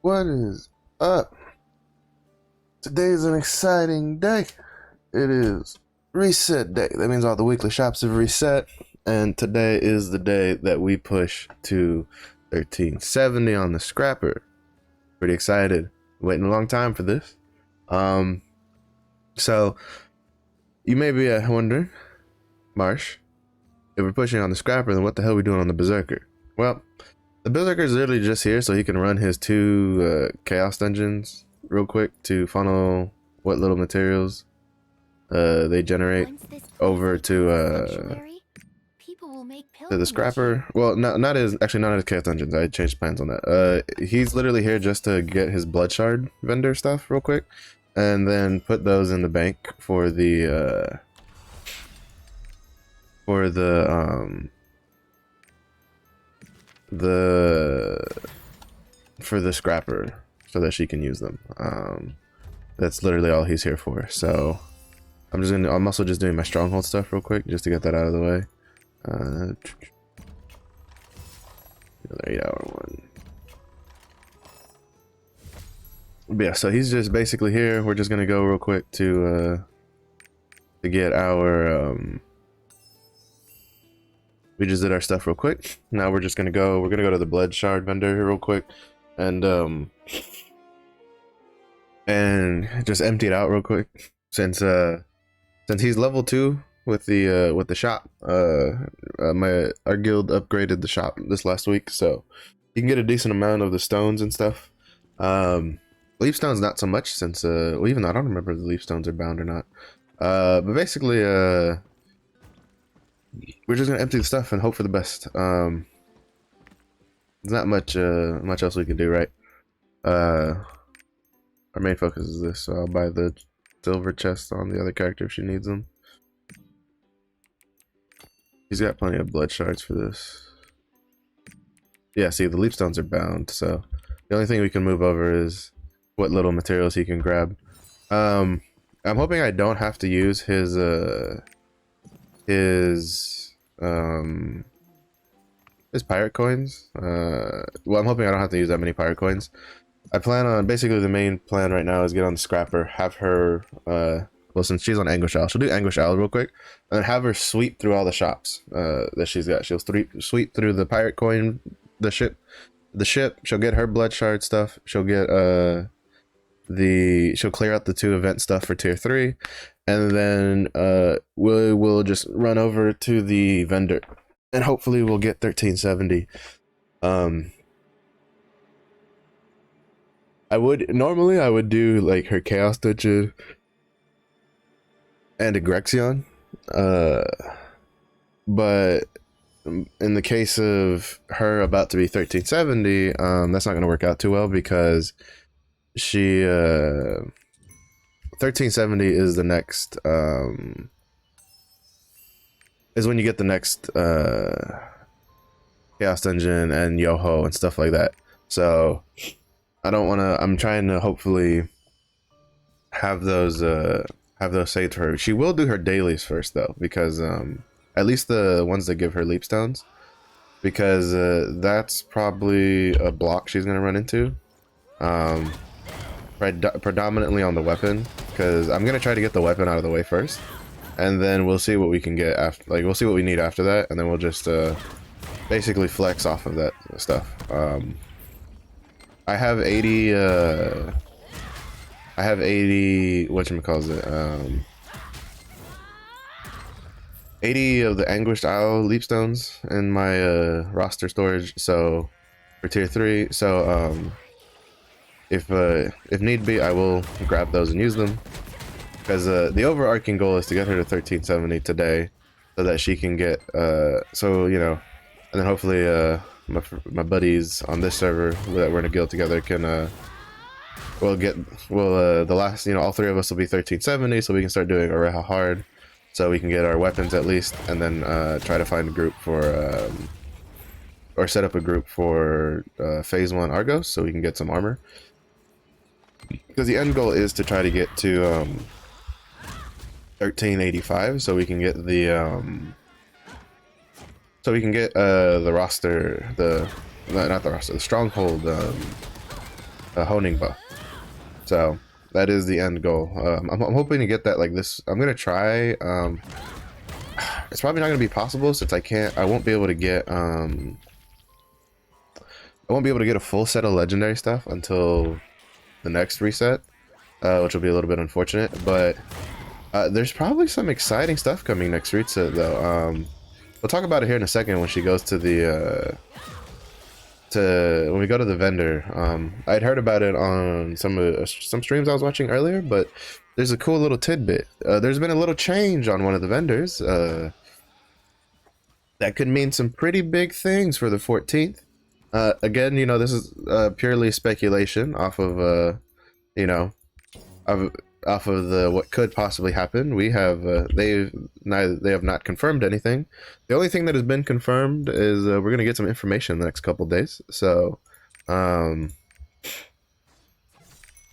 What is up? Today is an exciting day. It is reset day. That means all the weekly shops have reset, and today is the day that we push to 1370 on the scrapper. Pretty excited. Waiting a long time for this. So you may be wondering, Marsh, if we're pushing on the scrapper, then what the hell are we doing on the berserker? Well, the berserker is literally just here so he can run his two chaos dungeons real quick to funnel what little materials they generate over to the scrapper. Well, not his chaos dungeons. I changed plans on that. He's literally here just to get his blood shard vendor stuff real quick, and then put those in the bank for the scrapper, so that she can use them. That's literally all he's here for. So I'm also just doing my stronghold stuff real quick just to get that out of the way. Another 8-hour one. But yeah, so he's just basically here. We're just gonna go real quick to get our we just did our stuff real quick. Now we're just gonna go. We're gonna go to the blood shard vendor here real quick, and just empty it out real quick. Since he's level 2 with the shop. Our guild upgraded the shop this last week, so you can get a decent amount of the stones and stuff. Leaf stones not so much, since well, even though I don't remember if the leaf stones are bound or not. But basically, we're just gonna empty the stuff and hope for the best. There's not much else we can do, right? Our main focus is this, so I'll buy the silver chest on the other character if she needs them. He's got plenty of blood shards for this. Yeah, see, the leaf stones are bound, so the only thing we can move over is what little materials he can grab. I'm hoping I don't have to use his pirate coins. Well, I'm hoping I don't have to use that many pirate coins. I plan on, basically the main plan right now is get on the scrapper, have her well, since she's on Anguish Isle, she'll do Anguish Isle real quick, and then have her sweep through all the shops that she's got. She'll sweep through the pirate coin, the ship, she'll get her blood shard stuff, she'll get she'll clear out the 2 event stuff for tier 3, and then we'll just run over to the vendor, and hopefully we'll get 1370. I would do like her chaos dungeon and a Grexion, but in the case of her about to be 1370, that's not going to work out too well, because she 1370 is the next is when you get the next chaos dungeon and Yoho and stuff like that. So I don't want to. I'm trying to hopefully have those saved for her. She will do her dailies first though, because at least the ones that give her leap stones, because that's probably a block she's gonna run into. Predominantly on the weapon, because I'm gonna try to get the weapon out of the way first, and then we'll see what we can get after. Like, we'll see what we need after that, and then we'll just basically flex off of that stuff. I have 80 whatchamacallit, 80 of the Anguished Isle leap stones in my roster storage, so for tier 3. So if need be, I will grab those and use them, because the overarching goal is to get her to 1370 today, so that she can get so, you know, and then hopefully my buddies on this server that we're in a guild together can the last, you know, all 3 of us will be 1370, so we can start doing Oreha hard, so we can get our weapons at least, and then try to find a group for or set up a group for phase 1 Argos, so we can get some armor, because the end goal is to try to get to 1385, so we can get the the roster, not the roster, the stronghold a honing bow. So that is the end goal. I'm hoping to get that like this. I'm gonna try. It's probably not gonna be possible since I won't be able to get a full set of legendary stuff until the next reset, which will be a little bit unfortunate. But there's probably some exciting stuff coming next reset though. We'll talk about it here in a second when she goes to the when we go to the vendor. I'd heard about it on some streams I was watching earlier, but there's a cool little tidbit. There's been a little change on one of the vendors. That could mean some pretty big things for the 14th. Again, you know, this is purely speculation off of you know, off of the what could possibly happen. We have they have not confirmed anything. The only thing that has been confirmed is we're gonna get some information in the next couple days. So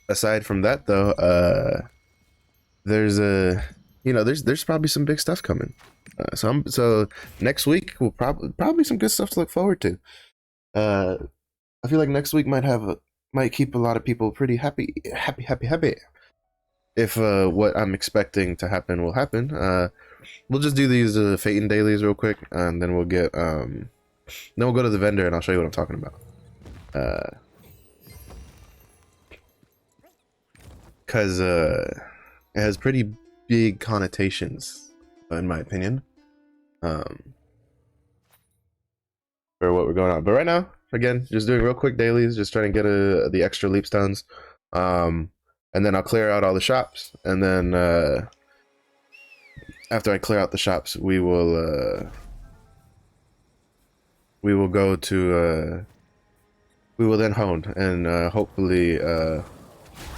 aside from that though, there's there's probably some big stuff coming. So next week will probably some good stuff to look forward to. I feel like next week might keep a lot of people pretty happy if what I'm expecting to happen will happen. We'll just do these Phaeton dailies real quick, and then we'll get then we'll go to the vendor and I'll show you what I'm talking about. Because it has pretty big connotations, in my opinion, for what we're going on. But right now, again, just doing real quick dailies, just trying to get the extra leap stones. And then I'll clear out all the shops, and then after I clear out the shops, we will go to we will then hone, and hopefully the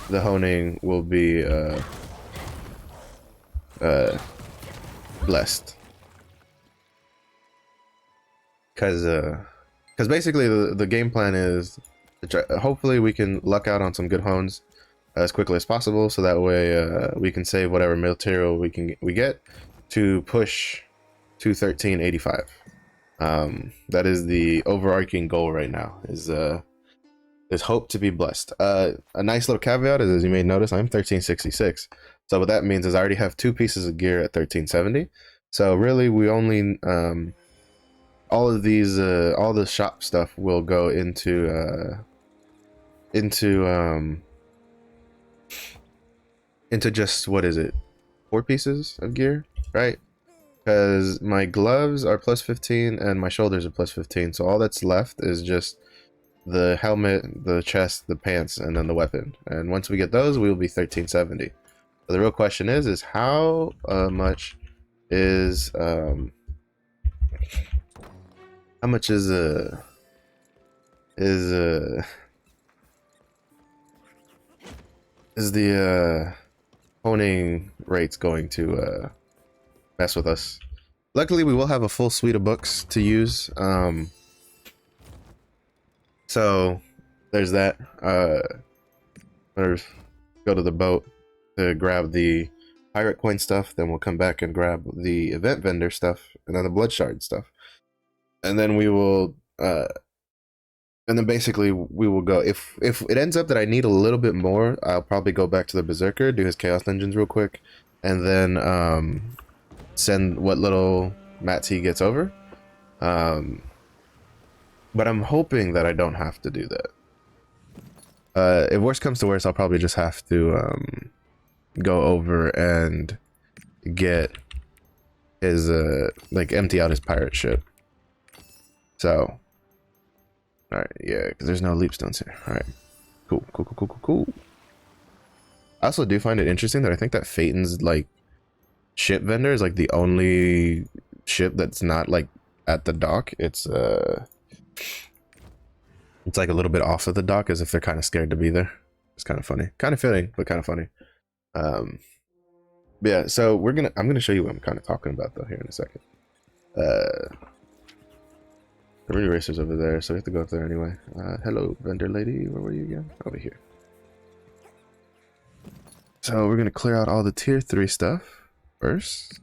honing will be blessed, because basically the game plan is to try, hopefully we can luck out on some good hones as quickly as possible, so that way we can save whatever material we get to push to 1385. That is the overarching goal right now. Is hope to be blessed. A nice little caveat is, as you may notice, I'm 1366. So what that means is I already have 2 pieces of gear at 1370. So really, we only all of these all the shop stuff will go into just, what is it, 4 pieces of gear, right? Because my gloves are plus 15 and my shoulders are plus 15, so all that's left is just the helmet, the chest, the pants, and then the weapon. And once we get those, we will be 1370. So the real question is how much is the honing rates going to mess with us. Luckily, we will have a full suite of books to use. So there's that. Better go to the boat to grab the pirate coin stuff. Then we'll come back and grab the event vendor stuff, and then the blood shard stuff. And then we will and then basically we will go. If it ends up that I need a little bit more, I'll probably go back to the Berserker, do his Chaos Engines real quick, and then send what little mats he gets over. But I'm hoping that I don't have to do that. If worst comes to worst, I'll probably just have to go over and get his like empty out his pirate ship. So, all right, yeah, because there's no leap stones here. All right, cool. I also do find it interesting that I think that Phaeton's like ship vendor is like the only ship that's not like at the dock. It's like a little bit off of the dock, as if they're kind of scared to be there. It's kind of funny, kind of fitting, but kind of funny. Yeah, so I'm gonna show you what I'm kind of talking about though here in a second. The Ring Racer's over there, so we have to go up there anyway. Hello, vendor lady, where were you again? Over here. So we're gonna clear out all the tier 3 stuff first.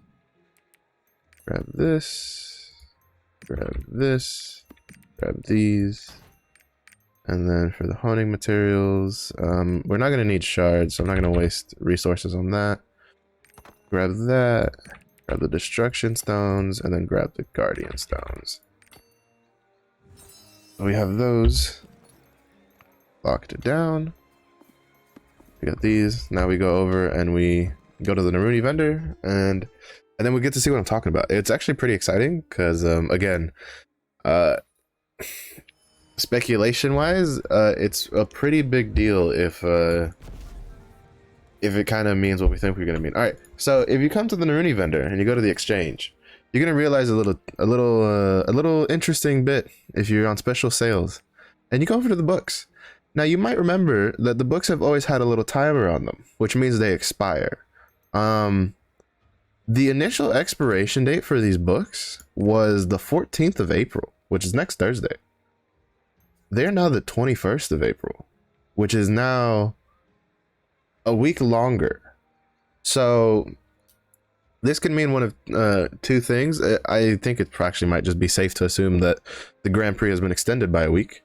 Grab this, grab these, And then for the honing materials, we're not going to need shards, so I'm not going to waste resources on that. Grab that, grab the destruction stones, and then grab the guardian stones. So we have those locked down. We got these. Now we go over and we go to the Naruni vendor, and then we get to see what I'm talking about. It's actually pretty exciting because, again, speculation wise, it's a pretty big deal if it kind of means what we think we're gonna mean. All right, so if you come to the Naruni vendor and you go to the exchange, you're gonna realize a little interesting bit if you're on special sales, and you go over to the books. Now you might remember that the books have always had a little timer on them, which means they expire. The initial expiration date for these books was the 14th of April, which is next Thursday. They're now the 21st of April, which is now a week longer. So this could mean one of two things. I think it actually might just be safe to assume that the Grand Prix has been extended by a week,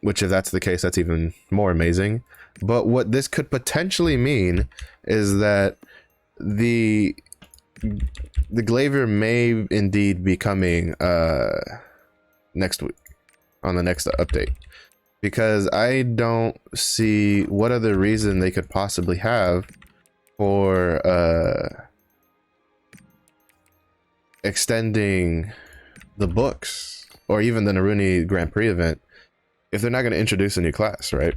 which if that's the case, that's even more amazing. But what this could potentially mean is that the Glaivier may indeed be coming next week on the next update, because I don't see what other reason they could possibly have for extending the books or even the Naruni Grand Prix event if they're not going to introduce a new class, right?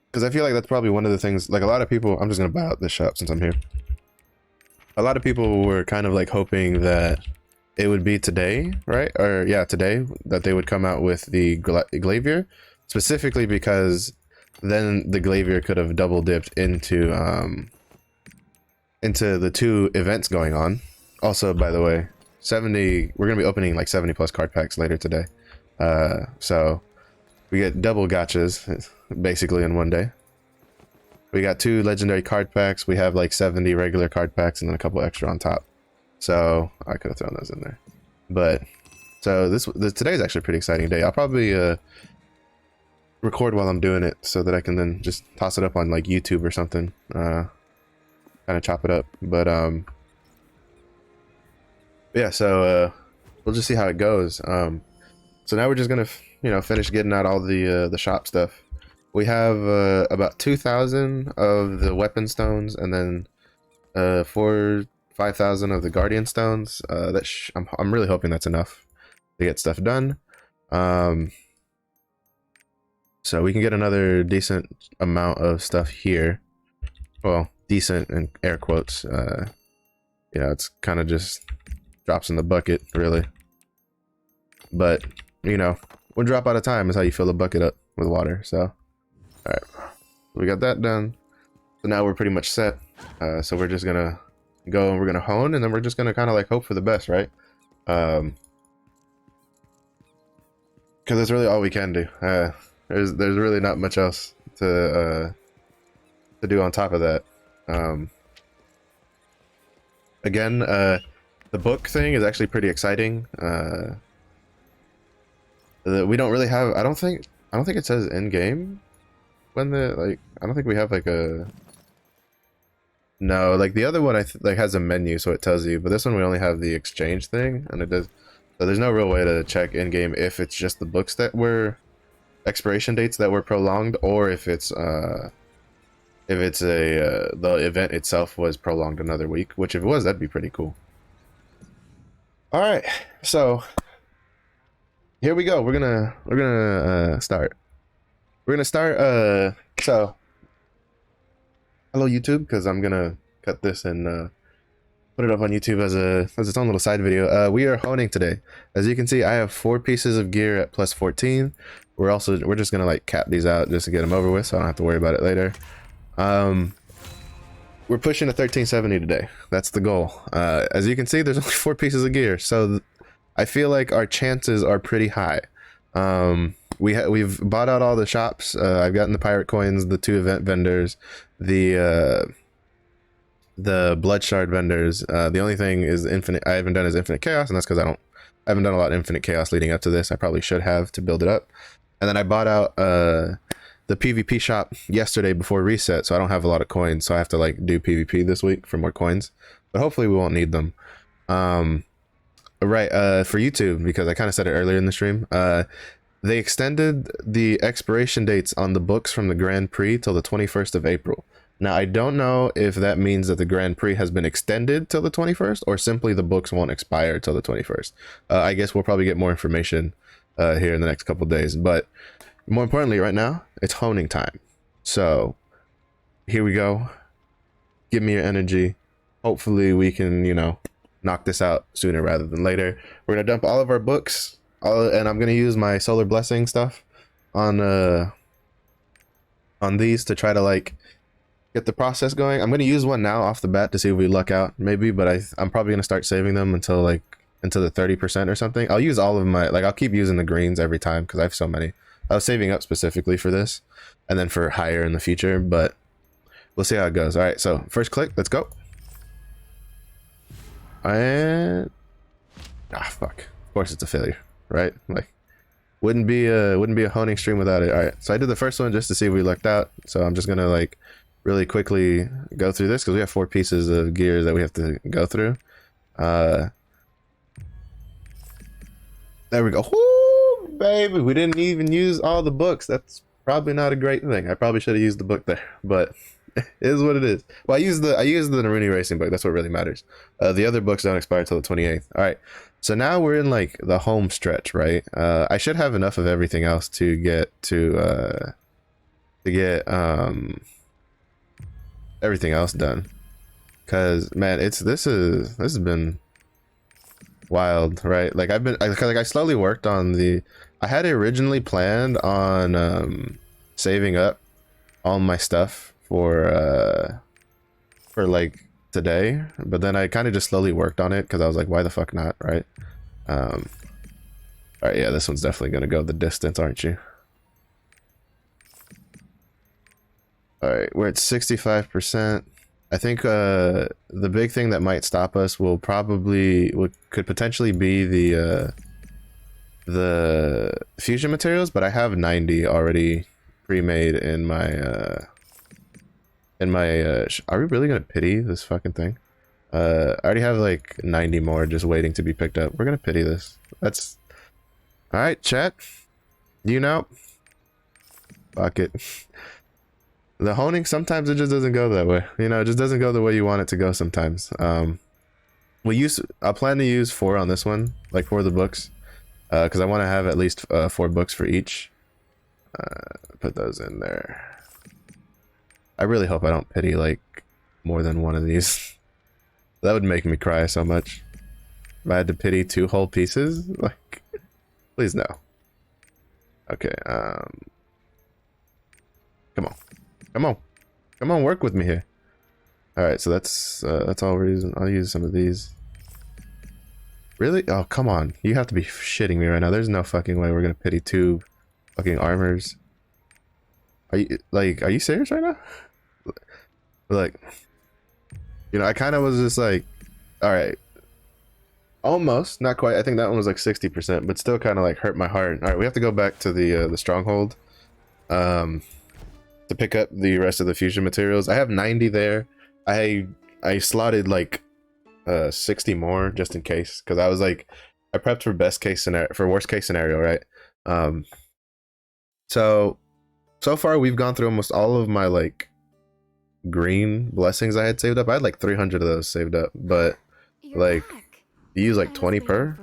Because I feel like that's probably one of the things, like a lot of people, I'm just going to buy out this shop since I'm here. A lot of people were kind of like hoping that it would be today, right? Or yeah, today, that they would come out with the Glaivier, specifically because then the Glaivier could have double dipped into the two events going on. Also, by the way, we're going to be opening like 70 plus card packs later today. So we get double gachas basically in one day. We got 2 legendary card packs. We have like 70 regular card packs and then a couple extra on top. So I could have thrown those in there. But so today's actually a pretty exciting day. I'll probably record while I'm doing it so that I can then just toss it up on like YouTube or something. Kind of chop it up. But yeah, so we'll just see how it goes. So now we're just gonna finish getting out all the shop stuff. We have about 2,000 of the weapon stones, and then 5,000 of the guardian stones. I'm really hoping that's enough to get stuff done. So we can get another decent amount of stuff here. Well, decent in air quotes. It's kind of just drops in the bucket, really. But one drop at a time is how you fill a bucket up with water. So all right, we got that done. So now we're pretty much set. So we're just gonna go and we're gonna hone, and then we're just gonna kind of like hope for the best, right? Because that's really all we can do. There's really not much else to do on top of that. Again, the book thing is actually pretty exciting. We don't really have. I don't think it says in game when I don't think we have like a. No, like the other one has a menu, so it tells you. But this one we only have the exchange thing, and it does. So there's no real way to check in game if it's just the books that were expiration dates that were prolonged, or if it's the event itself was prolonged another week. Which if it was, that'd be pretty cool. All right, so here we go. We're gonna start. We're gonna start. So hello YouTube, because I'm gonna cut this and put it up on YouTube as its own little side video. We are honing today. As you can see, I have 4 pieces of gear at plus 14. We're just gonna like cap these out just to get them over with, so I don't have to worry about it later. We're pushing to 1370 today. That's the goal. As you can see, there's only 4 pieces of gear, so I feel like our chances are pretty high. We've bought out all the shops. I've gotten the pirate coins, the 2 event vendors, the blood shard vendors. The only thing is infinite. I haven't done is infinite chaos, and that's because I haven't done a lot of Infinite Chaos leading up to this. I probably should have to build it up. And then I bought out the PvP shop yesterday before reset, so I don't have a lot of coins, so I have to like do PvP this week for more coins. But hopefully we won't need them. Right, for YouTube, because I kind of said it earlier in the stream, they extended the expiration dates on the books from the Grand Prix till the 21st of April. Now, I don't know if that means that the Grand Prix has been extended till the 21st, or simply the books won't expire till the 21st. I guess we'll probably get more information here in the next couple days, but more importantly, right now, it's honing time. So, here we go. Give me your energy. Hopefully we can, you know, knock this out sooner rather than later. We're gonna dump all of our books, and I'm gonna use my solar blessing stuff on these to try to like get the process going. I'm gonna use one now off the bat to see if we luck out, maybe, but I'm probably gonna start saving them until like into the 30% or something. I'll use all of my, like, I'll keep using the greens every time because I have so many. I was saving up specifically for this and then for higher in the future, but we'll see how it goes. All right, so first click, let's go. And fuck, of course it's a failure, right? Like, wouldn't be a honing stream without it. All right, so I did the first one just to see if we lucked out, so I'm just gonna like really quickly go through this because we have 4 pieces of gear that we have to go through. There we go. Woo, baby, we didn't even use all the books. That's probably not a great thing. I probably should have used the book there, but it is what it is. Well, I used the Naruni Racing book. That's what really matters. The other books don't expire till the 28th. All right, so now we're in like the home stretch, right? I should have enough of everything else to get everything else done. Cause man, this has been wild, right? Like I slowly worked on I had originally planned on saving up all my stuff for like today, but then I kind of just slowly worked on it because I was like, why the fuck not, right? All right, yeah, this one's definitely gonna go the distance, aren't you? All right, we're at 65%. I think the big thing that might stop us could potentially be the fusion materials, but I have 90 already pre-made in my are we really gonna pity this fucking thing? I already have like 90 more just waiting to be picked up. We're gonna pity this. That's all right, chat. You know, fuck it. The honing, sometimes it just doesn't go that way. You know, it just doesn't go the way you want it to go sometimes. I'll plan to use 4 on this one, like 4 of the books, because I want to have at least 4 books for each. Put those in there. I really hope I don't pity like more than one of these. That would make me cry so much. If I had to pity 2 whole pieces, like, please no. Okay, come on. Come on, work with me here. All right, so that's all we're using. I'll use some of these. Really? Oh, come on. You have to be shitting me right now. There's no fucking way we're gonna pity 2 fucking armors. Are you serious right now? Like, you know, I kind of was just like, all right, almost, not quite. I think that one was like 60%, but still kind of like hurt my heart. All right, we have to go back to the stronghold. To pick up the rest of the fusion materials. I have 90 there. I slotted like 60 more just in case, because I was like, I prepped for worst case scenario, right? So far we've gone through almost all of my like green blessings I had saved up. I had like 300 of those saved up, but like you use like 20 per.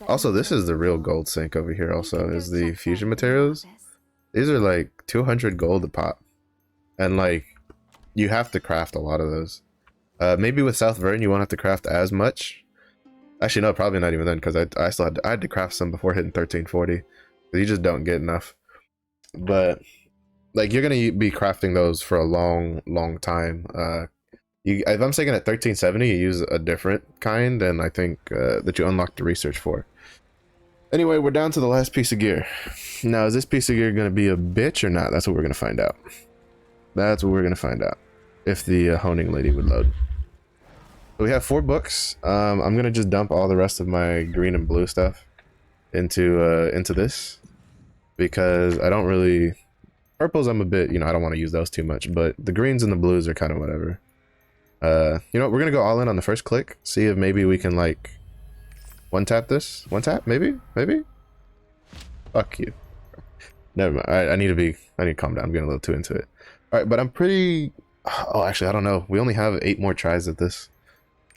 Also, this is the real gold sink over here. Also is the fusion materials. These are like 200 gold a pop, and like you have to craft a lot of those. Maybe with South Vern you won't have to craft as much. Actually, no, probably not even then, because I had to craft some before hitting 1340. You just don't get enough. But like you're gonna be crafting those for a long time. If I'm saying at 1370, you use a different kind, and I think that you unlock the research for. Anyway, we're down to the last piece of gear. Now, is this piece of gear going to be a bitch or not? That's what we're going to find out. That's what we're going to find out. If the honing lady would load. So we have 4 books. I'm gonna just dump all the rest of my green and blue stuff into this because I don't really purples. I'm a bit, I don't want to use those too much, but the greens and the blues are kind of whatever. You know what? We're gonna go all in on the first click. See if maybe we can like one tap this. One tap, maybe. Fuck you. Never mind. I need to calm down. I'm getting a little too into it. All right, but I'm pretty. Oh, actually, I don't know. We only have 8 more tries at this.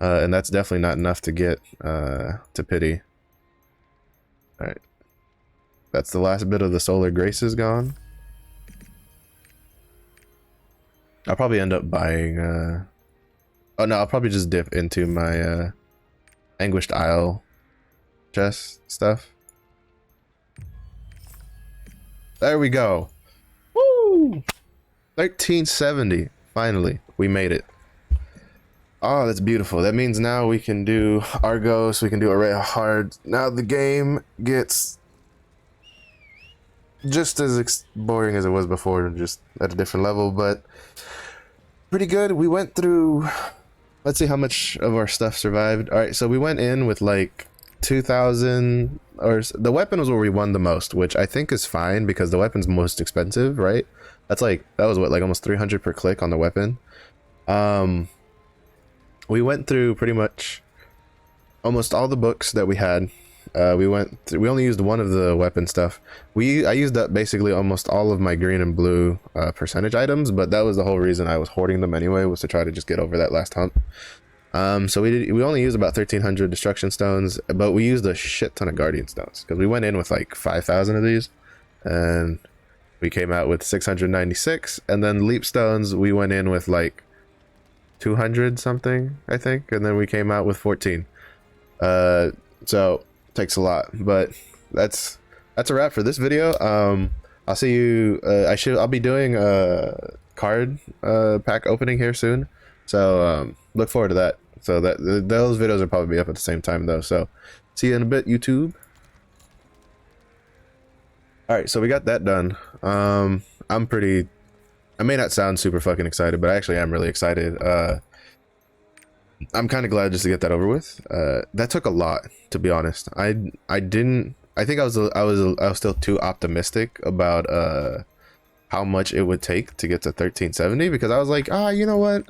And that's definitely not enough to get to pity. Alright. That's the last bit of the Solar Graces gone. I'll probably end up buying... Oh no, I'll probably just dip into my Anguished Isle chest stuff. There we go. Woo! 1370. Finally, we made it. Oh, that's beautiful. That means now we can do Argos, we can do Array of Hearts. Now the game gets just as boring as it was before, just at a different level, but pretty good. We went through, let's see how much of our stuff survived. All right, so we went in with like 2,000, or the weapon was where we won the most, which I think is fine because the weapon's most expensive, right? That was what, like almost 300 per click on the weapon. We went through pretty much almost all the books that we had. We only used one of the weapon stuff. I used up basically almost all of my green and blue percentage items, but that was the whole reason I was hoarding them anyway, was to try to just get over that last hump. So we only used about 1,300 destruction stones, but we used a shit ton of guardian stones because we went in with like 5,000 of these, and we came out with 696. And then leap stones, we went in with like 200 something, I think, and then we came out with 14. So takes a lot, but that's a wrap for this video. I'll see you. I'll be doing a card pack opening here soon, so look forward to that. So those videos will probably be up at the same time though. So see you in a bit, YouTube. All right, so we got that done. I may not sound super fucking excited, but I actually am really excited. I'm kind of glad just to get that over with. That took a lot, to be honest. I think I was still too optimistic about how much it would take to get to 1370, because I was like, you know what?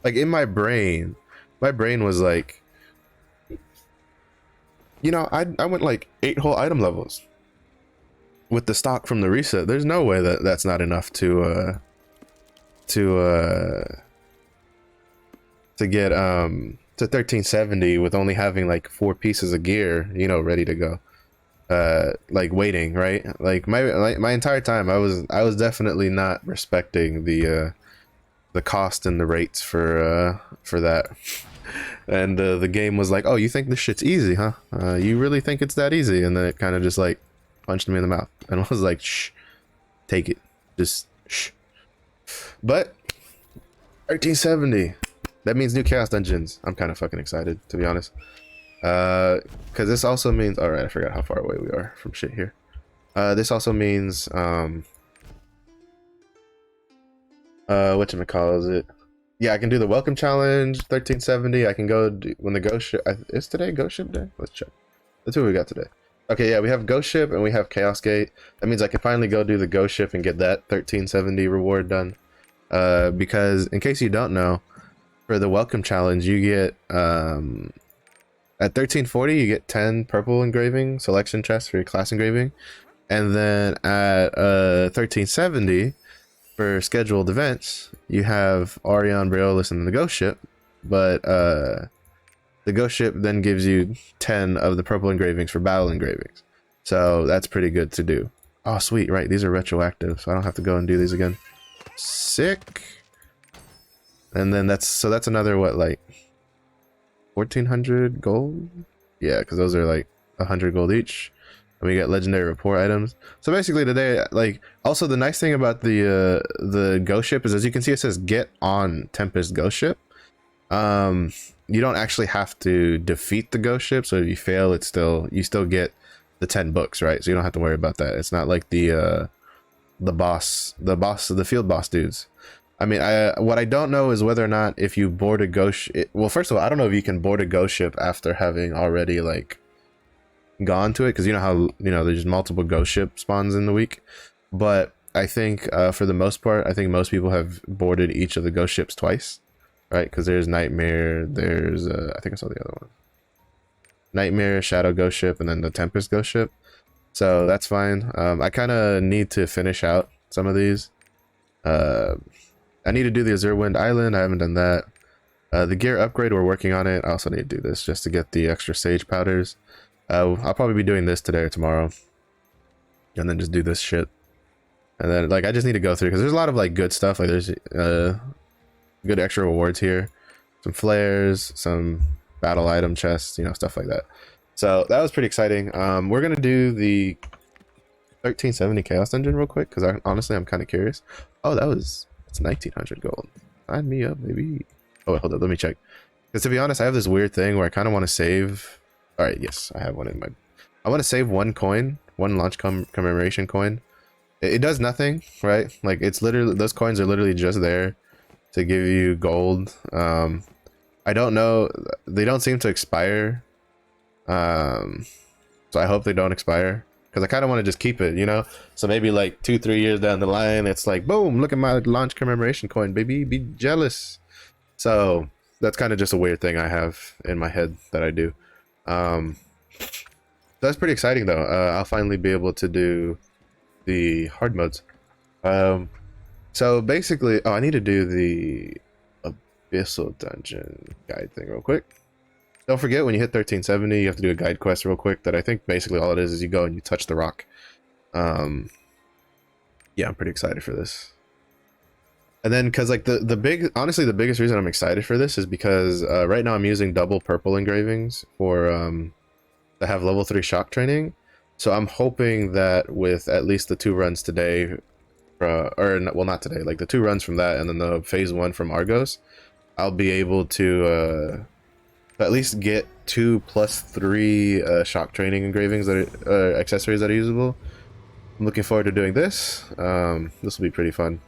Like in my brain was like, I went like 8 whole item levels with the stock from the reset. There's no way that's not enough to get to 1370 with only having like 4 pieces of gear, ready to go, like waiting, right? Like my entire time I was definitely not respecting the cost and the rates for that. And the game was like, oh, you think this shit's easy, huh? You really think it's that easy? And then it kind of just like punched me in the mouth, and I was like, shh, take it, just shh. But 1370, that means new chaos dungeons. I'm kind of fucking excited, to be honest, because this also means, all right, I forgot how far away we are from shit here. This also means whatchamacallit, yeah, I can do the welcome challenge 1370. I can go when the ghost ship is today. Ghost ship day, let's check. That's what we got today. Okay, yeah, we have Ghost Ship and we have Chaos Gate. That means I can finally go do the Ghost Ship and get that 1370 reward done. Because in case you don't know, for the welcome challenge, you get at 1340 you get 10 purple engraving selection chests for your class engraving, and then at 1370 for scheduled events you have Arion, Briolis, and the Ghost Ship. But the Ghost Ship then gives you 10 of the purple engravings for battle engravings. So that's pretty good to do. Oh, sweet, right, these are retroactive, so I don't have to go and do these again. Sick. And then that's another, what, like 1,400 gold? Yeah, because those are like 100 gold each. And we get legendary report items. So basically today, like, also the nice thing about the Ghost Ship is, as you can see, it says get on Tempest Ghost Ship. You don't actually have to defeat the Ghost Ship, so if you fail, you still get the 10 books, right? So you don't have to worry about that. It's not like the field boss dudes. I mean, what I don't know is whether or not if you board a ghost. Well, first of all, I don't know if you can board a ghost ship after having already like gone to it, because you know how there's multiple ghost ship spawns in the week. But I think for the most part, I think most people have boarded each of the ghost ships twice, right? Because there's Nightmare, there's I think I saw the other one, Nightmare, Shadow Ghost Ship, and then the Tempest Ghost Ship. So that's fine. I kind of need to finish out some of these. I need to do the Azure Wind Island. I haven't done that. The gear upgrade, we're working on it. I also need to do this just to get the extra sage powders. I'll probably be doing this today or tomorrow, and then just do this shit. And then like I just need to go through, because there's a lot of like good stuff. Like there's good extra rewards here, some flares, some battle item chests, stuff like that. So that was pretty exciting. We're gonna do the 1370 Chaos Dungeon real quick, because honestly I'm kind of curious. Oh, it's 1900 gold. Sign me up, baby. Oh, wait, hold up, let me check. Because to be honest, I have this weird thing where I kind of want to save. All right, yes, I have one in my. I want to save one coin, one launch commemoration coin. It does nothing, right? Like it's literally, those coins are literally just there to give you gold. I don't know, they don't seem to expire. So I hope they don't expire, because I kind of want to just keep it, so maybe like 2-3 years down the line it's like, boom, look at my launch commemoration coin, baby, be jealous. So that's kind of just a weird thing I have in my head that I do. That's pretty exciting though. I'll finally be able to do the hard modes. So basically, I need to do the Abyssal Dungeon guide thing real quick. Don't forget, when you hit 1370, you have to do a guide quest real quick, that I think basically all it is you go and you touch the rock. Yeah, I'm pretty excited for this. And then, because like honestly, the biggest reason I'm excited for this is because right now I'm using double purple engravings for to have level 3 shock training. So I'm hoping that with at least the 2 runs today, or well, not today, like the 2 runs from that, and then the phase 1 from Argos, I'll be able to at least get 2 plus 3 shock training engravings that are accessories that are usable. I'm looking forward to doing this. This will be pretty fun.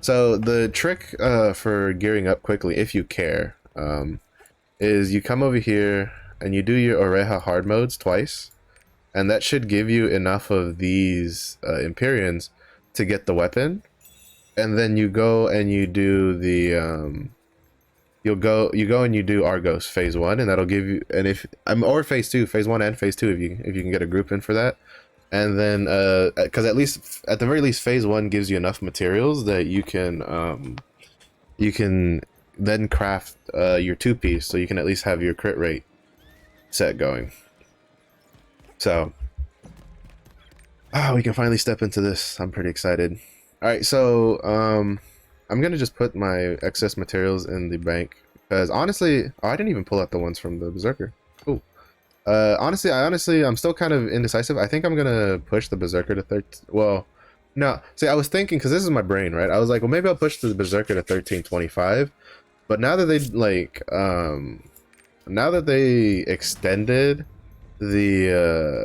So the trick for gearing up quickly, if you care, is you come over here and you do your Oreja hard modes twice, and that should give you enough of these Empyreans to get the weapon. And then you go and you do the you go and you do Argos phase 1, and that'll give you, and if or phase 2, phase 1 and phase 2, if you can get a group in for that. And then because at the very least phase 1 gives you enough materials that you can then craft your 2-piece, so you can at least have your crit rate set going. So we can finally step into this. I'm pretty excited. All right, so I'm gonna just put my excess materials in the bank, because honestly, I didn't even pull out the ones from the Berserker. Cool. Honestly, I'm still kind of indecisive. I think I'm gonna push the Berserker to 13. Well, no. See, I was thinking, because this is my brain, right? I was like, well, maybe I'll push the Berserker to 1325. But now that they now that they extended the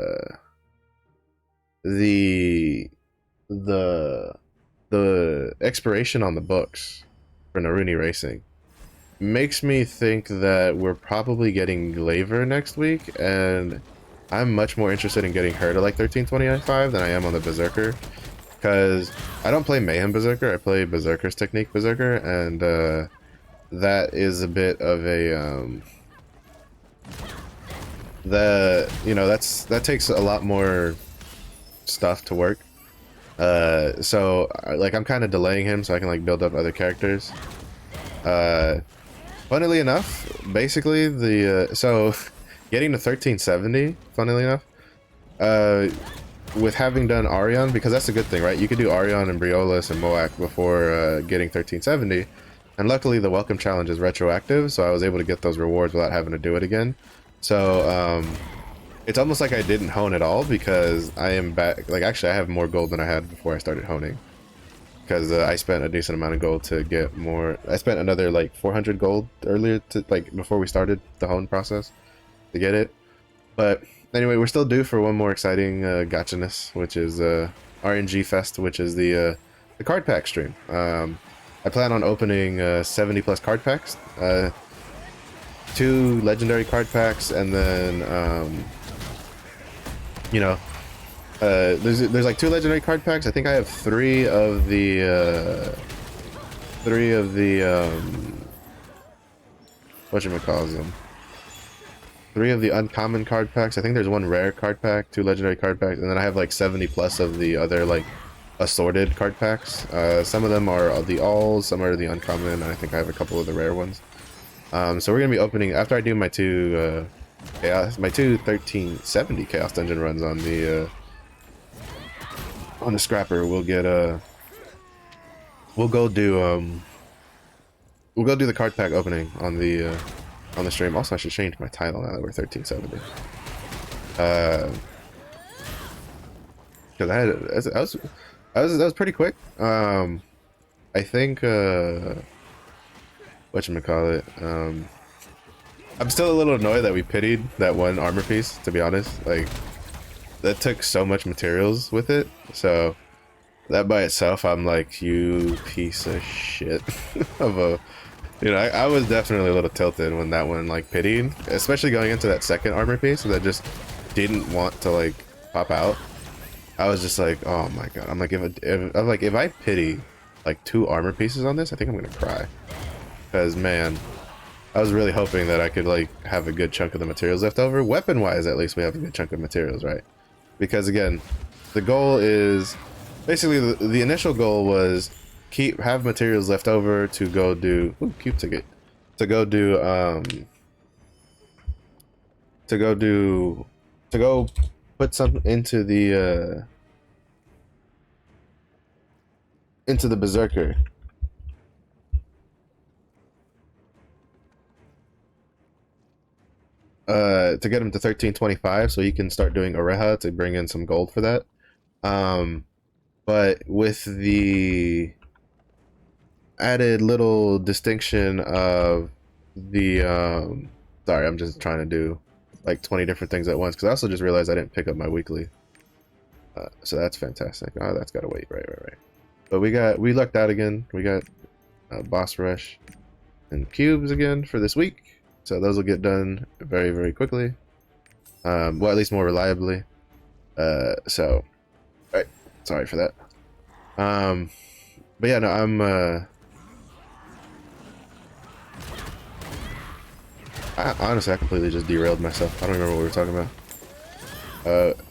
expiration on the books for Naruni Racing, makes me think that we're probably getting Glaiver next week, and I'm much more interested in getting her to like 1325 than I am on the Berserker, because I don't play Mayhem Berserker, I play Berserker's Technique Berserker, and that is a bit of a that takes a lot more stuff to work. So like I'm kind of delaying him so I can like build up other characters. Funnily enough, basically so getting to 1370, funnily enough, with having done Arion, because that's a good thing, right? You could do Arion and Briolis and Moak before getting 1370, and luckily the welcome challenge is retroactive, so I was able to get those rewards without having to do it again. So it's almost like I didn't hone at all, because I am back. Like actually I have more gold than I had before I started honing, because I spent a decent amount of gold to get more. I spent another like 400 gold earlier to like before we started the hone process to get it. But anyway, we're still due for one more exciting gotchaness, which is RNG Fest, which is the card pack stream. I plan on opening 70 plus card packs, 2 legendary card packs, and then you know, there's like 2 legendary card packs. I think I have 3 of the whatchamacalls them. 3 of the uncommon card packs. I think there's 1 rare card pack, 2 legendary card packs, and then I have like 70 plus of the other like assorted card packs. Some of them are the alls, some are the uncommon, and I think I have a couple of the rare ones. So we're gonna be opening after I do my 2 chaos, my 2 1370 chaos dungeon runs on the scrapper. We'll get we'll go do the card pack opening on the stream. Also, I should change my title now that we're 1370. Because that was pretty quick. I think whatchamacallit, I'm still a little annoyed that we pitied that 1 armor piece, to be honest. Like, that took so much materials with it, so that by itself, I'm like, you piece of shit of a, you know, I was definitely a little tilted when that one like pitied, especially going into that second armor piece that just didn't want to like pop out. I was just like, oh my god. I'm like, if I pity like 2 armor pieces on this, I think I'm gonna cry. Because man, I was really hoping that I could like have a good chunk of the materials left over. Weapon wise, at least we have a good chunk of materials, right? Because again, the goal is basically the initial goal was have materials left over to go do cube ticket to go put some into the berserker. To get him to 1325 so he can start doing Oreha to bring in some gold for that. But with the added little distinction of the sorry, I'm just trying to do like 20 different things at once because I also just realized I didn't pick up my weekly. So that's fantastic. Oh, that's gotta wait. Right. But we lucked out again. We got boss rush and cubes again for this week. So those will get done very, very quickly. Well, at least more reliably. So, right. Sorry for that. But yeah, no, I'm honestly, I completely just derailed myself. I don't remember what we were talking about.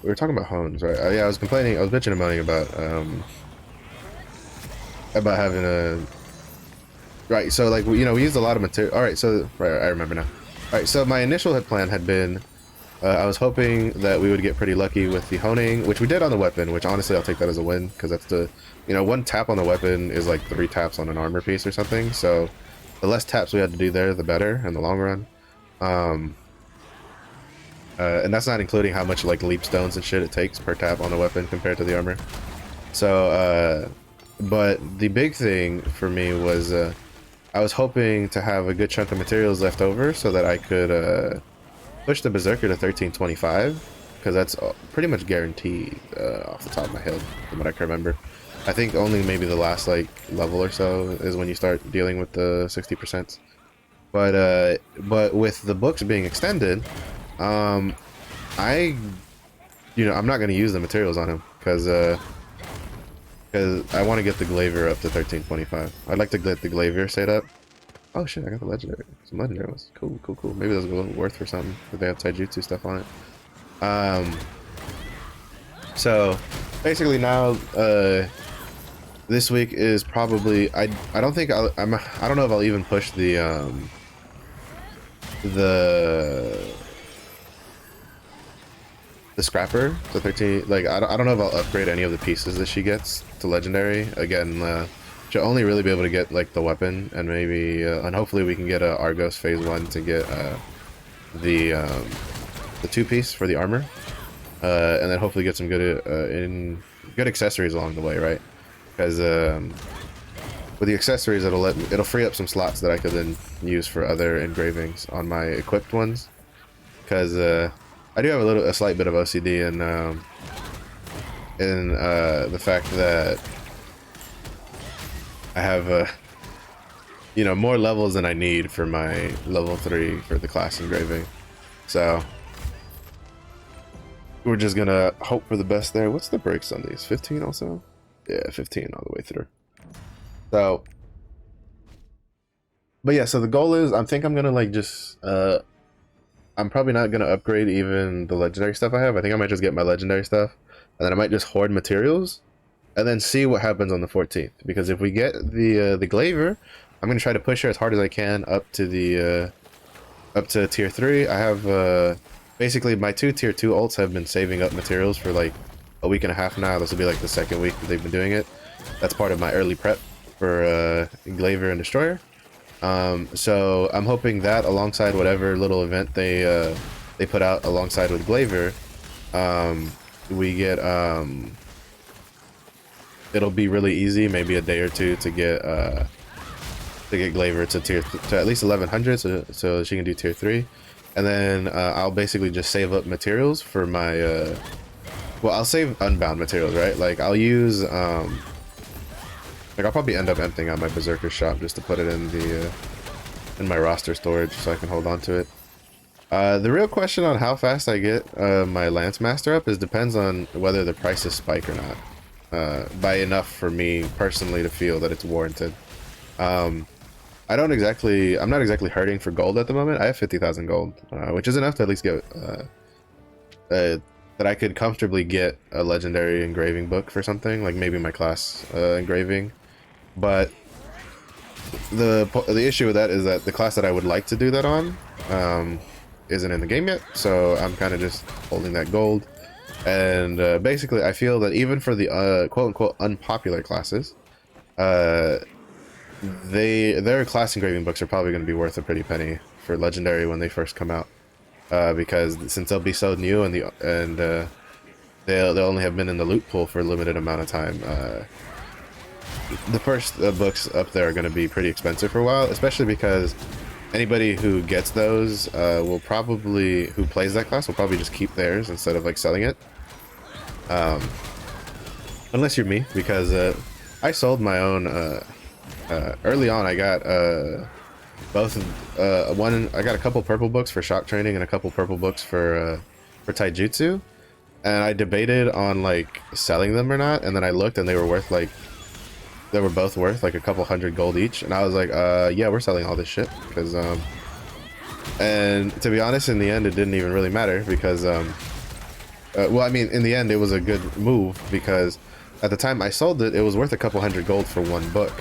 We were talking about hones, right? Yeah, I was bitching and moaning about having a, right, so like, you know, we used a lot of material. All right, so, right, I remember now. All right, so my initial plan had been, I was hoping that we would get pretty lucky with the honing, which we did on the weapon, which honestly, I'll take that as a win, because that's the, you know, 1 tap on the weapon is like 3 taps on an armor piece or something, so the less taps we had to do there, the better in the long run. And that's not including how much like leap stones and shit it takes per tap on the weapon compared to the armor. So, but the big thing for me was I was hoping to have a good chunk of materials left over so that I could push the Berserker to 1325, because that's pretty much guaranteed off the top of my head from what I can remember. I think only maybe the last like level or so is when you start dealing with the 60%. But with the books being extended, I'm not going to use the materials on him because I want to get the Glaivier up to 1325. I'd like to get the Glaivier set up. Oh shit, I got the legendary. Some legendary ones. Cool. Maybe those will be worth for something if they have Taijutsu stuff on it. So basically now, this week is probably I don't think I don't know if I'll even push the scrapper to 13. Like I don't know if I'll upgrade any of the pieces that she gets to legendary. Again, she'll only really be able to get like the weapon and maybe and hopefully we can get a Argos phase 1 to get the 2-piece for the armor, and then hopefully get some good accessories along the way, right? Because with the accessories it'll free up some slots that I could then use for other engravings on my equipped ones, because I do have a slight bit of OCD in the fact that I have you know, more levels than I need for my level 3 for the class engraving. So we're just gonna hope for the best there. What's the breaks on these? 15 also? Yeah, 15 all the way through. So, but yeah, so the goal is I think I'm gonna like just I'm probably not gonna upgrade even the legendary stuff I have. I think I might just get my legendary stuff, and then I might just hoard materials, and then see what happens on the 14th. Because if we get the Glaiver, I'm gonna try to push her as hard as I can up to the up to tier 3. I have basically my 2 tier 2 ults have been saving up materials for like a week and a half now. This will be like the second week that they've been doing it. That's part of my early prep for Glaiver and Destroyer. So I'm hoping that alongside whatever little event they put out alongside with Glaiver, we get it'll be really easy, maybe a day or two to get Glaiver to at least 1100, so she can do tier 3, and then I'll basically just save up materials for my well, I'll save unbound materials, right? Like I'll use like I'll probably end up emptying out my Berserker shop just to put it in the in my roster storage so I can hold on to it. The real question on how fast I get my Lance Master up depends on whether the prices spike or not, by enough for me personally to feel that it's warranted. I'm not exactly hurting for gold at the moment. I have 50,000 gold, which is enough to at least get that I could comfortably get a legendary engraving book for something, like maybe my class engraving. But the issue with that is that the class that I would like to do that on isn't in the game yet, so I'm kind of just holding that gold. And basically, I feel that even for the quote-unquote unpopular classes, their class engraving books are probably going to be worth a pretty penny for legendary when they first come out, because since they'll be so new and they'll only have been in the loot pool for a limited amount of time. The first books up there are going to be pretty expensive for a while, especially because anybody who gets those who plays that class will probably just keep theirs instead of like selling it. Unless you're me, because I sold my own early on. I got I got a couple purple books for shock training and a couple purple books for taijutsu, and I debated on like selling them or not, and then I looked and they were both worth like a couple hundred gold each, and I was like, yeah, we're selling all this shit, because and to be honest, in the end it didn't even really matter, because well, I mean, in the end it was a good move, because at the time I sold it, it was worth a couple hundred gold for one book.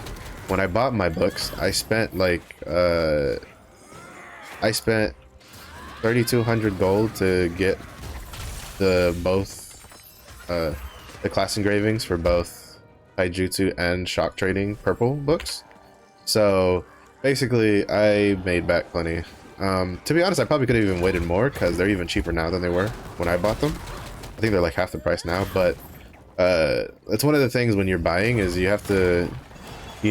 When I bought my books, I spent like 3,200 gold to get the class engravings for both taijutsu and shock trading purple books. So basically I made back plenty. To be honest, I probably could have even waited more, because they're even cheaper now than they were when I bought them. I think they're like half the price now, but it's one of the things when you're buying is you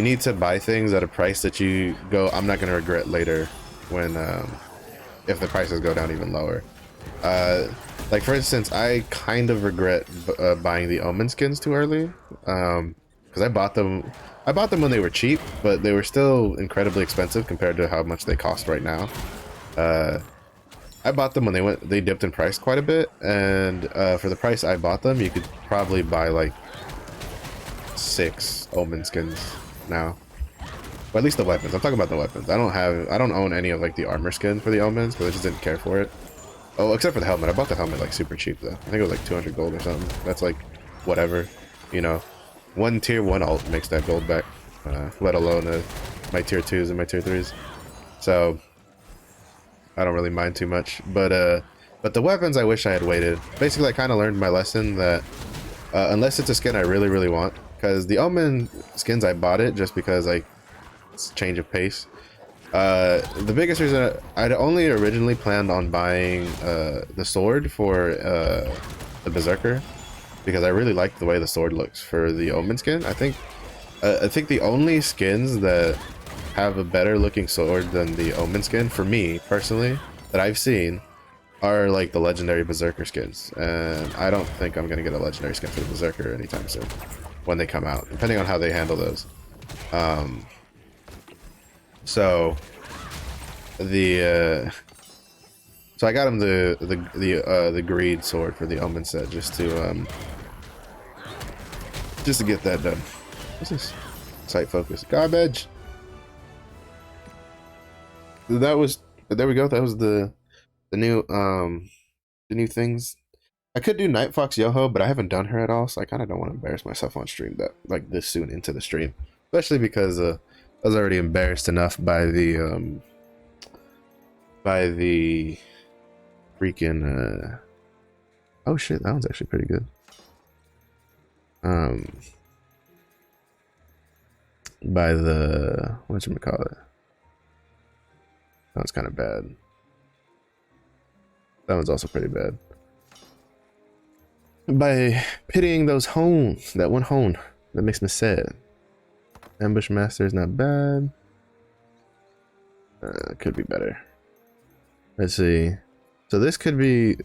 need to buy things at a price that you go, I'm not going to regret later when if the prices go down even lower. Like for instance, I kind of regret buying the Omen skins too early, because I bought them when they were cheap, but they were still incredibly expensive compared to how much they cost right now. I bought them when they dipped in price quite a bit, and for the price I bought them, you could probably buy like 6 Omen skins now. Well, at least the weapons. I'm talking about the weapons. I don't own any of like the armor skin for the Omens, because I just didn't care for it. Oh, except for the helmet. I bought the helmet like super cheap though. I think it was like 200 gold or something. That's like whatever, you know. One tier 1 ult makes that gold back, let alone my tier 2s and my tier 3s. So I don't really mind too much. But the weapons, I wish I had waited. Basically, I kind of learned my lesson that unless it's a skin I really, really want, because the Omen skins, I bought it just because like it's change of pace. The biggest reason I'd only originally planned on buying the sword for the Berserker, because I really like the way the sword looks for the Omen skin. I think the only skins that have a better looking sword than the Omen skin, for me personally, that I've seen, are like the legendary Berserker skins, and I don't think I'm gonna get a legendary skin for the Berserker anytime soon when they come out, depending on how they handle those. So the so I got him the greed sword for the omen set just to get that done. What's this? Sight focus. Garbage. That was, there we go. That was the new things. I could do Night Fox Yoho, but I haven't done her at all, so I kind of don't want to embarrass myself on stream that like this soon into the stream, especially because I was already embarrassed enough by the freaking oh shit, that one's actually pretty good. By the whatchamacallit. That one's kind of bad. That one's also pretty bad. By pitying those hones, that one hone, that makes me sad. Ambush Master is not bad. Could be better. Let's see. So this could be,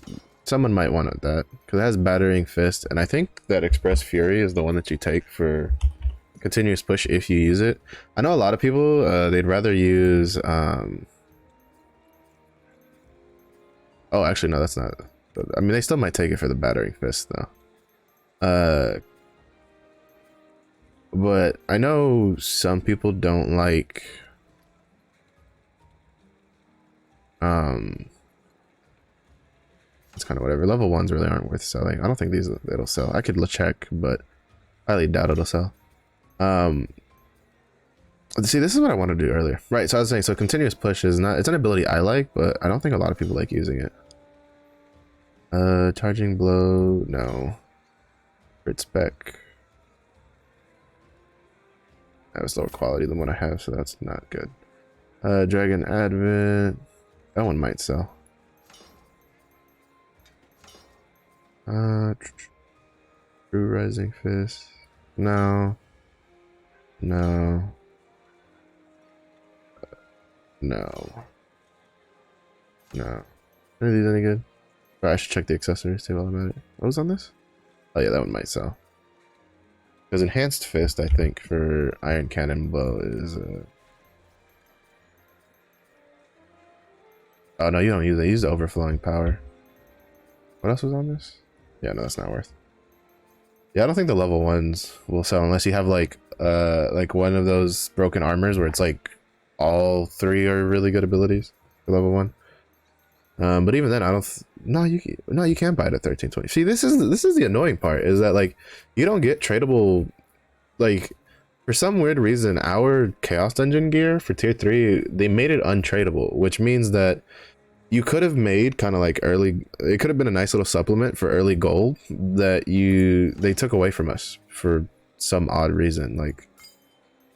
someone might want that because it has Battering Fist, and I think that Express Fury is the one that you take for continuous push if you use it. I know a lot of people they'd rather use oh, actually no, that's not. I mean, they still might take it for the Battering Fist though. But I know some people don't like it's kind of whatever. Level 1s really aren't worth selling. I don't think these it'll sell. I could check, but highly doubt it'll sell. See, this is what I wanted to do earlier. Right, so I was saying, so continuous push is not, it's an ability I like, but I don't think a lot of people like using it. Charging blow, no. Crit spec. That was lower quality than what I have, so that's not good. Dragon Advent. That one might sell. True Rising Fist. No. No. No. No. Are these any good? Oh, I should check the accessories too while I'm at it. What was on this? Oh yeah, that one might sell. Because Enhanced Fist, I think, for Iron Cannon Bow is oh no, you don't use it. Use the Overflowing Power. What else was on this? Yeah, no, that's not worth. Yeah, I don't think the level 1s will sell unless you have like one of those broken armors where it's like all 3 are really good abilities for level 1. But even then, I don't. No, you can buy it at 1320. See, this is the annoying part, is that like you don't get tradable. Like for some weird reason, our Chaos Dungeon gear for tier 3, they made it untradable, which means that you could have made kind of like early. It could have been a nice little supplement for early gold that they took away from us for some odd reason. Like,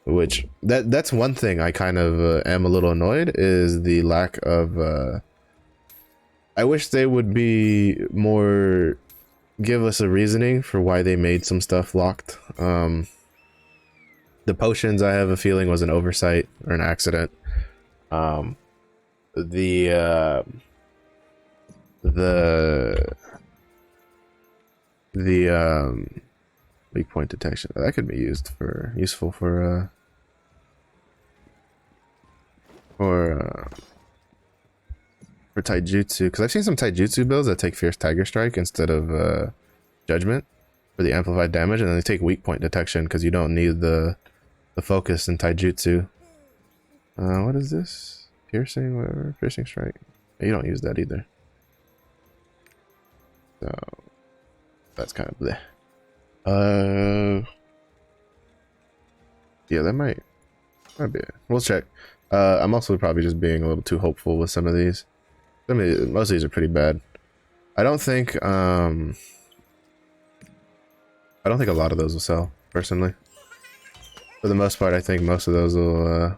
which that's one thing I kind of am a little annoyed, is the lack of. I wish they would be more, give us a reasoning for why they made some stuff locked. The potions, I have a feeling, was an oversight or an accident. The weak point detection, that could be useful for taijutsu, because I've seen some taijutsu builds that take Fierce Tiger Strike instead of Judgment for the amplified damage, and then they take weak point detection because you don't need the focus in taijutsu. What is this? Piercing, whatever. Piercing Strike. You don't use that either. So that's kind of bleh. Yeah, that might be it. We'll check. I'm also probably just being a little too hopeful with some of these. Most of these are pretty bad. I don't think a lot of those will sell, personally. For the most part, I think most of those will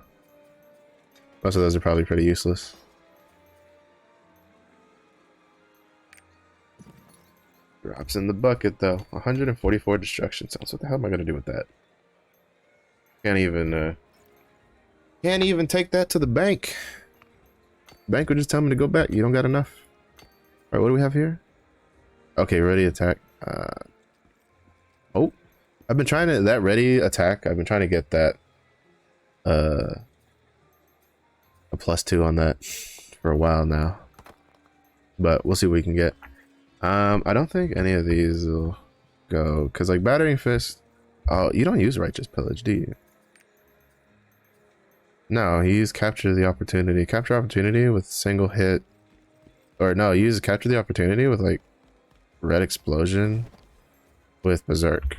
most of those are probably pretty useless. Drops in the bucket though. 144 destruction cells. What the hell am I gonna do with that? Can't even take that to the bank. Bank would just tell me to go back. You don't got enough. All right, what do we have here? Okay, ready attack. Oh, I've been trying to, that ready attack. I've been trying to get that +2 on that for a while now, but we'll see what we can get. I don't think any of these will go, because like Battering Fist, oh, you don't use Righteous Pillage, do you? No, he used Capture the Opportunity. Capture Opportunity with single hit, or no, use Capture the Opportunity with like Red Explosion with Berserk.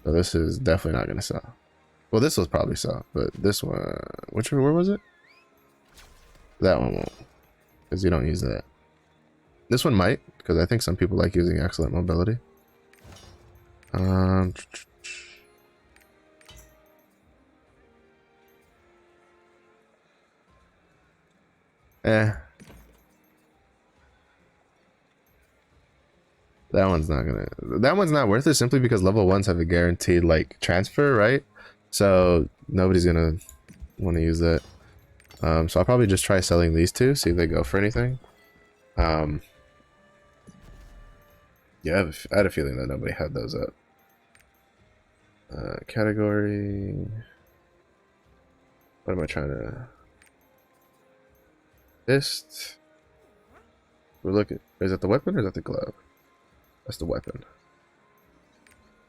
So this is definitely not gonna sell. Well, this will probably sell, but this one, where was it? That one won't, because you don't use that. This one might, because I think some people like using Excellent Mobility. That one's not worth it, simply because level 1s have a guaranteed like transfer, right? So nobody's gonna want to use that. So I'll probably just try selling these two, see if they go for anything. Yeah, I had a feeling that nobody had those up. Category. What am I trying to? Dest. We're looking. Is that the weapon or is that the glove? That's the weapon.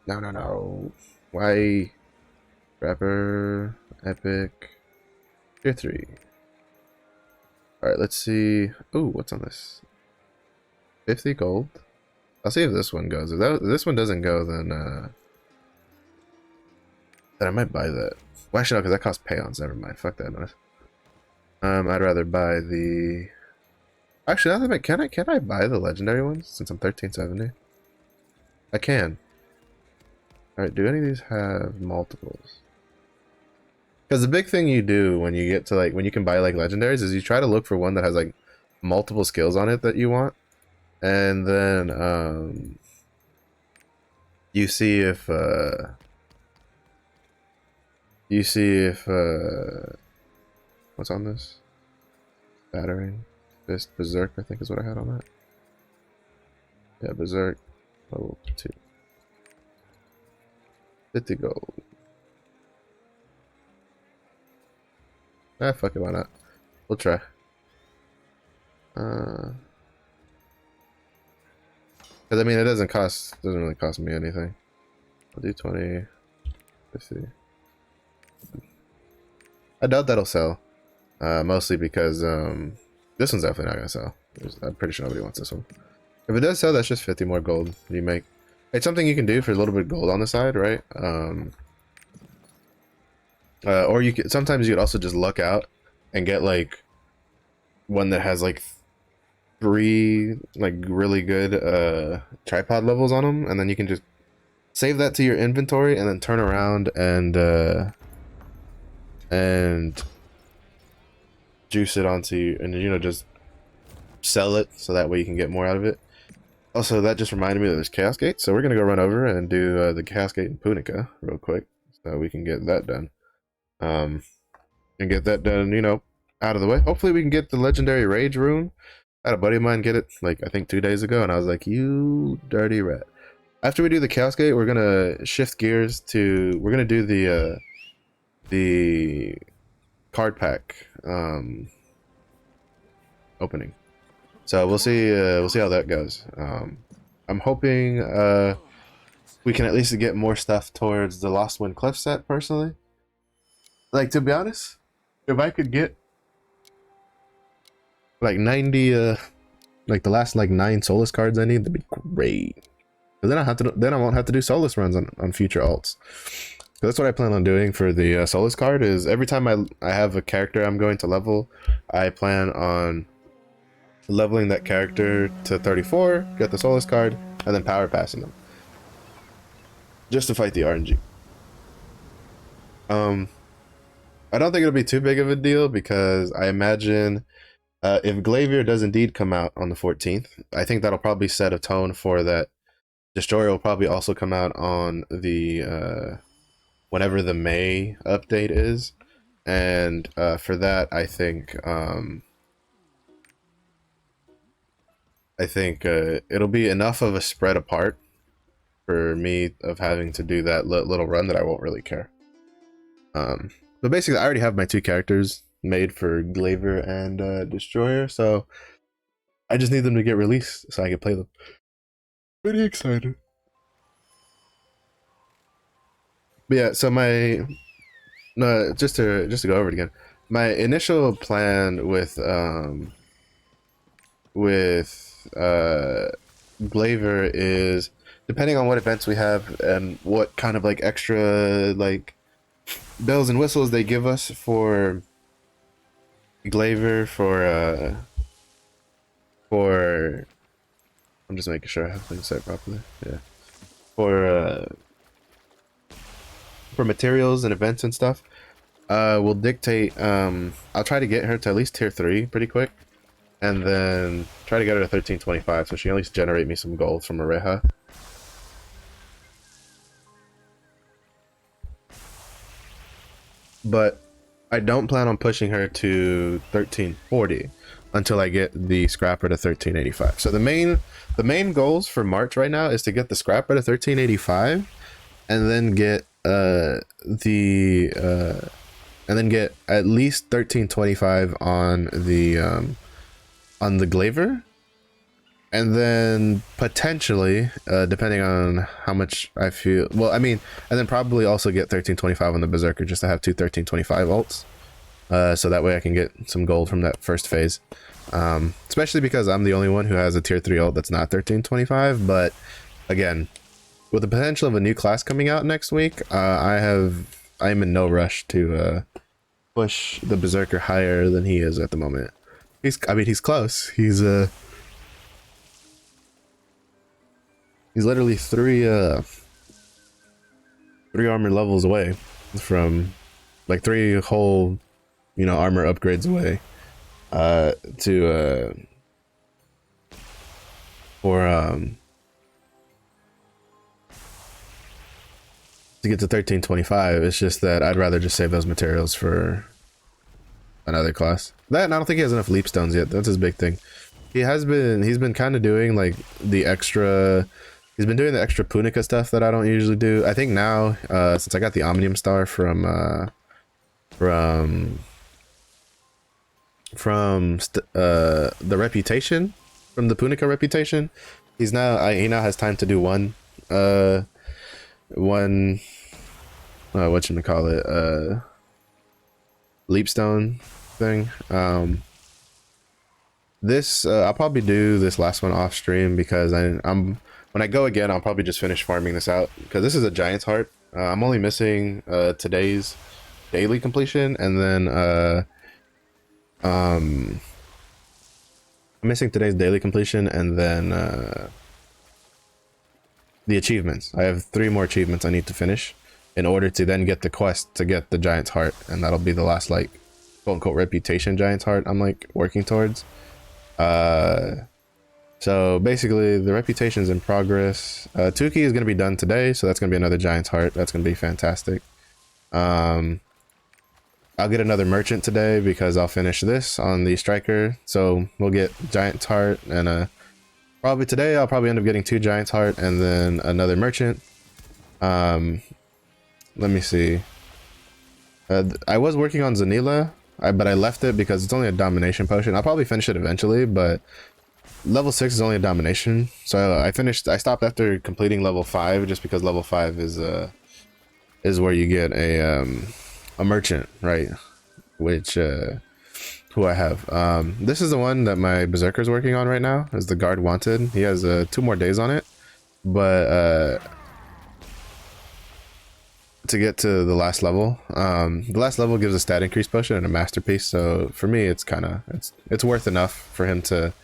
No. Why? Rapper. Epic. Tier 3. Alright, let's see. Ooh, what's on this? 50 gold. I'll see if this one goes. If this one doesn't go, then I might buy that. Well, actually, no, because that costs payons. Never mind. Fuck that noise. I'd rather buy the. Actually, now that can I buy the legendary ones since I'm 1370? I can. All right. Do any of these have multiples? Because the big thing you do when you get to like when you can buy like legendaries is you try to look for one that has like multiple skills on it that you want, and then you see if what's on this? Battering Fist, Berserk, I think is what I had on that. Yeah, Berserk, level 2. 50 gold. Fuck it, why not? We'll try. Because I mean, it doesn't really cost me anything. I'll do 20, 50. I doubt that'll sell. Mostly because this one's definitely not gonna sell. I'm pretty sure nobody wants this one. If it does sell, that's just 50 more gold you make. It's something you can do for a little bit of gold on the side, right? Or you could sometimes you could also just luck out and get like one that has like 3 like really good tripod levels on them, and then you can just save that to your inventory and then turn around and juice it onto and you know just sell it so that way you can get more out of it. Also, that just reminded me that there's Chaos Gate, so we're gonna go run over and do the Chaos Gate in Punica real quick so we can get that done. And get that done, you know, out of the way. Hopefully we can get the legendary Rage rune. I had a buddy of mine get it like I think 2 days ago, and I was like, you dirty rat. After we do the Chaos Gate, we're gonna shift gears to we're gonna do the card pack opening. So we'll see how that goes. I'm hoping we can at least get more stuff towards the Lost Wind Cliff set personally. Like, to be honest, if I could get like 90 like the last like 9 Solus cards I need, that'd be great. But then I won't have to do Solus runs on future alts. So that's what I plan on doing for the Solus card. Is every time I have a character I'm going to level, I plan on leveling that character to 34, get the Solus card, and then power passing them, just to fight the RNG. I don't think it'll be too big of a deal because I imagine if Glaivier does indeed come out on the 14th, I think that'll probably set a tone for that. Destroyer will probably also come out on the whenever the May update is, and for that I think it'll be enough of a spread apart for me of having to do that little run that I won't really care. But basically I already have my 2 characters made for Glaiver and Destroyer, so I just need them to get released so I can play them. Pretty excited. But yeah, so my no, just to go over it again. My initial plan with Glaiver is, depending on what events we have and what kind of like extra like bells and whistles they give us for Glaiver for I'm just making sure I have things set properly. Yeah. For materials and events and stuff, will dictate I'll try to get her to at least tier 3 pretty quick, and then try to get her to 1325 so she can at least generate me some gold from Oreja. But I don't plan on pushing her to 1340 until I get the scrapper to 1385. So the main goals for March right now is to get the scrapper to 1385, and then get get at least 1325 on the Glaiver, and then potentially, depending on how much I feel, well, I mean, and then probably also get 1325 on the Berserker, just to have two 1325 ults, so that way I can get some gold from that first phase, especially because I'm the only one who has a tier 3 ult that's not 1325. But again, with the potential of a new class coming out next week, I'm in no rush to push the Berserker higher than he is at the moment. He's close. He's literally three armor levels away from, like, 3 whole, armor upgrades away to get to 1325. It's just that I'd rather just save those materials for another class. That, and I don't think he has enough leap stones yet. That's his big thing. He's been kind of doing like the extra, he's been doing the extra Punica stuff that I don't usually do. I think now, since I got the Omnium Star from the reputation, from the Punica reputation, he now has time to do one whatchamacallit, leapstone thing. I'll probably do this last one off stream, because when I go again, I'll probably just finish farming this out, because this is a Giant's Heart. I'm only missing today's daily completion, and then I'm missing today's daily completion, and then the achievements. I have 3 more achievements I need to finish in order to then get the quest to get the Giant's Heart, and that'll be the last, like, quote-unquote reputation Giant's Heart I'm, like, working towards. So basically the reputation's in progress. Tuki is going to be done today, so that's going to be another Giant's Heart. That's going to be fantastic. I'll get another merchant today, because I'll finish this on the striker, so we'll get Giant's Heart, and probably today I'll probably end up getting 2 Giant's Heart and then another merchant. Let me see. I was working on Zanila, but I left it because it's only a domination potion. I'll probably finish it eventually, but level 6 is only a domination. So I stopped after completing level 5, just because level 5 is where you get a merchant, right? Which who I have. This is the one that my Berserker is working on right now, is the Guard Wanted. He has 2 more days on it, but to get to the last level, the last level gives a stat increase potion and a masterpiece, so for me it's worth enough for him to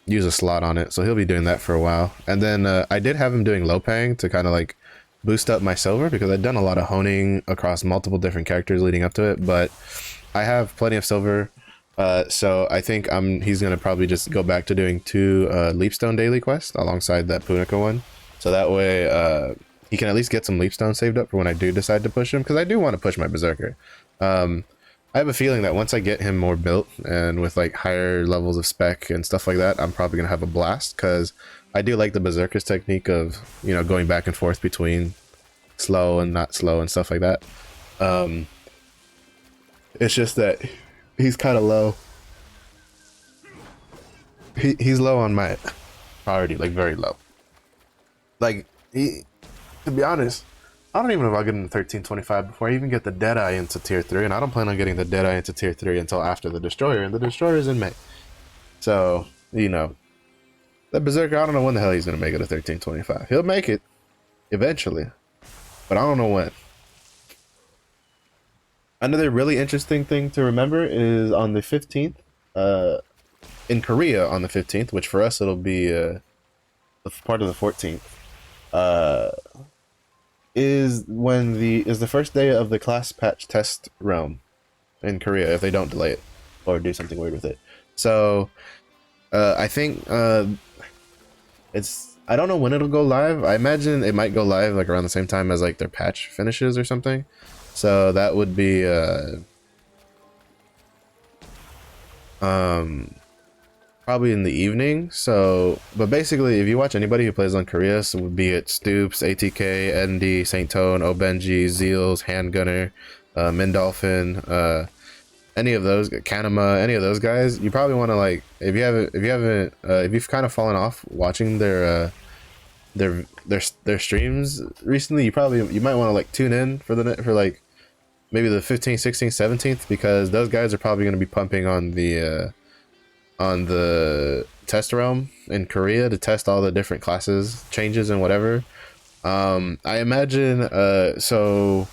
use a slot on it, so he'll be doing that for a while. And then I did have him doing Lopang to kind of like boost up my silver, because I'd done a lot of honing across multiple different characters leading up to it, but I have plenty of silver, so I think he's gonna probably just go back to doing 2 Leapstone daily quests alongside that Punica one, so that way he can at least get some Leapstone saved up for when I do decide to push him, because I do want to push my Berserker. I have a feeling that once I get him more built and with like higher levels of spec and stuff like that, I'm probably gonna have a blast, because I do like the Berserker's technique of, going back and forth between slow and not slow and stuff like that. It's just that he's kind of low. He's low on my priority, like very low. Like to be honest, I don't even know if I'll get into 1325 before I even get the Deadeye into tier 3, and I don't plan on getting the Deadeye into tier 3 until after the Destroyer, and the Destroyer is in May. So, you know, that Berserker, I don't know when the hell he's going to make it to 1325. He'll make it eventually, but I don't know when. Another really interesting thing to remember is on the 15th, in Korea on the 15th, which for us it'll be part of the 14th, is the first day of the class patch test realm in Korea if they don't delay it or do something weird with it. So I think I don't know when it'll go live. I imagine it might go live like around the same time as like their patch finishes or something. So that would be probably in the evening. So, but basically, if you watch anybody who plays on Korea, so be it Stoops, ATK, ND, Saint Tone, Obenji, Zeals, Handgunner, Mindolphin, any of those, Kanema, any of those guys, you probably want to like, if you've kind of fallen off watching their streams recently, you might want to like tune in for like maybe the 15th, 16th, 17th, because those guys are probably going to be pumping on the test realm in Korea to test all the different classes changes and whatever. I imagine so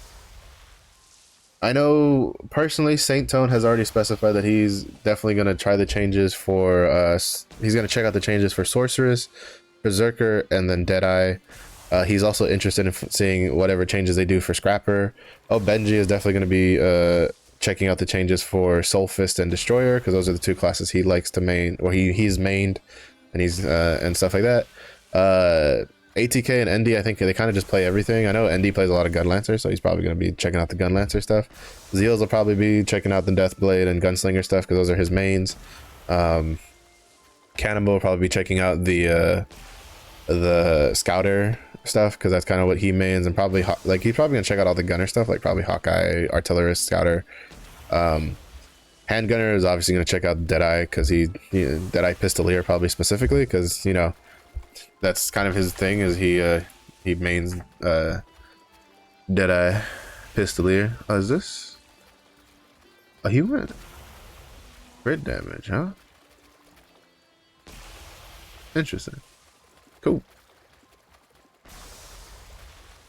I know personally Saint Tone has already specified that he's definitely going to try the changes for he's going to check out the changes for Sorceress, Berserker, and then Deadeye. He's also interested in seeing whatever changes they do for Scrapper. Oh, Benji is definitely going to be checking out the changes for Soul Fist and Destroyer, because those are the two classes he likes to main, or he's mained, and he's and stuff like that. ATK and ND, I think they kind of just play everything. I know ND plays a lot of Gunlancer, so he's probably going to be checking out the Gunlancer stuff. Zeals will probably be checking out the Deathblade and Gunslinger stuff, because those are his mains. Cannonball will probably be checking out the Scouter stuff, because that's kind of what he mains, and probably like he's probably gonna check out all the gunner stuff, like probably Hawkeye, Artillerist, Scouter. Handgunner is obviously gonna check out Deadeye, because Deadeye Pistolier probably specifically, because you know that's kind of his thing, is he mains Deadeye Pistolier. Oh, is this? Oh, he went crit damage, huh? Interesting. Cool.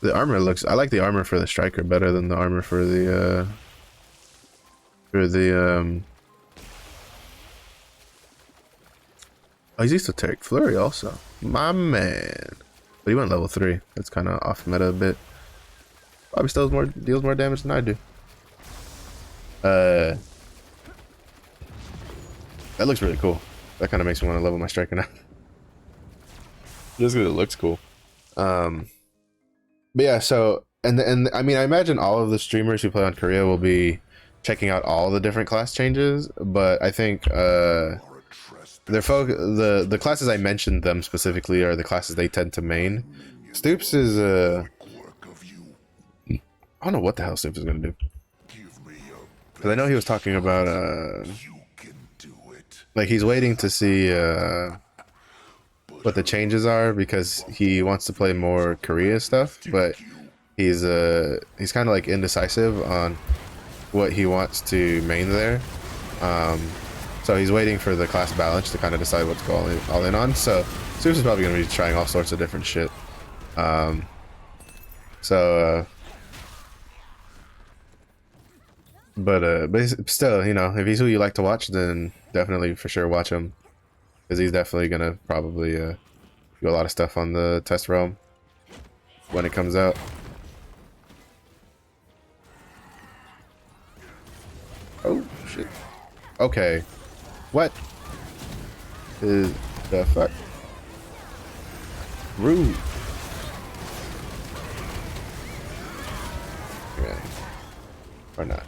The armor looks, I like the armor for the striker better than the armor for the oh, he's esoteric flurry also, my man. But he went level 3. That's kind of off meta a bit. Probably still deals more damage than I do. That looks really cool. That kind of makes me want to level my striker now. Just because it looks cool. But yeah, so and I mean, I imagine all of the streamers who play on Korea will be checking out all the different class changes, but I think the classes I mentioned them specifically are the classes they tend to main. Stoops is I don't know what the hell Stoops is gonna do, because I know he was talking about like he's waiting to see what the changes are, because he wants to play more Korea stuff, but he's kind of like indecisive on what he wants to main there. So he's waiting for the class balance to kind of decide what's going all in on. So Stoops is probably going to be trying all sorts of different shit. But still, you know, if he's who you like to watch, then definitely for sure watch him, because he's definitely gonna probably do a lot of stuff on the test realm when it comes out. Oh shit. Okay. What is the fuck? Rude. Yeah. Or not.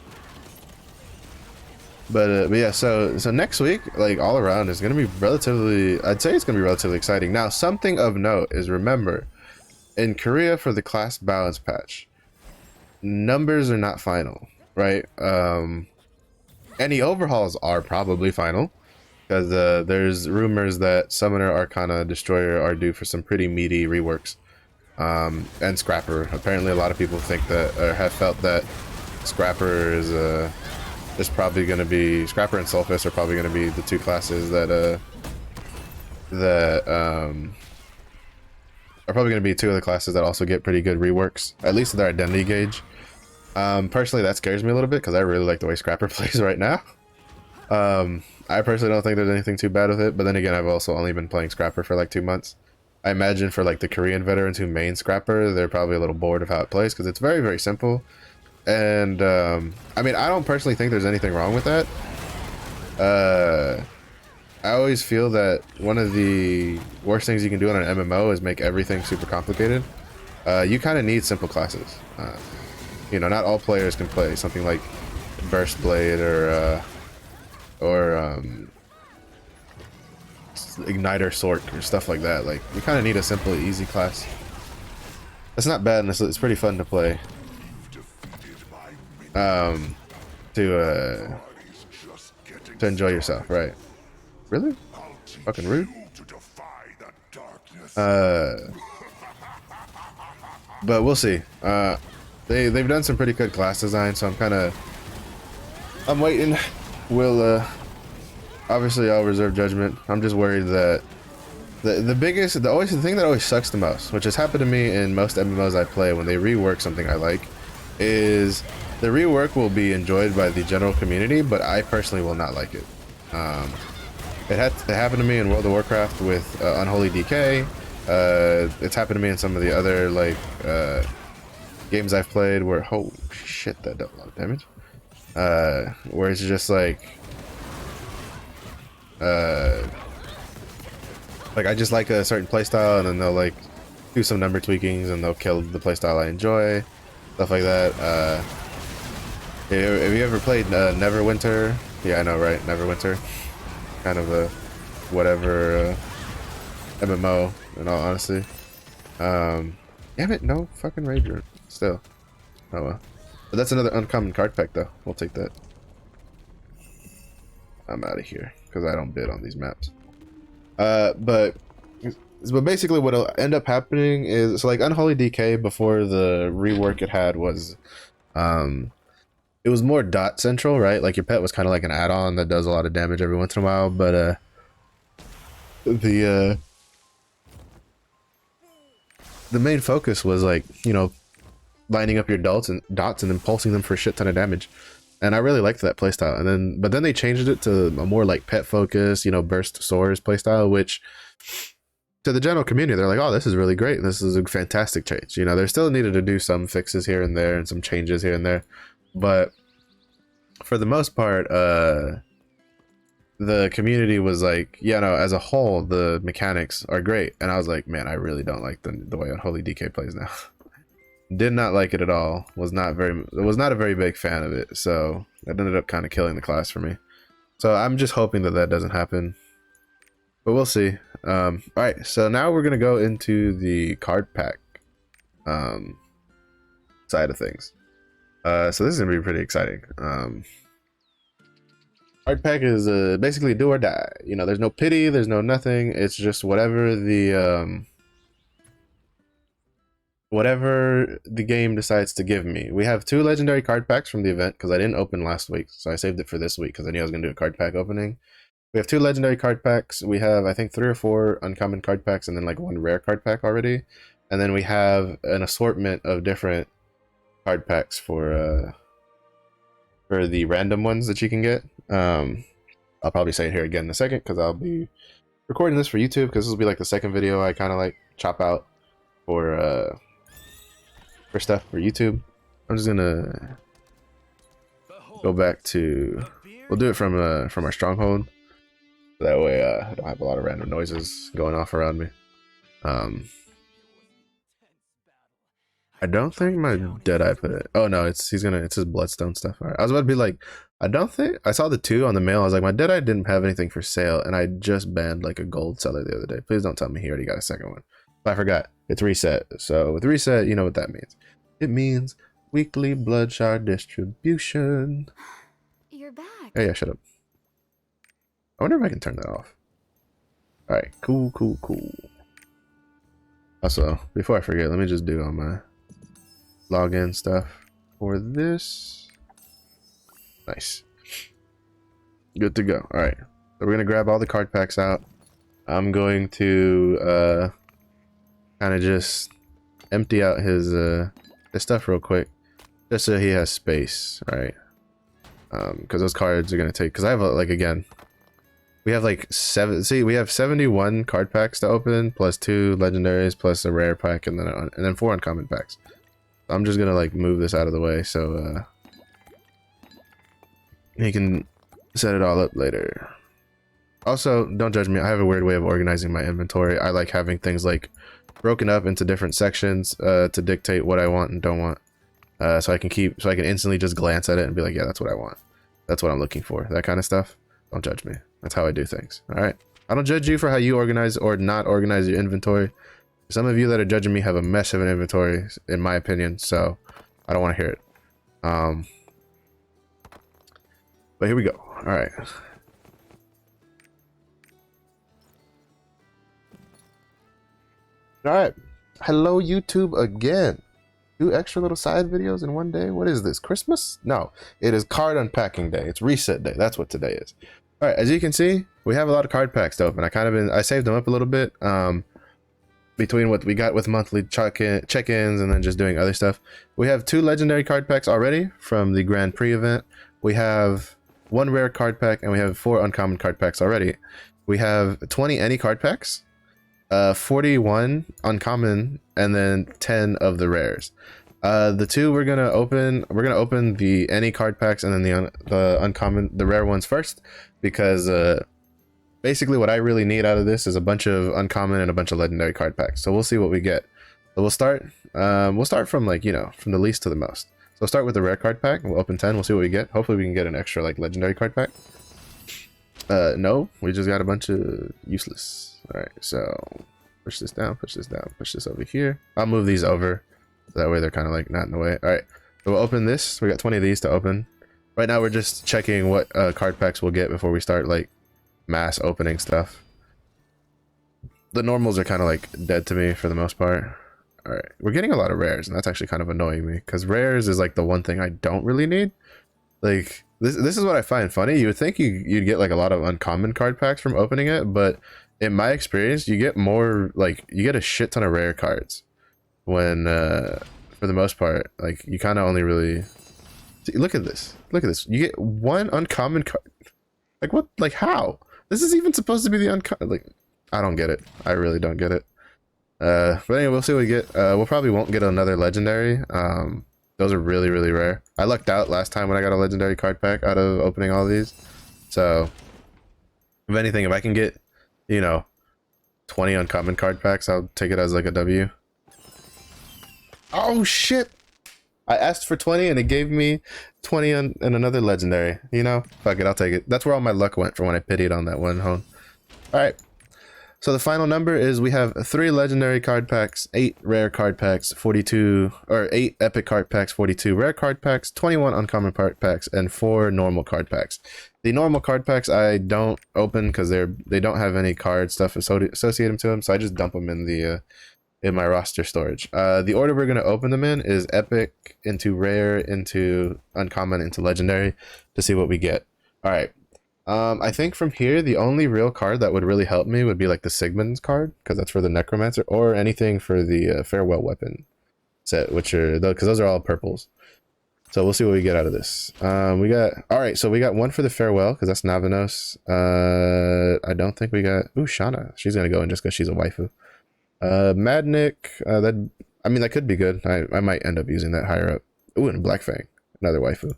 But yeah, so next week, like all around, is gonna be relatively, I'd say it's gonna be relatively exciting. Now, something of note is, remember, in Korea for the class balance patch, numbers are not final, right? Any overhauls are probably final, because there's rumors that Summoner, Arcana, Destroyer are due for some pretty meaty reworks. And Scrapper. Apparently, a lot of people think that, or have felt that Scrapper is probably going to be, Scrapper and Sulfus are probably going to be the two classes that are probably going to be two of the classes that also get pretty good reworks, at least their identity gauge. Personally, that scares me a little bit because I really like the way Scrapper plays right now. I personally don't think there's anything too bad with it, but then again, I've also only been playing Scrapper for like 2 months. I imagine for like the Korean veterans who main Scrapper, they're probably a little bored of how it plays because it's very, very simple. And I mean, I don't personally think there's anything wrong with that. I always feel that one of the worst things you can do on an MMO is make everything super complicated. You kind of need simple classes. You know, not all players can play something like Burst Blade or Igniter Sork or stuff like that. Like, you kind of need a simple, easy class. It's not bad, and it's pretty fun to play. To enjoy yourself, right? Really? Fucking rude. But we'll see. They've done some pretty good class design, so I'm waiting. We'll obviously I'll reserve judgment. I'm just worried that the thing that always sucks the most, which has happened to me in most MMOs I play when they rework something I like, is the rework will be enjoyed by the general community, but I personally will not like it. It happened to me in World of Warcraft with Unholy DK. It's happened to me in some of the other like games I've played where, oh shit, that dealt a lot of damage. Where it's just like I just like a certain playstyle, and then they'll like do some number tweakings and they'll kill the playstyle I enjoy, stuff like that. Have you ever played Neverwinter? Yeah, I know, right? Neverwinter, kind of a whatever MMO, in all honesty. Damn it, no fucking Rager. Still, oh well. But that's another uncommon card pack, though. We'll take that. I'm out of here because I don't bid on these maps. But basically, what'll end up happening is, so like Unholy DK before the rework it had was, it was more dot central, right? Like your pet was kind of like an add-on that does a lot of damage every once in a while, but the main focus was like, you know, lining up your dots and then pulsing them for a shit ton of damage. And I really liked that playstyle. But then they changed it to a more like pet focus, you know, burst swords playstyle, which to the general community, they're like, oh, this is really great. This is a fantastic change. You know, they're still needed to do some fixes here and there and some changes here and there. But for the most part, the community was like, yeah, no, as a whole, the mechanics are great. And I was like, man, I really don't like the way Unholy DK plays now. Did not like it at all. Was not a very big fan of it. So that ended up kind of killing the class for me. So I'm just hoping that doesn't happen. But we'll see. All right, so now we're gonna go into the card pack side of things. So this is gonna be pretty exciting. Card pack is basically do or die. You know, there's no pity, there's no nothing. It's just whatever the game decides to give me. We have 2 legendary card packs from the event because I didn't open last week, so I saved it for this week because I knew I was gonna do a card pack opening. We have 2 legendary card packs. We have, I think, 3 or 4 uncommon card packs, and then like 1 rare card pack already. And then we have an assortment of different card packs for the random ones that you can get. I'll probably say it here again in a second because I'll be recording this for YouTube, because this will be like the second video I kind of like chop out for stuff for YouTube. I'm just gonna go back to, we'll do it from our stronghold. That way I don't have a lot of random noises going off around me. I don't think my Deadeye put it. Oh no, it's his Bloodstone stuff. All right. I was about to be like, I don't think I saw the 2 on the mail. I was like, my Deadeye didn't have anything for sale, and I just banned like a gold seller the other day. Please don't tell me he already got a second one. But I forgot. It's reset. So with reset, you know what that means. It means weekly blood shard distribution. You're back. Hey, yeah, shut up. I wonder if I can turn that off. All right, cool. Also, before I forget, let me just do all my login stuff for this. Nice. Good to go. All right, so we're gonna grab all the card packs out. I'm going to kind of just empty out his stuff real quick, just so he has space, right? Because those cards are gonna take. Because I have like again, we have like we have 71 card packs to open, plus 2 legendaries, plus a rare pack, and then 4 uncommon packs. I'm just gonna like move this out of the way so he can set it all up later. Also, don't judge me. I have a weird way of organizing my inventory. I like having things like broken up into different sections to dictate what I want and don't want. So I can instantly just glance at it and be like, yeah, that's what I want. That's what I'm looking for. That kind of stuff. Don't judge me. That's how I do things. All right. I don't judge you for how you organize or not organize your inventory. Some of you that are judging me have a mess of an inventory, in my opinion. So I don't want to hear it. But here we go. All right. All right. Hello, YouTube again. 2 extra little side videos in one day. What is this? Christmas? No, it is card unpacking day. It's reset day. That's what today is. All right. As you can see, we have a lot of card packs to open. I saved them up a little bit. Between what we got with monthly check-ins and then just doing other stuff. We have 2 legendary card packs already from the Grand Prix event. We have 1 rare card pack and we have 4 uncommon card packs already. We have 20 any card packs, 41 uncommon, and then 10 of the rares. The 2 we're gonna open the any card packs and then the rare ones first, because basically what I really need out of this is a bunch of uncommon and a bunch of legendary card packs. So we'll see what we get. So we'll start from like, from the least to the most. So we'll start with the rare card pack. We'll open 10. We'll see what we get. Hopefully we can get an extra like legendary card pack. No, we just got a bunch of useless. All right, so push this down, push this over here. I'll move these over so that way they're kind of like not in the way. All right, so we'll open this. We got 20 of these to open. Right now we're just checking what card packs we'll get before we start like mass opening stuff. The normals are kind of like dead to me for the most part. All right, we're getting a lot of rares, and that's actually kind of annoying me because rares is like the one thing I don't really need. Like this is what I find funny. You would think you'd get like a lot of uncommon card packs from opening it, but in my experience, you get more, like you get a shit ton of rare cards when for the most part, like you kind of only really see, look at this. You get 1 uncommon card. Like what? Like how? This is even supposed to be the uncommon. Like I don't get it. I really don't get it. But anyway, we'll see what we get. We'll probably won't get another legendary. Those are really, really rare. I lucked out last time when I got a legendary card pack out of opening all these. So, if anything, if I can get, 20 uncommon card packs, I'll take it as like a W. Oh, shit! I asked for 20 and it gave me 20 and another legendary. Fuck it, I'll take it. That's where all my luck went for when I pitied on that one home. Alright. So the final number is we have 3 legendary card packs, 8 rare card packs, 42 or 8 epic card packs, 42 rare card packs, 21 uncommon card packs, and 4 normal card packs. The normal card packs I don't open because they don't have any card stuff associated to them, so I just dump them in the in my roster storage. The order we're gonna open them in is epic into rare into uncommon into legendary to see what we get. All right. I think from here, the only real card that would really help me would be like the Sigmund's card, because that's for the Necromancer, or anything for the Farewell Weapon set, which are, because those are all purples. So we'll see what we get out of this. All right, so we got 1 for the Farewell, because that's Navanos. I don't think we got, ooh, Shauna. She's going to go in just because she's a waifu. Madnik, that could be good. I might end up using that higher up. Ooh, and Black Fang, another waifu.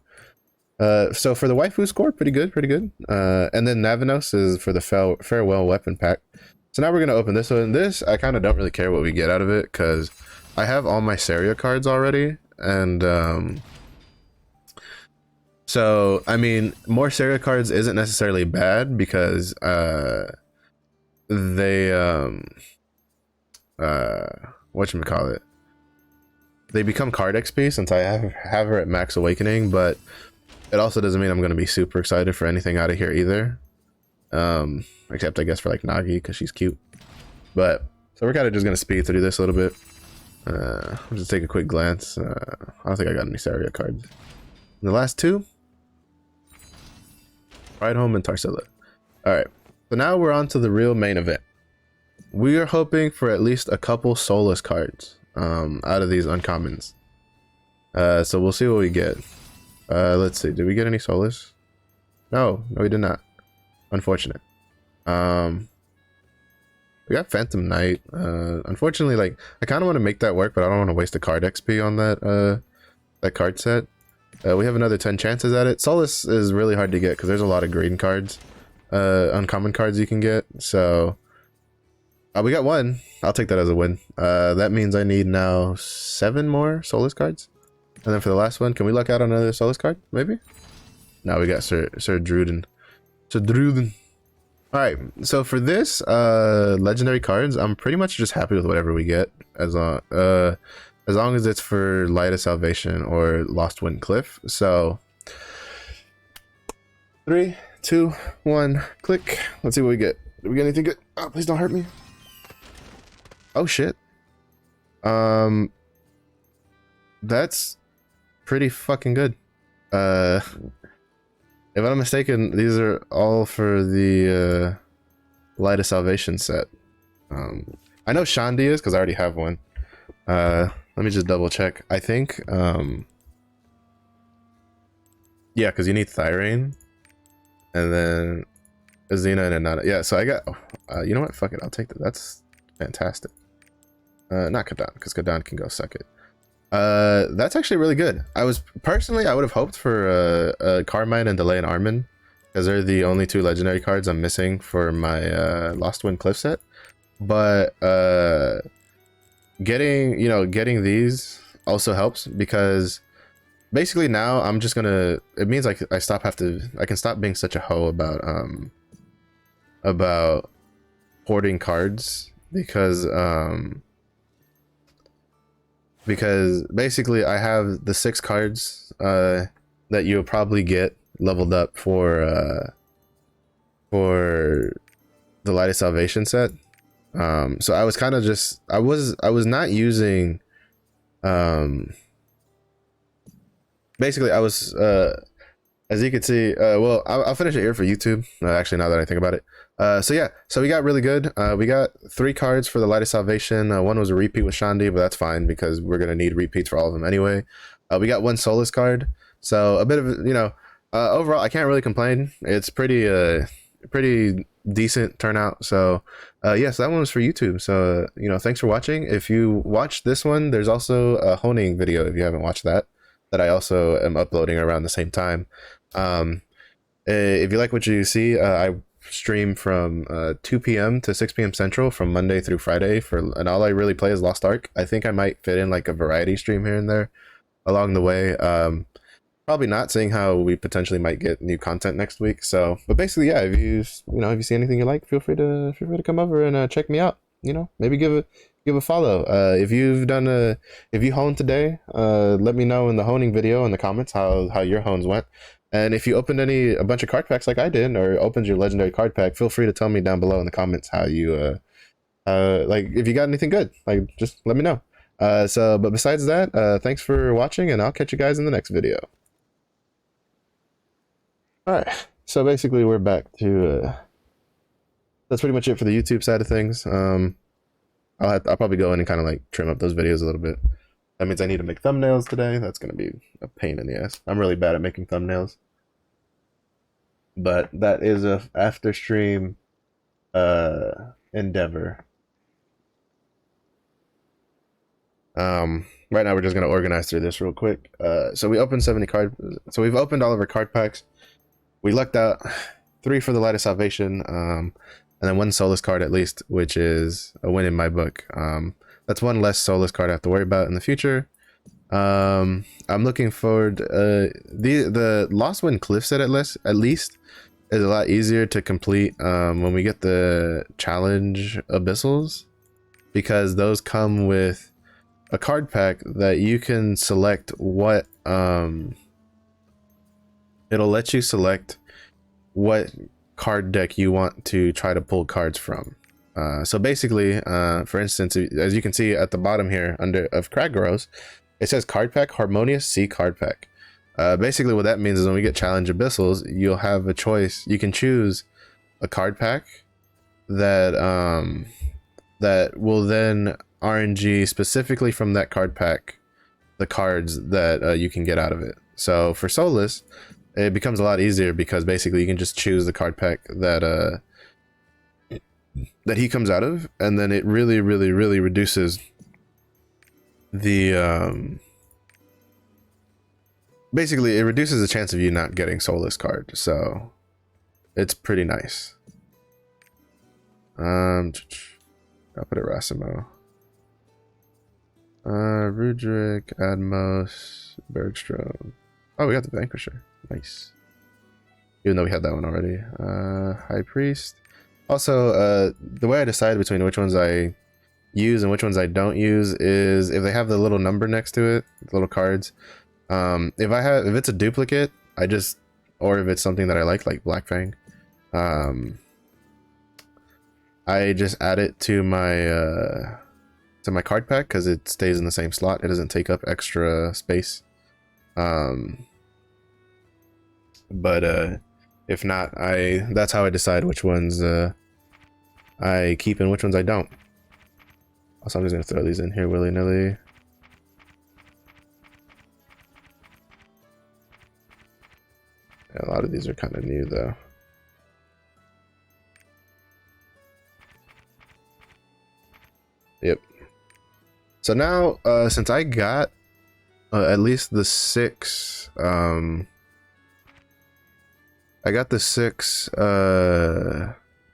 So for the waifu score, pretty good. And then Navanos is for the Farewell Weapon pack. So now we're going to open this one. This, I kind of don't really care what we get out of it, because I have all my Seria cards already. And, so, I mean, more Seria cards isn't necessarily bad, because, they, whatchamacallit, they become card XP since I have her at max awakening, but It also doesn't mean I'm going to be super excited for anything out of here either. Except I guess for like Nagi because she's cute. But so we're kind of just going to speed through this a little bit. I'll just take a quick glance. I don't think I got any Saria cards. And the last two, Ride Home and Tarsila. All right, so now we're on to the real main event. We are hoping for at least a couple Soulless cards out of these uncommons. So we'll see what we get. Let's see. Did we get any Soulless? No, we did not. Unfortunate. We got Phantom Knight. Unfortunately, like I kind of want to make that work, but I don't want to waste the card XP on that that card set. We have another 10 chances at it. Soulless is really hard to get because there's a lot of green cards, uncommon cards you can get. So we got one. I'll take that as a win. That means I need now 7 more Soulless cards. And then for the last one, can we luck out on another Soulless card? Maybe? No, we got Sir Druden. Sir Druden. Alright, so for this, legendary cards, I'm pretty much just happy with whatever we get. As long as it's for Light of Salvation or Lost Wind Cliff. So 3, 2, 1, click. Let's see what we get. Did we get anything good? Oh, please don't hurt me. Oh shit. That's pretty fucking good. If I'm not mistaken, these are all for the Light of Salvation set. I know Shandi is because I already have one. Let me just double check. I think, yeah, because you need Thyrane, and then Azina and Anana. Yeah, so I got, you know what? Fuck it, I'll take that. That's fantastic. Not Kadan, because Kadan can go suck it. That's actually really good. I would have hoped for Carmine and Delay and Armin, because they're the only 2 legendary cards I'm missing for my Lost Wind Cliff set. But getting these also helps, because basically now I'm just gonna, it means I can stop being such a hoe about hoarding cards, because basically I have the 6 cards that you'll probably get leveled up for the Light of Salvation set. So I was kind of just, I was not using, basically I was, as you can see, well, I'll finish it here for YouTube, actually, now that I think about it. So yeah, so we got really good. We got 3 cards for the Light of Salvation. One was a repeat with Shandi, but that's fine because we're going to need repeats for all of them anyway. We got 1 Soulless card. So a bit of, overall, I can't really complain. It's pretty decent turnout. So yes, that one was for YouTube. So, thanks for watching. If you watched this one, there's also a honing video if you haven't watched that I also am uploading around the same time. If you like what you see, I stream from 2 p.m. to 6 p.m. Central from Monday through Friday, and all I really play is Lost Ark. I think I might fit in like a variety stream here and there along the way. Probably not, seeing how we potentially might get new content next week. So, but basically, yeah, if you see anything you like, feel free to come over and check me out. Maybe give a follow. If you honed today, let me know in the honing video in the comments how your hones went. And if you opened a bunch of card packs like I did, or opened your legendary card pack, feel free to tell me down below in the comments how you like, if you got anything good, like, just let me know. But besides that, thanks for watching, and I'll catch you guys in the next video. Alright, so basically we're back to that's pretty much it for the YouTube side of things. I'll probably go in and kind of like trim up those videos a little bit. That means I need to make thumbnails today. That's going to be a pain in the ass. I'm really bad at making thumbnails. But that is a after stream endeavor. Right now we're just going to organize through this real quick. So we opened 70 cards. So we've opened all of our card packs. We lucked out 3 for the Light of Salvation, and then 1 Soulless card at least, which is a win in my book. That's 1 less Soulless card I have to worry about in the future. I'm looking forward. The Lost Wind Cliff set at least is a lot easier to complete when we get the challenge abyssals, because those come with a card pack that you can select what it'll let you select what card deck you want to try to pull cards from. So basically, for instance, as you can see at the bottom here under of Kragoros, it says card pack Harmonious C card pack. Basically what that means is when we get Challenge Abyssals, you'll have a choice. You can choose a card pack that that will then RNG specifically from that card pack the cards that you can get out of it. So for Solus, it becomes a lot easier because basically you can just choose the card pack that that he comes out of, and then it really reduces the basically it reduces the chance of you not getting Solus card. So it's pretty nice. I'll put it Rasimo. Rudrick, Admos, Bergstrom. Oh, we got the Vanquisher. Nice. Even though we had that one already. High Priest. Also, the way I decide between which ones I use and which ones I don't use is if they have the little number next to it, the little cards. If it's a duplicate, or if it's something that I like Black Fang, I just add it to my card pack because it stays in the same slot. It doesn't take up extra space. But if not, that's how I decide which ones I keep and which ones I don't. Also, I'm just gonna throw these in here willy-nilly. Yeah, a lot of these are kind of new though. Yep. So now, since I got at least the 6, I got the 6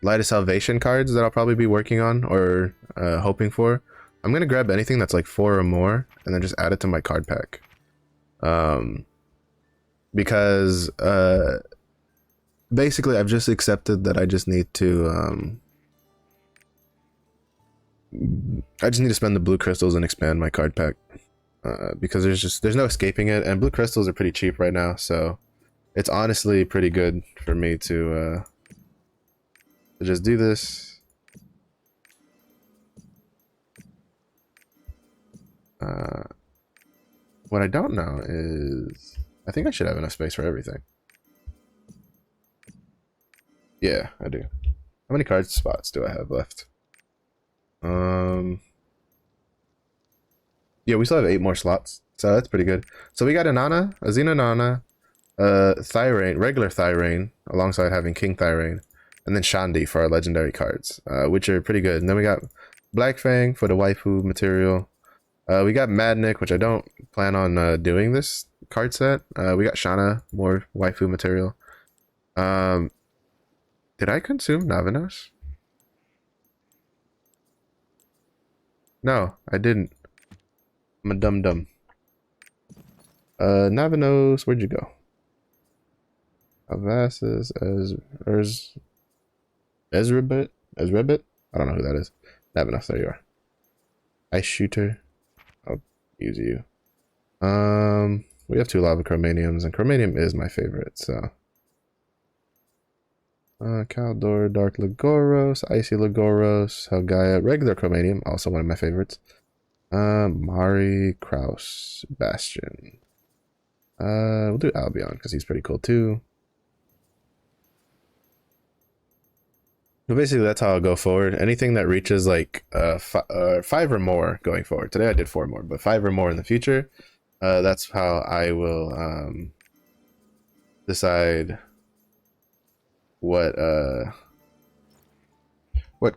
Light of Salvation cards that I'll probably be working on or hoping for. I'm gonna grab anything that's like 4 or more and then just add it to my card pack. Because basically I've just accepted that I just need to spend the blue crystals and expand my card pack, because there's no escaping it, and blue crystals are pretty cheap right now, so it's honestly pretty good for me to just do this. What I don't know is I think I should have enough space for everything. Yeah, I do. How many card spots do I have left? Yeah, we still have 8 more slots, so that's pretty good. So we got a Nana, a Xena Nana, Thyrane, regular Thyrane, alongside having King Thyrane, and then Shandi for our legendary cards, which are pretty good. And then we got Black Fang for the waifu material. We got Madnik, which I don't plan on doing this card set. We got Shana, more waifu material. Did I consume Navinos? No, I didn't. I'm a dum-dum. Navinos, where'd you go? Avasis, Ezrebit? I don't know who that is. Navinos, there you are. Ice Shooter. I'll use you. We have 2 Lava Chromaniums, and Chromanium is my favorite, so. Kaldor, Dark Legoros, Icy Legoros, Helgaia, regular Chromanium, also one of my favorites. Mari, Kraus, Bastion. We'll do Albion because he's pretty cool too. But basically, that's how I'll go forward. Anything that reaches like 5 or more going forward. Today I did 4 more, but 5 or more in the future. That's how I will decide what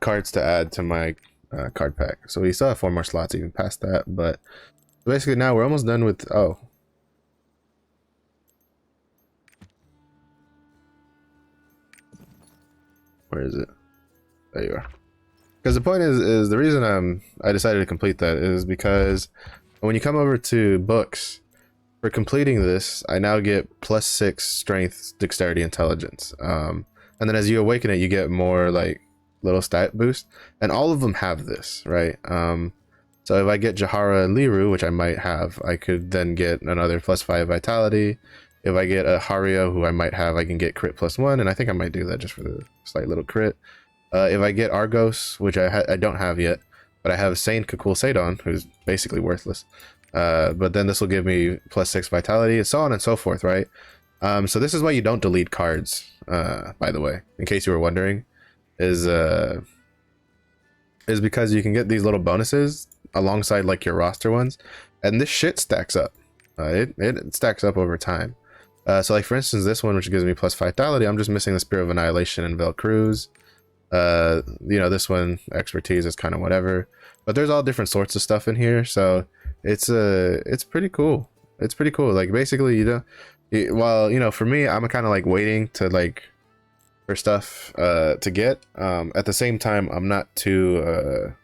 cards to add to my card pack. So we still have 4 more slots even past that, but basically now we're almost done with where is it? There you are. Because the point is the reason I decided to complete that is because when you come over to books, for completing this, I now get +6 strength, dexterity, intelligence. And then as you awaken it, you get more like little stat boost, and all of them have this, right? So if I get Jahara and Liru, which I might have, I could then get another +5 vitality. If I get a Hario, who I might have, I can get crit +1, and I think I might do that just for the slight little crit. If I get Argos, which I don't have yet, but I have Saint Kakul Sadon, who's basically worthless. But then this will give me +6 vitality, and so on and so forth, right? So this is why you don't delete cards, by the way, in case you were wondering, is because you can get these little bonuses alongside like your roster ones, and this shit stacks up. It stacks up over time. So like for instance, this one, which gives me +5 vitality, I'm just missing the Spear of Annihilation and Velcruz. You know, this one, expertise, is kind of whatever, but there's all different sorts of stuff in here, so it's pretty cool. It's pretty cool. Like basically, well, you know, for me, I'm kind of like waiting to like for stuff to get. At the same time, I'm not too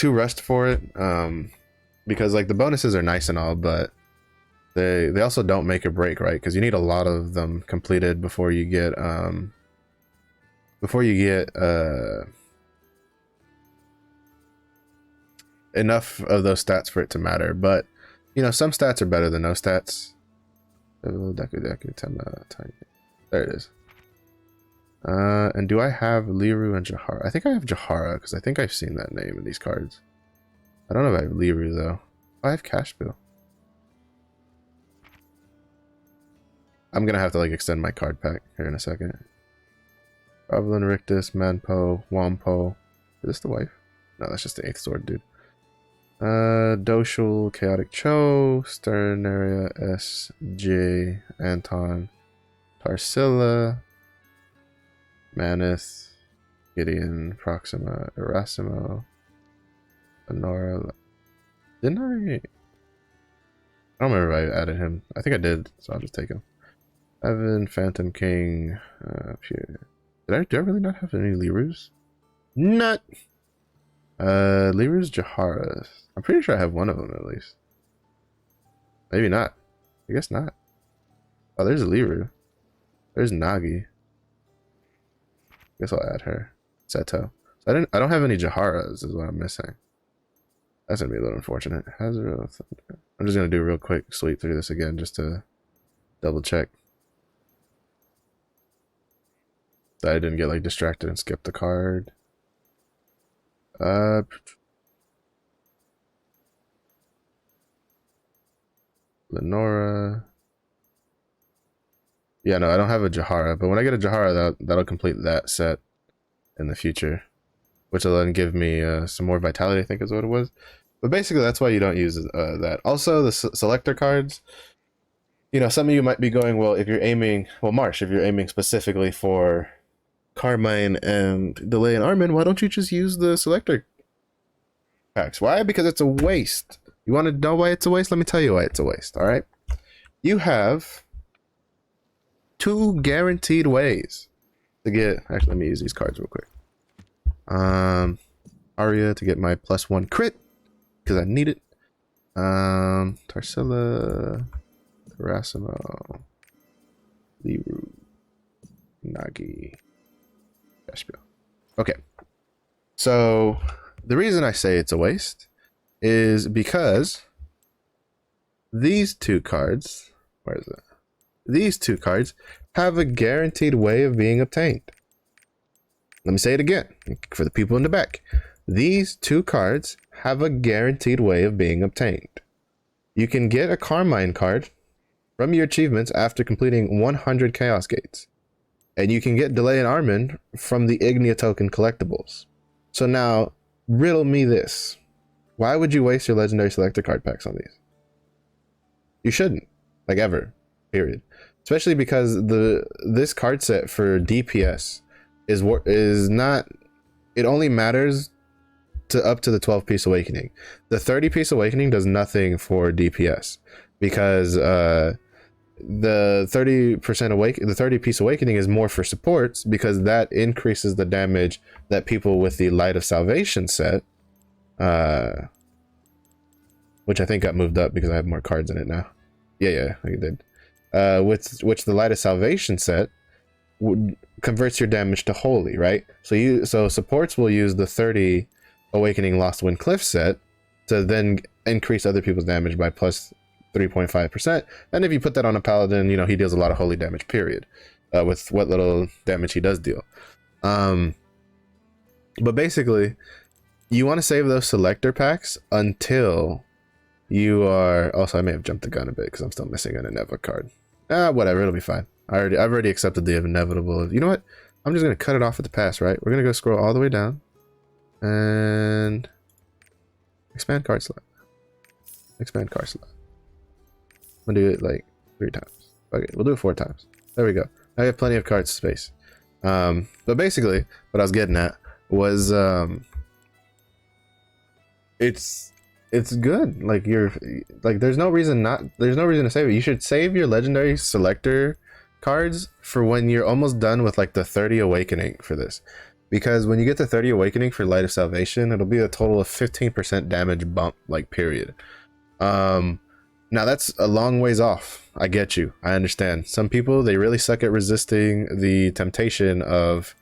rushed for it, because like the bonuses are nice and all, but they also don't make or break, right? Because you need a lot of them completed before you get enough of those stats for it to matter. But you know, some stats are better than no stats. There it is. And do I have Liru and Jahara? I think I have Jahara, because I think I've seen that name in these cards. I don't know if I have Liru though. I have Cash Bill. I'm gonna have to like extend my card pack here in a second. Ravelin, Rictus, Manpo, Wampo. Is this the wife? No, that's just the 8th sword, dude. Doshul, Chaotic Cho, Sternaria, S.J., Anton, Tarsilla, Manith, Gideon, Proxima, Erasimo, Honora. Didn't I don't remember if I added him. I think I did, so I'll just take him. Evan, Phantom King, Did I really not have any Lirus? Nut! Lirus, Jaharas. I'm pretty sure I have one of them at least. Maybe not. I guess not. Oh, there's a Liru. There's Nagi. Guess I'll add her. Seto. So I don't have any Jaharas is what I'm missing. That's gonna be a little unfortunate. Hazard. I'm just gonna do a real quick sweep through this again just to double check that I didn't get like distracted and skip the card. Lenora. Yeah, no, I don't have a Jahara, but when I get a Jahara, that'll complete that set in the future, which will then give me some more vitality, I think is what it was. But basically, that's why you don't use that. Also, the selector cards, you know, some of you might be going, well, if you're aiming, well, Marsh, if you're aiming specifically for Carmine and Delay and Armin, why don't you just use the selector packs? Why? Because it's a waste. You want to know why it's a waste? Let me tell you why it's a waste, all right? You have 2 guaranteed ways to get... Actually, let me use these cards real quick. Arya to get my +1 crit, because I need it. Tarsilla, Terasimo, Liru, Nagi, Dest. Okay. So, the reason I say it's a waste is because these 2 cards, where is it? These 2 cards have a guaranteed way of being obtained. Let me say it again for the people in the back. These 2 cards have a guaranteed way of being obtained. You can get a Carmine card from your achievements after completing 100 Chaos Gates. And you can get Delay and Armin from the Ignia token collectibles. So now, riddle me this. Why would you waste your legendary selector card packs on these? You shouldn't. Like ever. Period. Especially because this card set for DPS is not... It only matters to up to the 12-piece awakening. The 30-piece awakening does nothing for DPS. Because the 30-piece awakening is more for supports, because that increases the damage that people with the Light of Salvation set, which I think got moved up because I have more cards in it now. Yeah, I did. Which the Light of Salvation set converts your damage to holy, right? So supports will use the 30 Awakening Lost Wind Cliff set to then increase other people's damage by 3.5%. And if you put that on a paladin, you know, he deals a lot of holy damage, period, with what little damage he does deal. But basically, you want to save those selector packs until you are... Also, I may have jumped the gun a bit because I'm still missing an Ineva card. Whatever, it'll be fine. I've already accepted the inevitable. You know what? I'm just going to cut it off at the pass, right? We're going to go scroll all the way down. And... expand card slot. Expand card slot. I'm going to do it like 3 times. Okay, we'll do it 4 times. There we go. I have plenty of card space. But basically, what I was getting at was... it's good. Like, there's no reason to save it. You should save your legendary selector cards for when you're almost done with like the 30 awakening for this, because when you get to 30 awakening for Light of Salvation, it'll be a total of 15% damage bump, like, period. Now that's a long ways off. I get you. I understand. Some people, they really suck at resisting the temptation of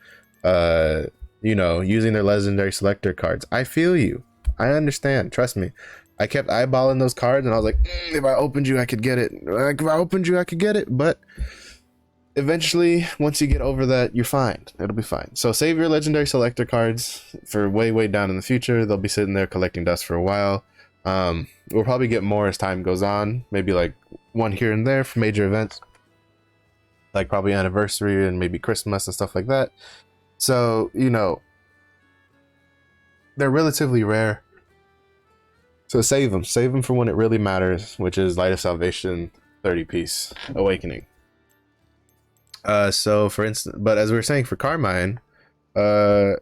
you know, using their legendary selector cards. I feel you. I understand. Trust me. I kept eyeballing those cards and I was like, if I opened you, I could get it. Like, if I opened you, I could get it. But eventually, once you get over that, you're fine. It'll be fine. So save your legendary selector cards for way down in the future. They'll be sitting there collecting dust for a while. We'll probably get more as time goes on. Maybe like one here and there for major events, like probably anniversary and maybe Christmas and stuff like that. So, you know, they're relatively rare. So save them for when it really matters, which is Light of Salvation 30 piece awakening. So for instance, but as we were saying for Carmine, well,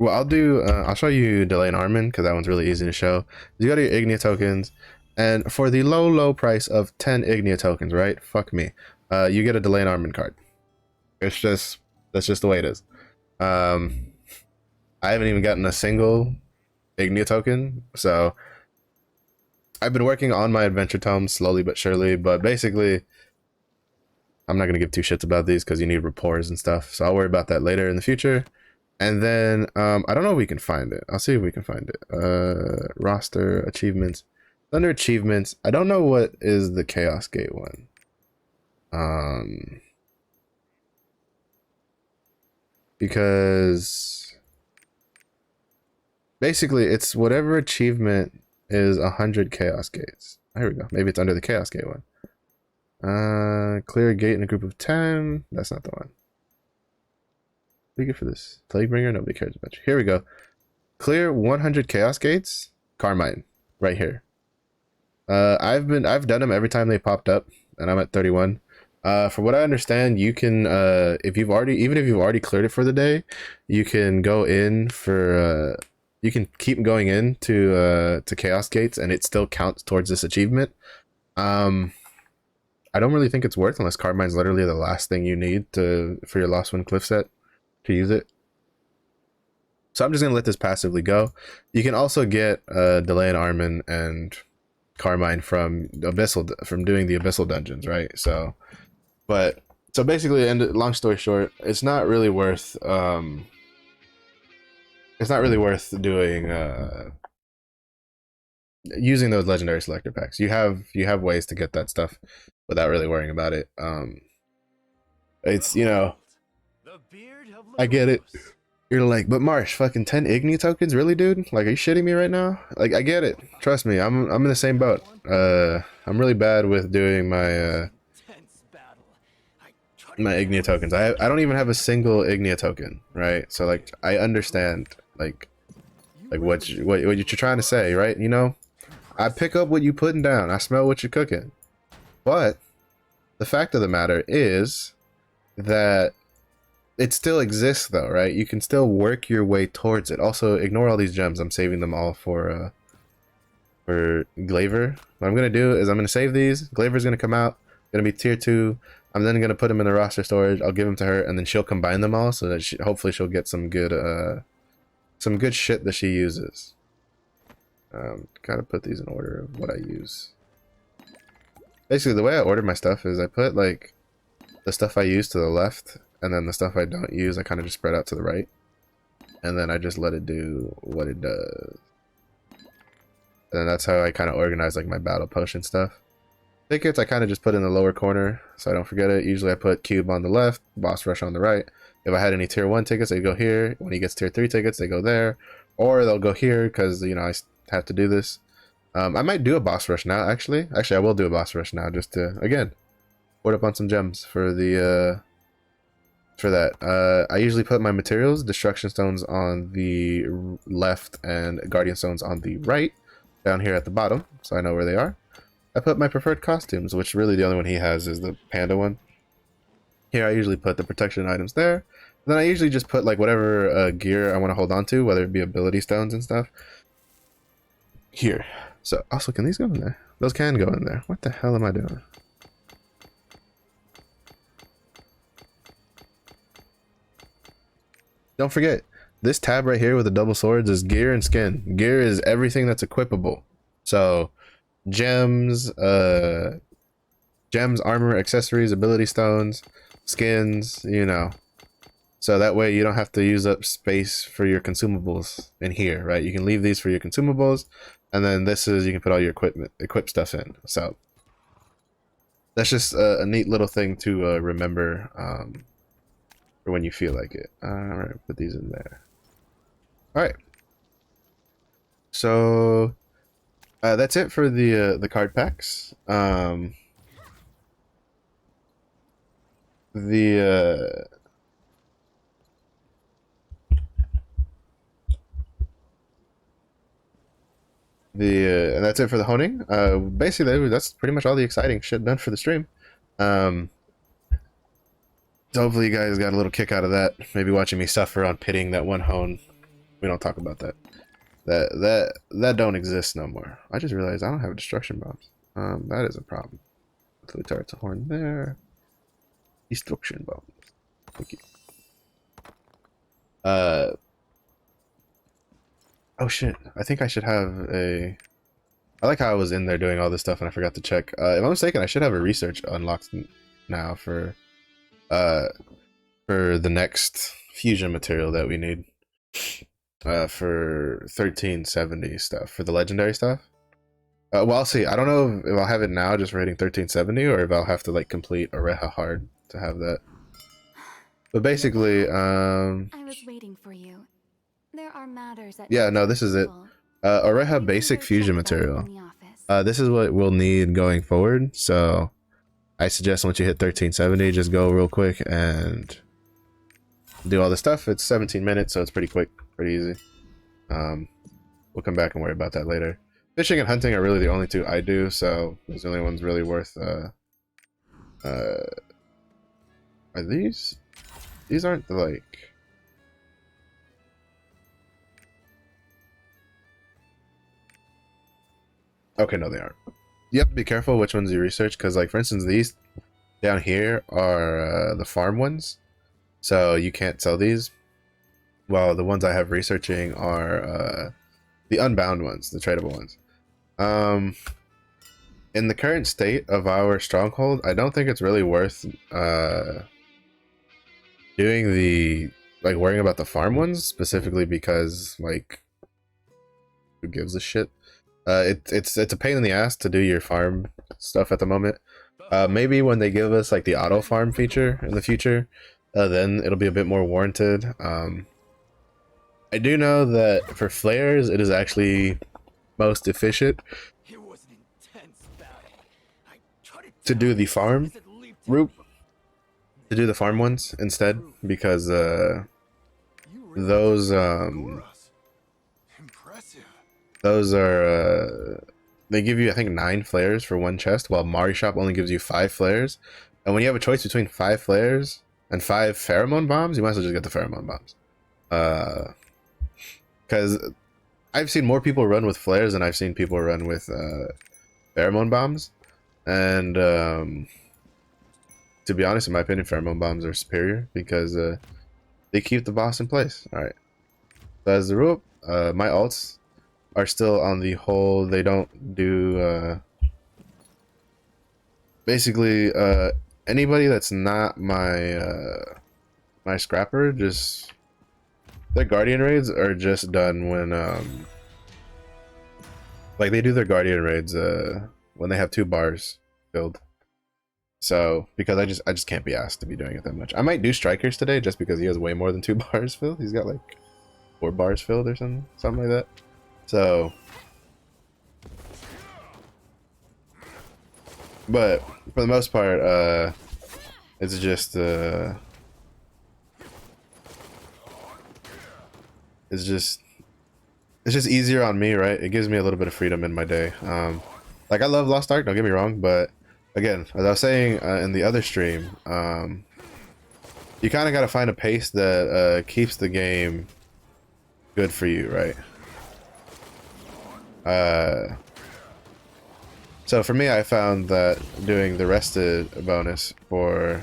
I'll show you Delay and Armin because that one's really easy to show. You got your Ignia tokens, and for the low price of 10 Ignia tokens, right? Fuck me. You get a Delay and Armin card. That's just the way it is. I haven't even gotten a single Ignia token, so I've been working on my adventure tomes slowly but surely, but basically I'm not going to give 2 shits about these because you need rapports and stuff, so I'll worry about that later in the future. And then I don't know if we can find it. I'll see if we can find it. Roster, achievements. Under achievements, I don't know what is the Chaos Gate one. Because basically it's whatever achievement is 100 Chaos Gates. Here we go. Maybe it's under the Chaos Gate one. Clear a gate in a group of 10. That's not the one. What do you get for this? Plaguebringer? Nobody cares about you. Here we go. Clear 100 Chaos Gates. Carmine. Right here. I've done them every time they popped up, and I'm at 31. For what I understand, you can if you've already cleared it for the day, you can go in for you can keep going in to Chaos Gates, and it still counts towards this achievement. I don't really think it's worth unless Carmine's literally the last thing you need for your Lost Wind Cliff set to use it. So I'm just gonna let this passively go. You can also get Delay and Armin and Carmine from doing the Abyssal dungeons, right? So basically, and long story short, it's not really worth doing using those legendary selector packs. You have ways to get that stuff without really worrying about it. It's, you know, I get it. You're like, but Marsh, fucking 10 Ignia tokens, really, dude? Like, are you shitting me right now? Like, I get it. Trust me, I'm in the same boat. I'm really bad with doing my my Ignia tokens. I don't even have a single Ignia token, right? So like, I understand like what you're trying to say, right? You know, I pick up what you putting down. I smell what you're cooking. But the fact of the matter is that it still exists though, right? You can still work your way towards it. Also, ignore all these gems. I'm saving them all for Glaiver. What I'm gonna do is I'm gonna save these. Glaiver's gonna come out. Gonna be tier 2. I'm then gonna put them in the roster storage. I'll give them to her, and then she'll combine them all so that hopefully she'll get some good shit that she uses. Gotta put these in order of what I use. Basically, the way I order my stuff is I put like the stuff I use to the left, and then the stuff I don't use I kind of just spread out to the right, and then I just let it do what it does. And that's how I kind of organize like my battle potion stuff. Tickets I kind of just put in the lower corner so I don't forget it. Usually I put cube on the left, boss rush on the right. If I had any tier 1 tickets, they go here. When he gets tier 3 tickets, they go there. Or they'll go here because, you know, I have to do this. I might do a boss rush now, actually. Actually, I will do a boss rush now just to, again, put up on some gems for the, for that. I usually put my materials, destruction stones on the left and guardian stones on the right, down here at the bottom, so I know where they are. I put my preferred costumes, which really the only one he has is the panda one. Here I usually put the protection items there. Then I usually just put like whatever gear I want to hold on to, whether it be ability stones and stuff, here. So also, can these go in there? Those can go in there. What the hell am I doing? Don't forget, this tab right here with the double swords is gear and skin. Gear is everything that's equipable. So gems, armor, accessories, ability stones, skins, you know. So that way you don't have to use up space for your consumables in here, right? You can leave these for your consumables, and then this is, you can put all your equip stuff in. So that's just a neat little thing to remember for when you feel like it. All right, put these in there. All right. So that's it for the card packs. And that's it for the honing. Basically that's pretty much all the exciting shit done for the stream. So hopefully you guys got a little kick out of that. Maybe watching me suffer on pitting that one hone. We don't talk about that. That don't exist no more. I just realized I don't have destruction bombs. That is a problem. Hopefully turret's a horn there. Destruction bombs. Thank you. Oh shit, I think I should have a... I like how I was in there doing all this stuff and I forgot to check. If I'm mistaken, I should have a research unlocked now for the next fusion material that we need. For 1370 stuff, for the legendary stuff. Well, I'll see. I don't know if I'll have it now just for hitting 1370 or if I'll have to like complete Oreha hard to have that. But basically, I was waiting for you. There are matters that yeah, no, this is it. Oreha basic fusion material. This is what we'll need going forward. So I suggest once you hit 1370, just go real quick and do all this stuff. It's 17 minutes, so it's pretty quick, pretty easy. We'll come back and worry about that later. Fishing and hunting are really the only two I do, so those are the only ones really worth. Are these? These aren't the like. Okay, no, they aren't. You have to be careful which ones you research, because, like, for instance, these down here are the farm ones, so you can't sell these. While the ones I have researching are the unbound ones, the tradable ones. In the current state of our stronghold, I don't think it's really worth doing the, like, worrying about the farm ones, specifically because, like, who gives a shit? It's a pain in the ass to do your farm stuff at the moment. Maybe when they give us like the auto farm feature in the future, then it'll be a bit more warranted. I do know that for flares, it is actually most efficient to do the farm route, to do the farm ones instead, because those are they give you, I think, 9 flares for one chest, while Mari Shop only gives you 5 flares. And when you have a choice between 5 flares and 5 pheromone bombs, you might as well just get the pheromone bombs. Because I've seen more people run with flares than I've seen people run with pheromone bombs. And to be honest, in my opinion, pheromone bombs are superior because they keep the boss in place. Alright. So as the rule, my alts are still on the whole. They don't do basically anybody that's not my my scrapper, just their guardian raids are just done when like they do their guardian raids when they have 2 bars. build. So because I just can't be asked to be doing it that much. I might do strikers today just because he has way more than 2 bars filled. He's got like 4 bars filled or something like that. So, but for the most part, it's just it's just easier on me, right? It gives me a little bit of freedom in my day. Like I love Lost Ark, don't get me wrong, but again, as I was saying in the other stream, you kind of got to find a pace that keeps the game good for you, right? So for me, I found that doing the rested bonus for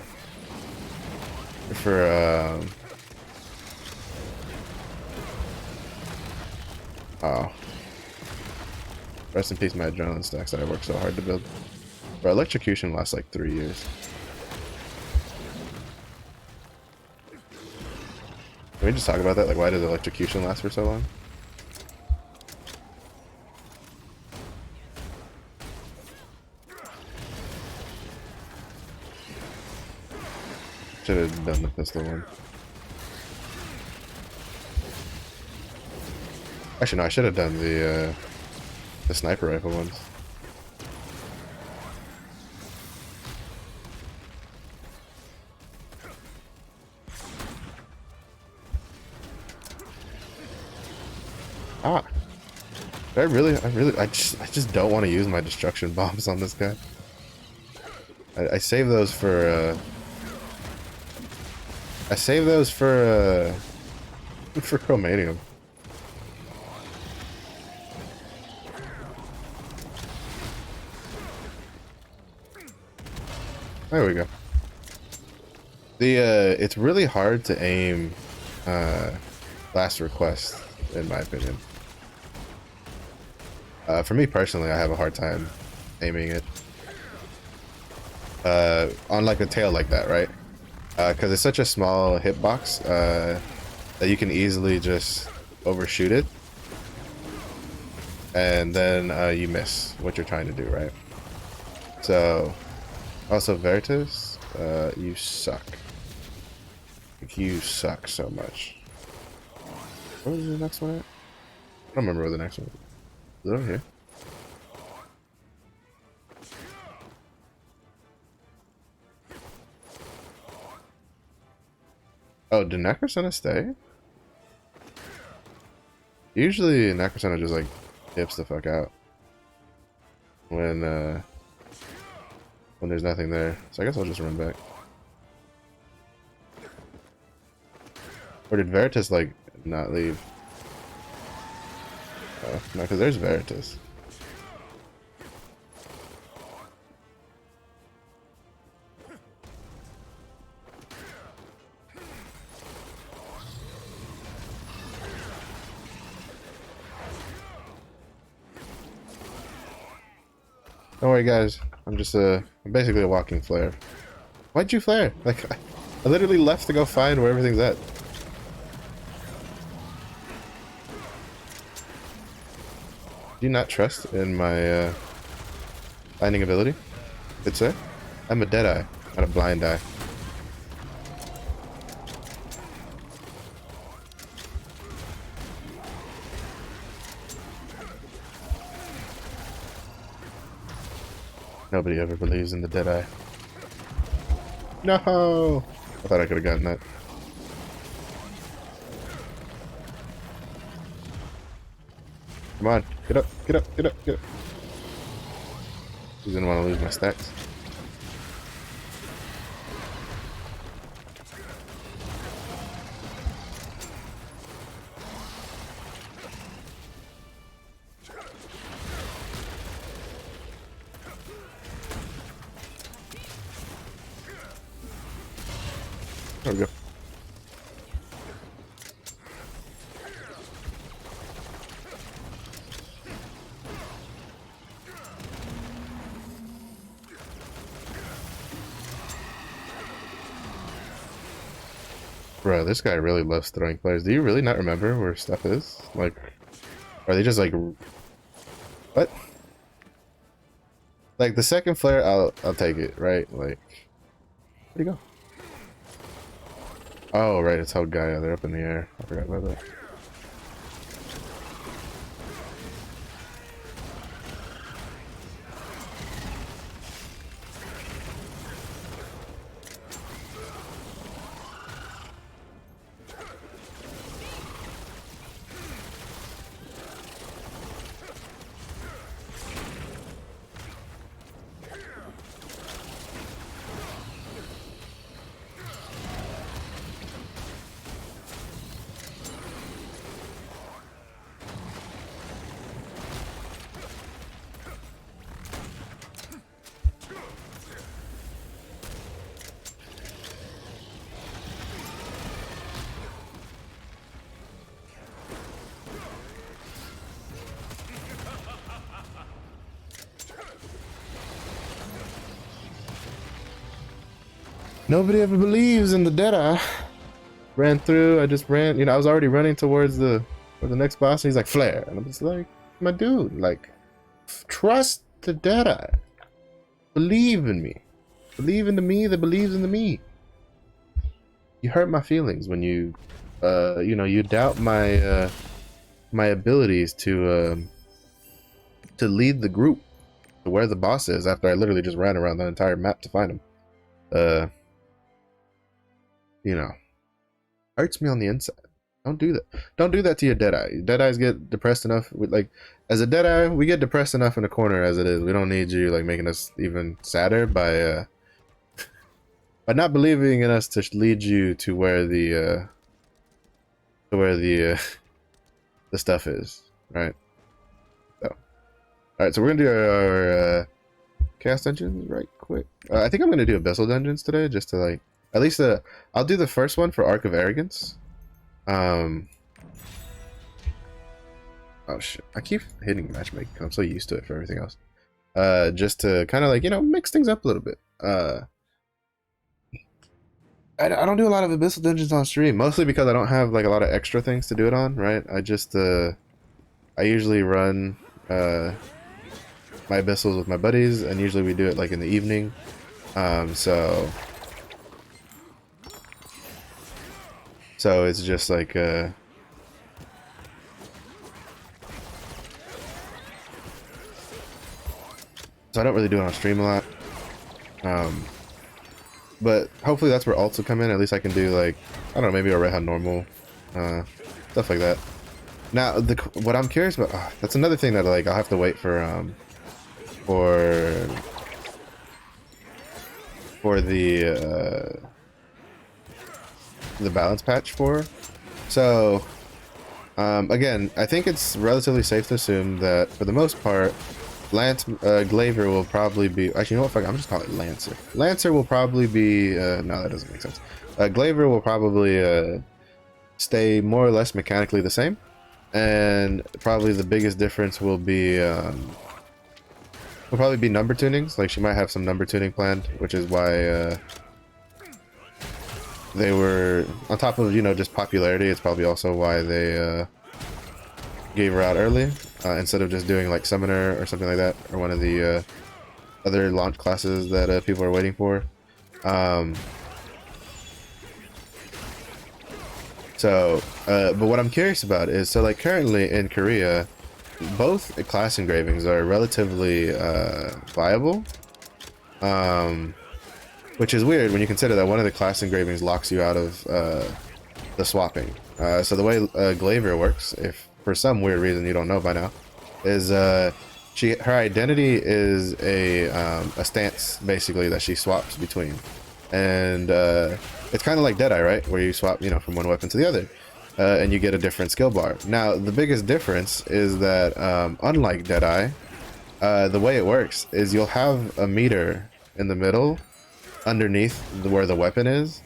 oh, rest in peace, my adrenaline stacks that I worked so hard to build. But electrocution lasts like 3 years. Can we just talk about that? Like, why does electrocution last for so long? Should have done the pistol one. Actually, no, I should have done the sniper rifle ones. Ah, I just don't want to use my destruction bombs on this guy. I save those for for chromatium. There we go. It's really hard to aim last request, in my opinion. For me personally, I have a hard time aiming it on like a tail like that, right? Because it's such a small hitbox that you can easily just overshoot it, and then you miss what you're trying to do, right? So, also Veritas, you suck. You suck so much. What was the next one at? I don't remember where the next one was. Is it over here? Oh, did Necrosena stay? Usually Necrosena just like dips the fuck out when there's nothing there. So I guess I'll just run back. Or did Veritas like not leave? Oh, no, because there's Veritas. Don't worry, guys. I'm just I'm basically a walking flare. Why'd you flare? Like, I literally left to go find where everything's at. Do you not trust in my finding ability? Good sir. I'm a dead eye, not a blind eye. Nobody ever believes in the dead eye. No! I thought I could have gotten that. Come on, get up, get up, get up, get up. He didn't want to lose my stacks. There we go. Bro, this guy really loves throwing players. Do you really not remember where stuff is? Like, are they just like... What? Like the second flare, I'll take it, right? Like, where'd he go? Oh, right, it's held Gaia. They're up in the air. I forgot about that. Nobody ever believes in the Deadeye. Ran through, I just ran, you know, I was already running towards the next boss, and he's like, flare. And I'm just like, my dude, like, trust the Deadeye. Believe in me. Believe in the me that believes in the me. You hurt my feelings when you, you know, you doubt my, my abilities to lead the group to where the boss is after I literally just ran around the entire map to find him. You know, hurts me on the inside. Don't do that. Don't do that to your Deadeye. Deadeyes get depressed enough. Like, as a Deadeye, we get depressed enough in the corner as it is. We don't need you like making us even sadder by not believing in us to lead you to where the the stuff is. Right. So, all right. So we're gonna do our chaos dungeons right quick. I think I'm gonna do abyssal dungeons today, just to like. At least I'll do the first one for Arc of Arrogance. Oh shit! I keep hitting matchmaking. I'm so used to it for everything else. Just to kind of like, you know, mix things up a little bit. I don't do a lot of abyssal dungeons on stream, mostly because I don't have like a lot of extra things to do it on. Right? I just I usually run my abyssals with my buddies, and usually we do it like in the evening. So it's just like so I don't really do it on stream a lot. But hopefully that's where ults will come in. At least I can do like, I don't know, maybe a Red Hat normal, stuff like that. Now what I'm curious about, that's another thing that like I'll have to wait for the balance patch for. So again, I think it's relatively safe to assume that for the most part, Glaiver will probably be, actually, you know what, fuck, I'm just calling it Lancer. Lancer will probably be, no, that doesn't make sense. Glaiver will probably stay more or less mechanically the same, and probably the biggest difference will probably be number tunings. Like, she might have some number tuning planned, which is why they were, on top of, you know, just popularity, it's probably also why they gave her out early, instead of just doing like Summoner or something like that, or one of the other launch classes that people are waiting for. But what I'm curious about is, so like currently in Korea, both class engravings are relatively viable, which is weird when you consider that one of the class engravings locks you out of the swapping. So the way Glaivier works, if for some weird reason you don't know by now, is her identity is a stance basically that she swaps between, and it's kind of like Deadeye, right, where you swap, you know, from one weapon to the other, and you get a different skill bar. Now the biggest difference is that unlike Deadeye, the way it works is you'll have a meter in the middle underneath where the weapon is,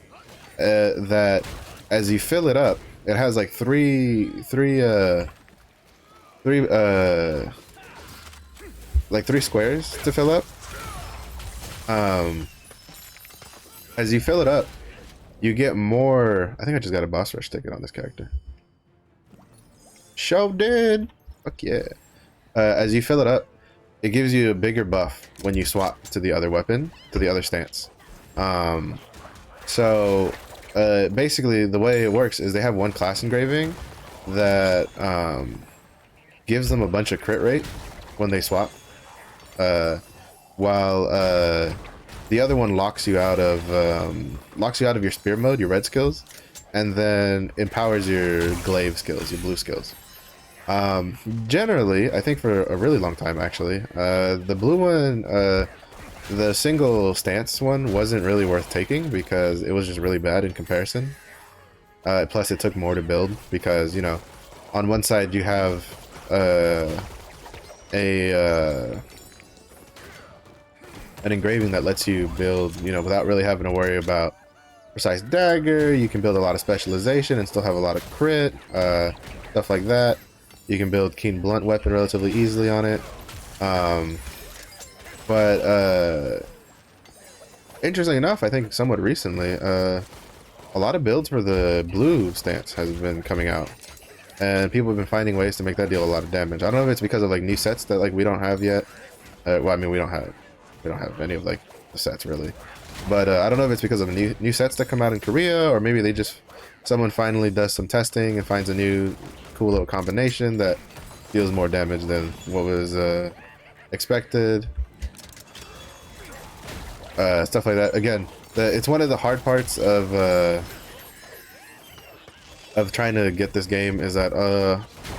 that as you fill it up, it has like three squares to fill up. As you fill it up, you get more. I think I just got a boss rush ticket on this character. Show did. Fuck yeah. As you fill it up, it gives you a bigger buff when you swap to the other weapon, to the other stance. So basically the way it works is they have one class engraving that gives them a bunch of crit rate when they swap, while the other one locks you out of your spear mode, your red skills, and then empowers your glaive skills, your blue skills. Generally, I think for a really long time actually, the blue one, the single stance one wasn't really worth taking because it was just really bad in comparison. Plus it took more to build because, you know, on one side you have an engraving that lets you build, you know, without really having to worry about precise dagger. You can build a lot of specialization and still have a lot of crit, stuff like that. You can build keen blunt weapon relatively easily on it. But interestingly enough, I think somewhat recently, a lot of builds for the blue stance has been coming out, and people have been finding ways to make that deal a lot of damage. I don't know if it's because of like new sets that like we don't have yet. Well, I mean, we don't have any of like the sets really, but I don't know if it's because of new sets that come out in Korea, or maybe they just, someone finally does some testing and finds a new cool little combination that deals more damage than what was expected. Stuff like that. Again, it's one of the hard parts of trying to get this game is that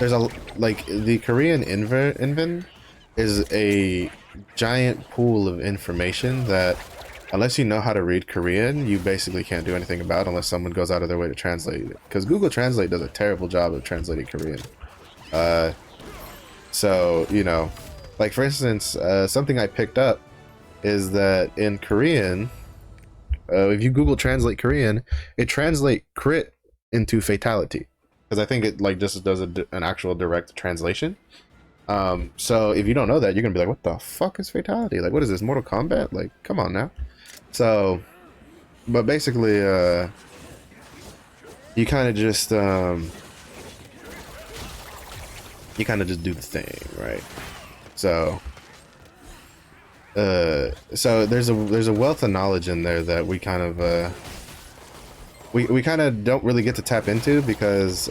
there's a, like, the Korean Inven is a giant pool of information that unless you know how to read Korean, you basically can't do anything about unless someone goes out of their way to translate it. Because Google Translate does a terrible job of translating Korean. So, you know, like for instance, something I picked up is that in Korean, if you Google Translate Korean, it translates crit into fatality. Because I think it like just does an actual direct translation. So if you don't know that, you're gonna be like, what the fuck is fatality? Like, what is this, Mortal Kombat? Like, come on now. So, but basically, you kind of just do the thing, right? So, so there's a wealth of knowledge in there that we kind of we kind of don't really get to tap into because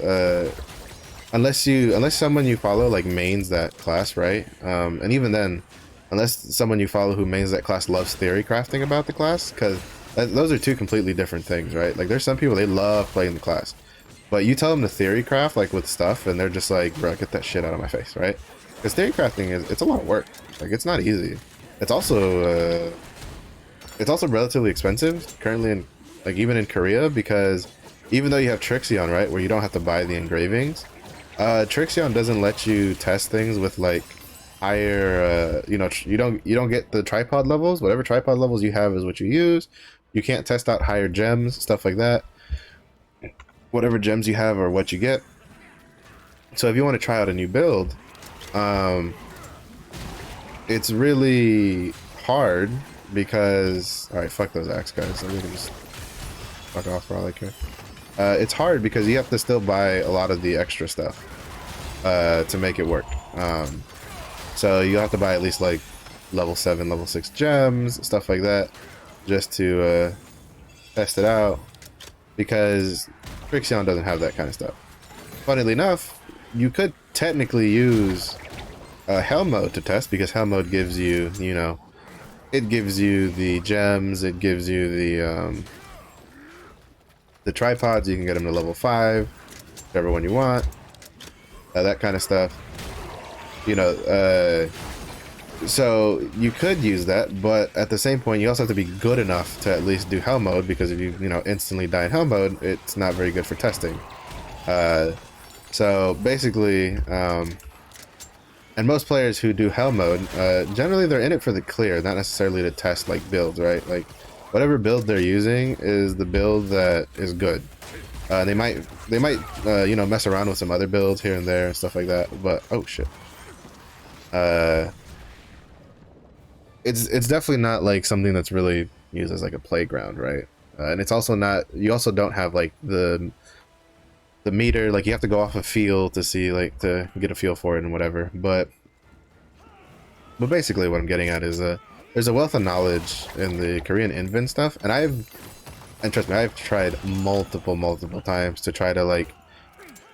unless someone you follow like mains that class, right? And even then, unless someone you follow who mains that class loves theory crafting about the class, because those are two completely different things, right? Like there's some people, they love playing the class, but you tell them to theory craft like with stuff and they're just like, bro, get that shit out of my face, right? Because theory crafting it's a lot of work. Like, it's not easy. It's also relatively expensive currently in, like, even in Korea, because even though you have Trixion, right, where you don't have to buy the engravings, Trixion doesn't let you test things with like higher, you know, you don't get the tripod levels. Whatever tripod levels you have is what you use. You can't test out higher gems, stuff like that. Whatever gems you have are what you get. So if you want to try out a new build, it's really hard because, all right, fuck those axe guys. We can just fuck off for all I care. It's hard because you have to still buy a lot of the extra stuff to make it work. So you have to buy at least like level 7, level 6 gems, stuff like that, just to test it out, because Trixion doesn't have that kind of stuff. Funnily enough, you could technically use Hell Mode to test, because Hell Mode gives you, you know, it gives you the gems, it gives you the tripods. You can get them to level 5, whichever one you want, that kind of stuff, you know. So you could use that, but at the same point you also have to be good enough to at least do Hell Mode, because if you know, instantly die in Hell Mode, it's not very good for testing. So basically, and most players who do Hell Mode, generally they're in it for the clear, not necessarily to test like builds, right? Like whatever build they're using is the build that is good. They might you know, mess around with some other builds here and there and stuff like that, but oh shit. It's definitely not like something that's really used as like a playground, right? And it's also not, you also don't have like the meter, like you have to go off a feel to see, like, to get a feel for it and whatever. But but basically what I'm getting at is there's a wealth of knowledge in the Korean Invin stuff, and trust me, I've tried multiple times to try to like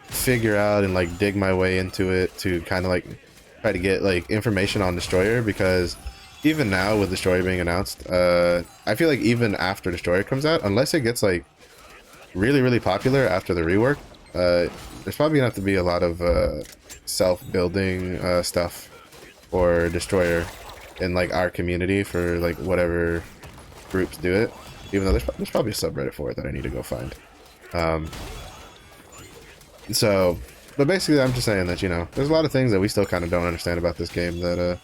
figure out and like dig my way into it to kind of like try to get like information on Destroyer, because even now with Destroyer being announced, I feel like even after Destroyer comes out, unless it gets like really popular after the rework, there's probably gonna have to be a lot of self-building stuff for Destroyer in like our community for like whatever groups do it, even though there's probably a subreddit for it that I need to go find. So, but basically I'm just saying that, you know, there's a lot of things that we still kind of don't understand about this game that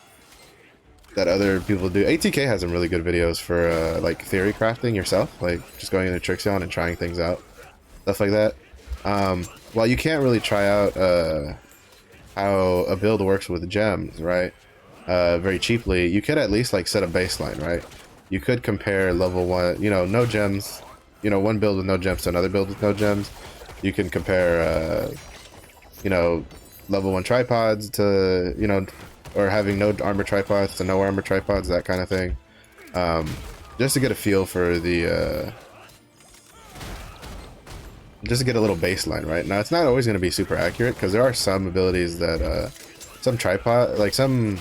that other people do. ATK has some really good videos for like theory crafting yourself, like just going into Trixion and trying things out, stuff like that. While you can't really try out how a build works with gems, right, very cheaply, you could at least like set a baseline, right? You could compare level 1, you know, no gems, you know, one build with no gems to another build with no gems. You can compare, you know, level 1 tripods to, you know, or having no armor tripods to no armor tripods, that kind of thing. Just to get a feel for the, just to get a little baseline, right? Now, it's not always going to be super accurate, because there are some abilities that, some tripod, like some,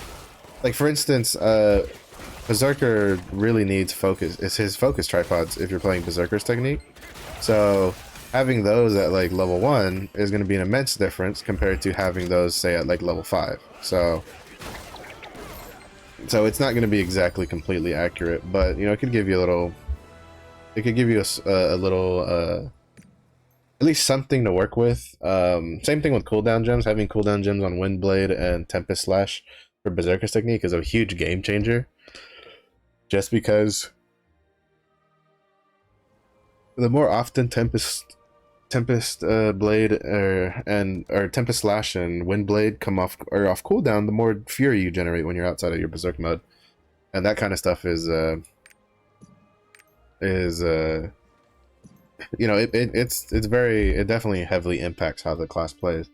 like for instance, Berserker really needs focus. It's his focus tripods if you're playing Berserker's technique. So having those at like level 1 is going to be an immense difference compared to having those, say, at like level 5. So it's not going to be exactly completely accurate, but you know, it could give you a little, it could give you a little, at least something to work with. Same thing with cooldown gems. Having cooldown gems on Windblade and Tempest Slash for Berserker's technique is a huge game changer, just because the more often Tempest Blade or Tempest Slash and Windblade come off cooldown, the more fury you generate when you're outside of your Berserk mode, and that kind of stuff is you know, it definitely heavily impacts how the class plays.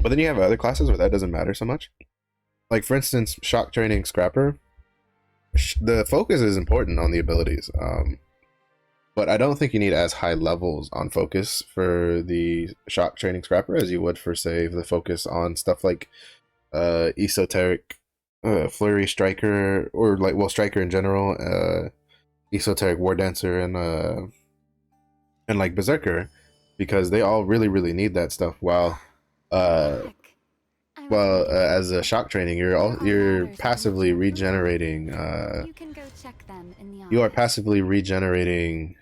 But then you have other classes where that doesn't matter so much. Like for instance, Shock Training Scrapper. The focus is important on the abilities, but I don't think you need as high levels on focus for the Shock Training Scrapper as you would for, say, the focus on stuff like Esoteric Flurry Striker, or like, well, Striker in general, Esoteric War Dancer, and like Berserker, because they all really need that stuff. While as a shock training, you're passively regenerating. You can go check them in the You are office. passively regenerating.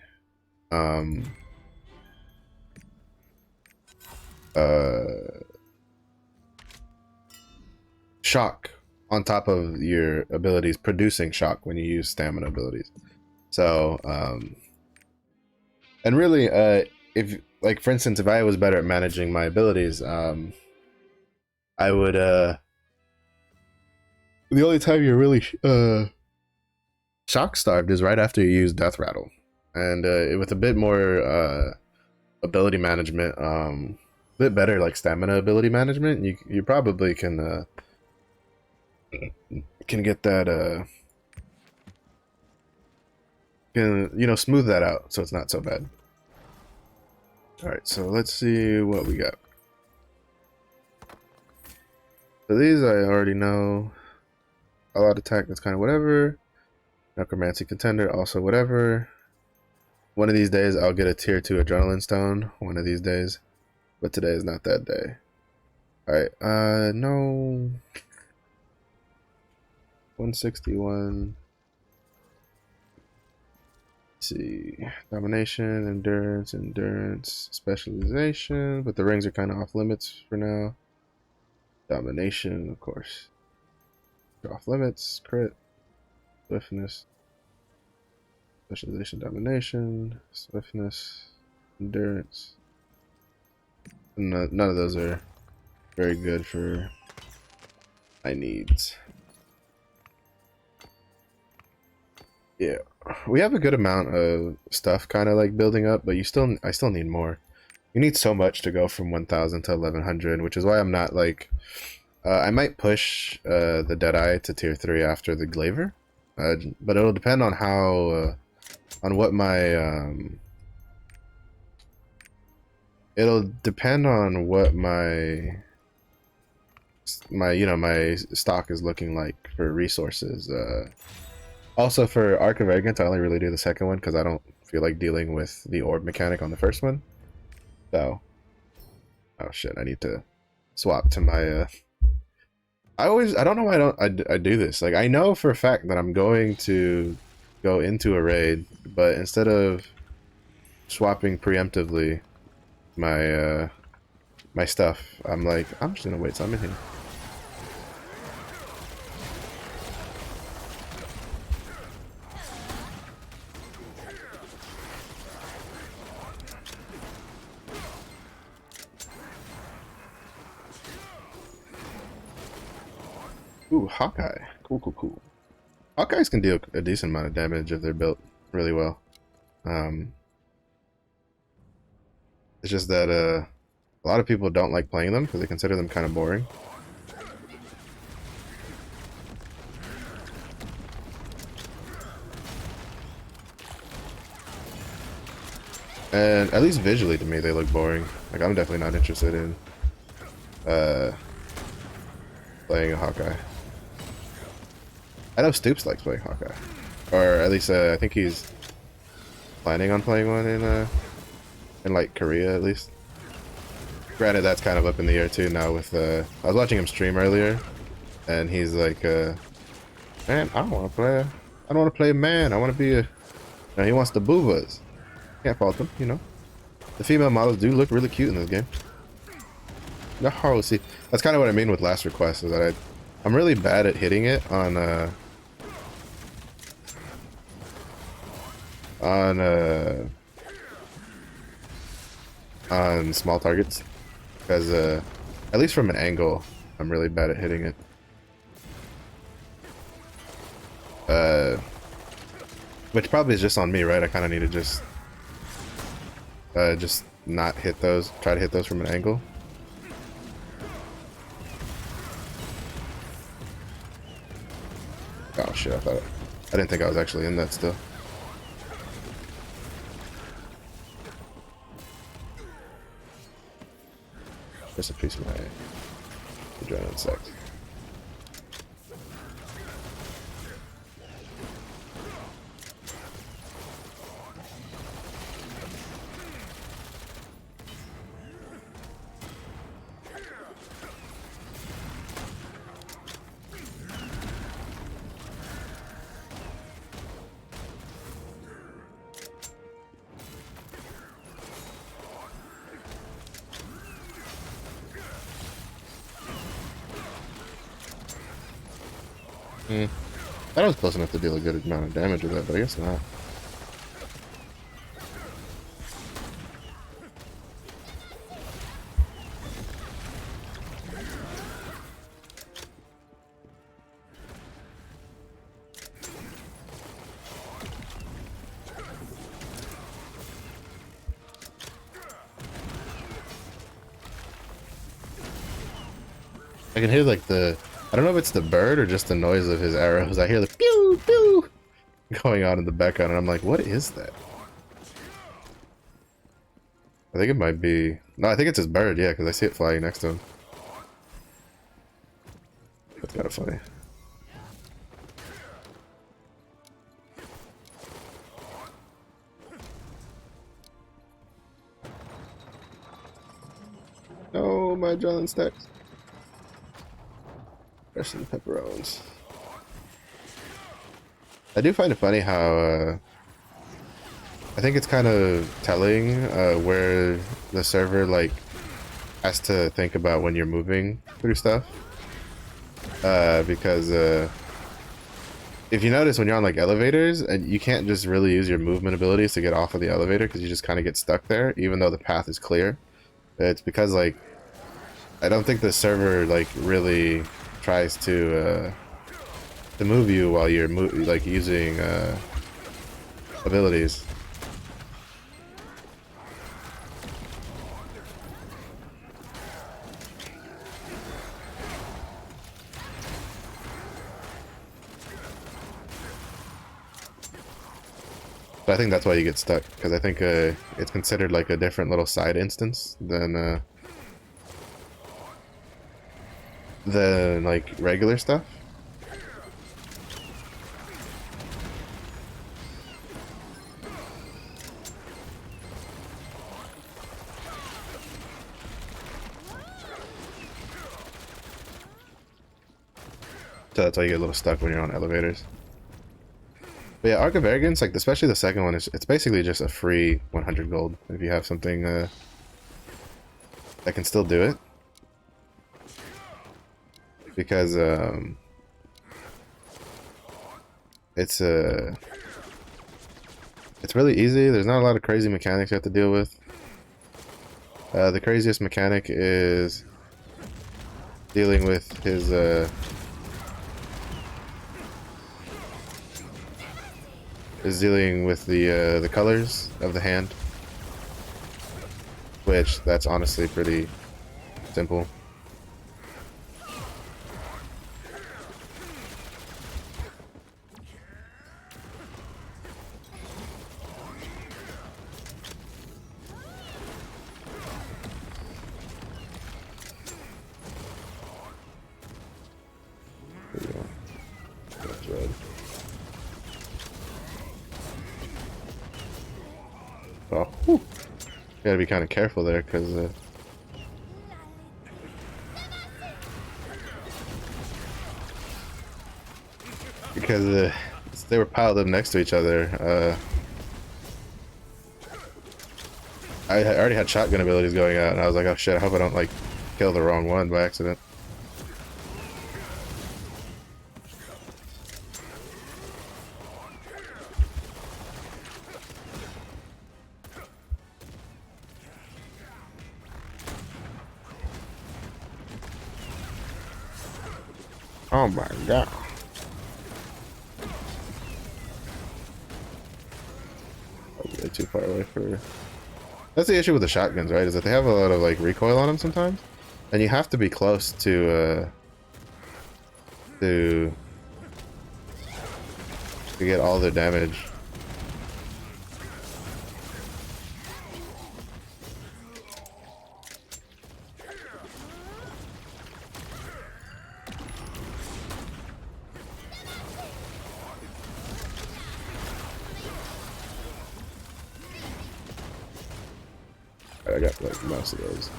Shock on top of your abilities, producing shock when you use stamina abilities. So, and really, if, like, for instance, if I was better at managing my abilities, I would, the only time you're really, shock starved is right after you use Death Rattle. And, with a bit more, ability management, a bit better, like, stamina ability management, you probably can get that, can, you know, smooth that out so it's not so bad. Alright, so let's see what we got. So these I already know. A lot of attack, that's kind of whatever. Necromancy Contender, also whatever. One of these days I'll get a tier 2 Adrenaline Stone. One of these days. But today is not that day. Alright, no. 161. Let's see. Domination, endurance, specialization. But the rings are kind of off limits for now. Domination, of course. Off limits, crit, swiftness, specialization, domination, swiftness, endurance. None of those are very good for my needs. Yeah, we have a good amount of stuff kind of like building up, but I still need more. You need so much to go from 1000 to 1100, which is why I'm not like I might push the Deadeye to tier 3 after the Glaiver, but it'll depend on how on what my it'll depend on what my stock is looking like for resources. Also for Arc of Arrogance, I only really do the second one because I don't feel like dealing with the orb mechanic on the first one. So, oh shit, I need to swap to my. I don't know why I do this. Like I know for a fact that I'm going to go into a raid, but instead of swapping preemptively my my stuff, I'm like, I'm just gonna wait till I'm in here. Ooh, Hawkeye. Cool, cool, cool. Hawkeyes can deal a decent amount of damage if they're built really well. It's just that a lot of people don't like playing them because they consider them kind of boring. And at least visually to me, they look boring. Like I'm definitely not interested in playing a Hawkeye. I know Stoops likes playing Hawkeye, or at least I think he's planning on playing one in like Korea at least. Granted, that's kind of up in the air too now. With I was watching him stream earlier, and he's like, "Man, I don't want to play. I don't want to play man. I want to be a." You know, he wants the boobas. Can't fault him, you know. The female models do look really cute in this game. No, see, that's kind of what I mean with last request. Is that I'm really bad at hitting it on small targets, because at least from an angle I'm really bad at hitting it, which probably is just on me, right? I kind of need to just not hit those, try to hit those from an angle. Oh shit, I didn't think I was actually in that still. Just a piece of my adrenaline sect. I thought I was close enough to deal a good amount of damage with that, but I guess not. I can hear like I don't know if it's the bird or just the noise of his arrows. I hear the pew pew going on in the background, and I'm like, what is that? I think it might be. No, I think it's his bird, yeah, because I see it flying next to him. That's kind of funny. No, my adrenaline stacks. There's some pepperones. I do find it funny how I think it's kind of telling where the server like has to think about when you're moving through stuff, because if you notice when you're on like elevators, and you can't just really use your movement abilities to get off of the elevator because you just kind of get stuck there even though the path is clear. It's because like I don't think the server like really tries to move you while you're like using abilities. So I think that's why you get stuck, because I think it's considered like a different little side instance than like regular stuff. So that's why you get a little stuck when you're on elevators. But yeah, Arc of Arrogance, like especially the second one, it's basically just a free 100 gold if you have something that can still do it. Because it's really easy. There's not a lot of crazy mechanics you have to deal with. The craziest mechanic is dealing with his the colors of the hand, which that's honestly pretty simple. That's red. Oh, whew. Gotta be kind of careful there, because they were piled up next to each other. I already had shotgun abilities going out, and I was like, oh shit, I hope I don't like kill the wrong one by accident. Oh my god. Way too far away for... That's the issue with the shotguns, right? Is that they have a lot of like recoil on them sometimes, and you have to be close to get all the damage. I got like most of those.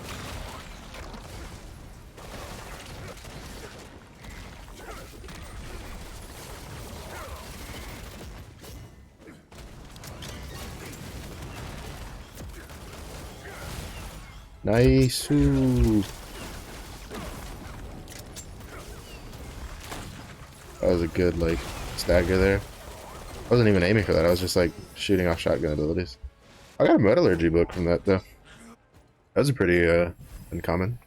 Nice. Ooh. That was a good like stagger there. I wasn't even aiming for that. I was just like shooting off shotgun abilities. I got a metallurgy book from that though. That was a pretty uncommon.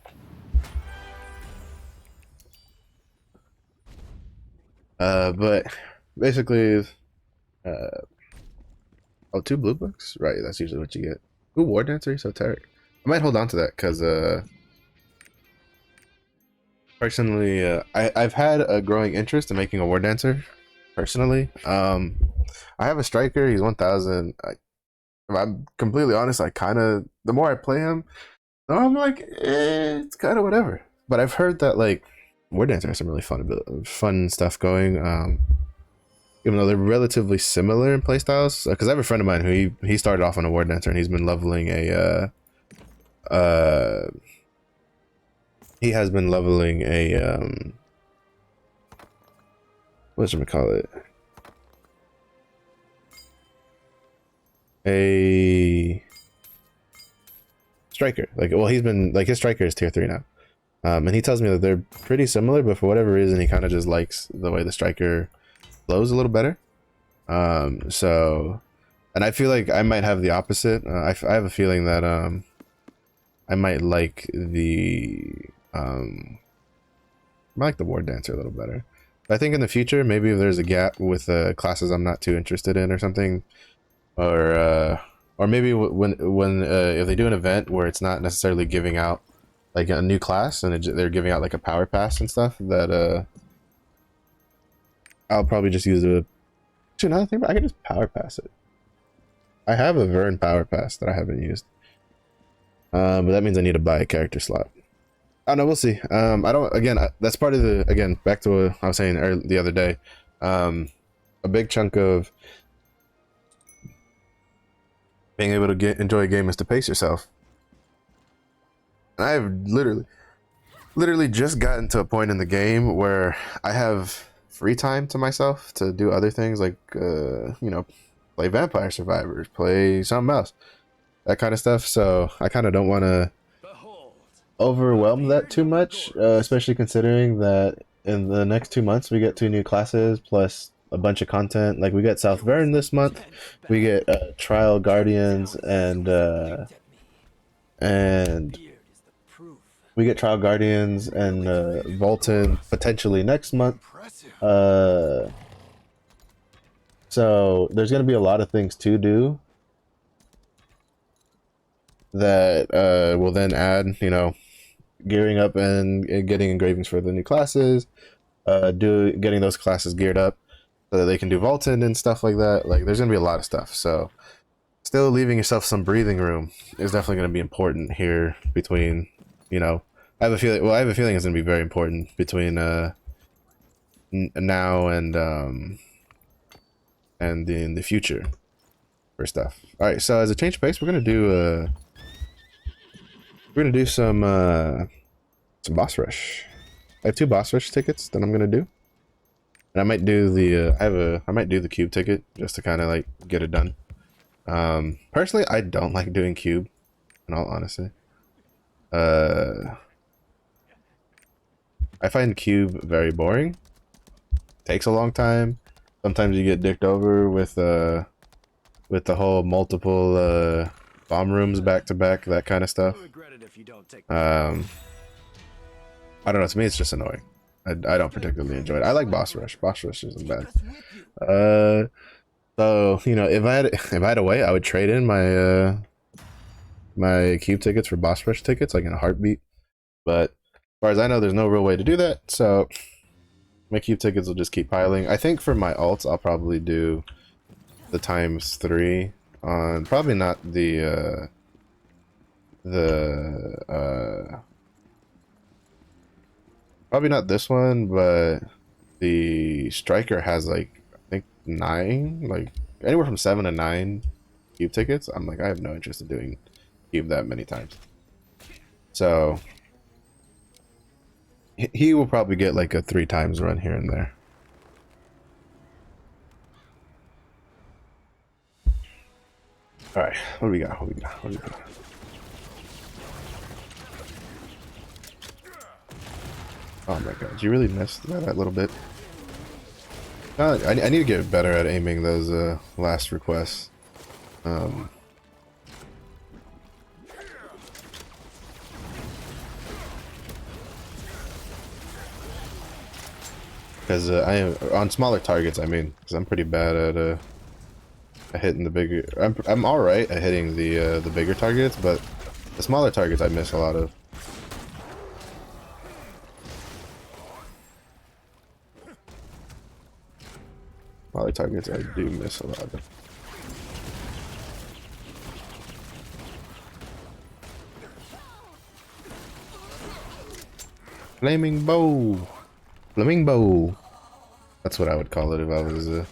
But basically, oh, 2 blue books? Right, that's usually what you get. Ooh, War Dancer, Esoteric. I might hold on to that because personally, I've had a growing interest in making a War Dancer. Personally, I have a striker. He's 1,000. If I'm completely honest, I kind of the more I play him, the more I'm like, it's kind of whatever. But I've heard that like War Dancer has some really fun stuff going. Even though they're relatively similar in playstyles, because I have a friend of mine who he started off on a War Dancer and he's been leveling he has been leveling a whatchamacallit, a striker. Like, well, he's been like his striker is tier 3 now, and he tells me that they're pretty similar, but for whatever reason he kind of just likes the way the striker flows a little better. So, and I feel like I might have the opposite. I have a feeling that I might like the War Dancer a little better. But I think in the future, maybe if there's a gap with classes I'm not too interested in or something, or maybe when if they do an event where it's not necessarily giving out like a new class and they're giving out like a power pass and stuff, that I'll probably just use a... Actually, another thing, but I can just power pass it. I have a Vern Power Pass that I haven't used. But that means I need to buy a character slot. I don't know, we'll see. I don't, again, that's part of the, again, back to what I was saying the other day. A big chunk of being able to enjoy a game is to pace yourself. And I've literally just gotten to a point in the game where I have free time to myself to do other things like, you know, play Vampire Survivors, play something else, that kind of stuff. So I kind of don't want to overwhelm that too much, especially considering that in the next 2 months we get 2 new classes plus a bunch of content. Like we get South Vern this month, we get Trial Guardians, and we get Trial Guardians and Volton potentially next month. So there's gonna be a lot of things to do that will then add, you know, gearing up and getting engravings for the new classes, getting those classes geared up so that they can do Volton and stuff like that. Like there's gonna be a lot of stuff. So still leaving yourself some breathing room is definitely gonna be important here between, you know, I have a feeling it's gonna be very important between now and in the future for stuff. All right, so as a change of pace, we're gonna do some boss rush. I have 2 boss rush tickets that I'm gonna do, and I might do the I might do the cube ticket just to kind of like get it done. Personally, I don't like doing cube, in all honesty. I find cube very boring. Takes a long time. Sometimes you get dicked over with the whole multiple bomb rooms back to back, that kind of stuff. I don't know, to me it's just annoying. I don't particularly enjoy it. I like boss rush. Boss rush isn't bad. So, you know, if I had a way, I would trade in my my cube tickets for boss rush tickets, like in a heartbeat. But as far as I know, there's no real way to do that, so my cube tickets will just keep piling. I think for my alts, I'll probably do the ×3 on, probably not probably not this one, but the striker has like, I think 9, like anywhere from 7 to 9 cube tickets. I'm like, I have no interest in doing cube that many times. So he will probably get like a 3 times run here and there. All right, what do we got? What do we got? Oh my god, did you really miss that little bit? I need to get better at aiming those last requests. Because I am on smaller targets. I mean, because I'm pretty bad at hitting the bigger. I'm all right at hitting the bigger targets, but the smaller targets I miss a lot of. Smaller targets I do miss a lot of. Flaming bow. Flaming bow. That's what I would call it if I was a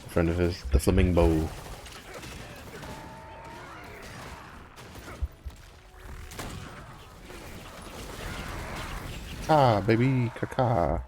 friend of his. The flaming bow. Ah, baby, caca.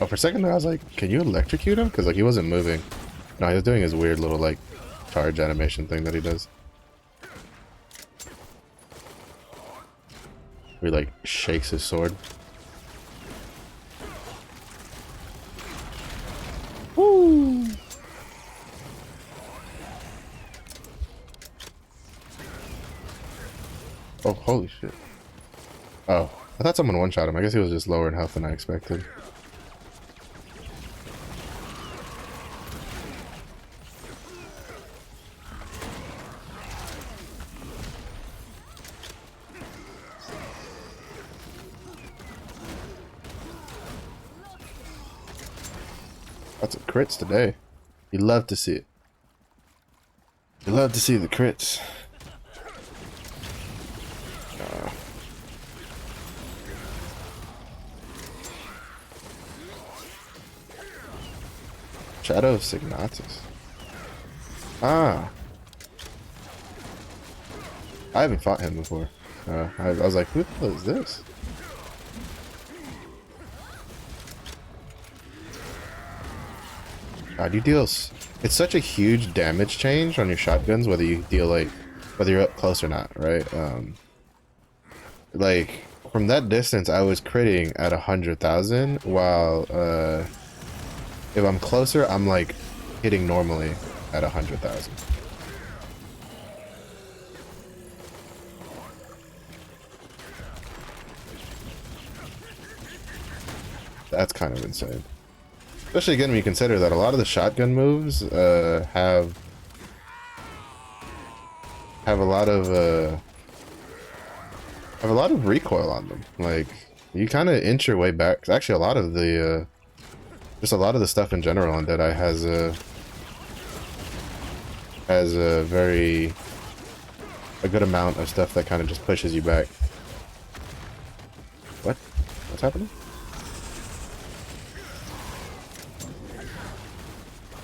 Oh, for a second there I was like, can you electrocute him? Because like he wasn't moving. No, he was doing his weird little like charge animation thing that he does. Where he like shakes his sword. Oh, holy shit. Oh, I thought someone one-shot him. I guess he was just lower in health than I expected. Lots of crits today. You love to see it. You love to see the crits. Shadow of Signatus. Ah. I haven't fought him before. I was like, who the hell is this? God, you deal... It's such a huge damage change on your shotguns, whether you deal, like... Whether you're up close or not, right? Like, from that distance, I was critting at 100,000, while, if I'm closer, I'm, like, hitting normally at 100,000. That's kind of insane. Especially again when you consider that a lot of the shotgun moves have a lot of recoil on them. Like you kind of inch your way back. Actually, a lot of the just a lot of the stuff in general on Deadeye has a good amount of stuff that kind of just pushes you back. What? What's happening?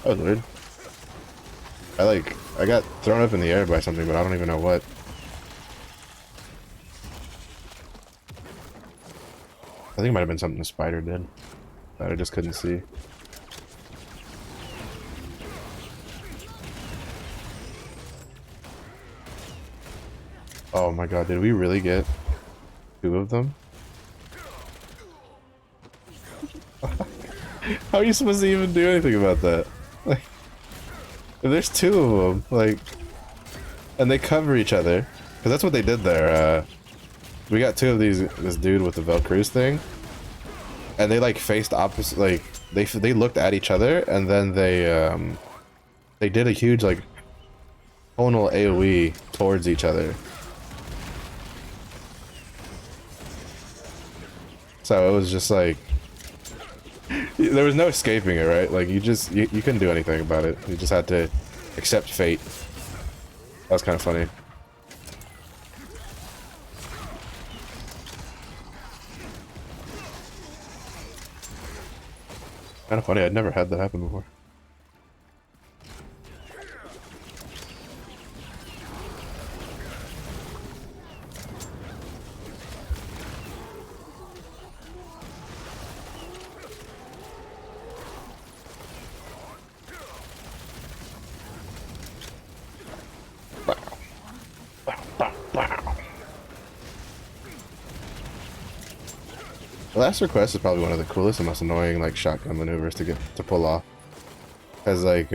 Oh, weird. I got thrown up in the air by something, but I don't even know what. I think it might have been something the spider did that I just couldn't see. Oh my god, did we really get 2 of them? How are you supposed to even do anything about that? Like, if there's 2 of them, like, and they cover each other, because that's what they did there. We got 2 of this dude with the Velcruz thing, and they like faced opposite, like they looked at each other, and then they did a huge like tonal AoE towards each other. So it was just like there was no escaping it, right? Like you couldn't do anything about it. You just had to accept fate. That was kind of funny. Kind of funny. I'd never had that happen before. The last request is probably one of the coolest and most annoying like shotgun maneuvers to pull off. Cause like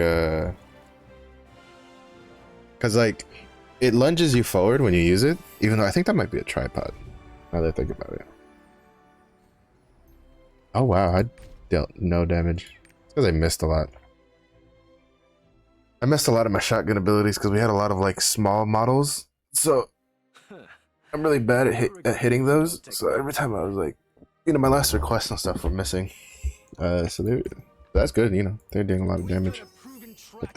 it lunges you forward when you use it, even though I think that might be a tripod. Now that I think about it. Oh wow, I dealt no damage. It's because I missed a lot. I missed a lot of my shotgun abilities because we had a lot of like small models. So I'm really bad at hitting those. So every time I was like, you know, my last requests and stuff were missing. So that's good, you know, they're doing a lot of damage. But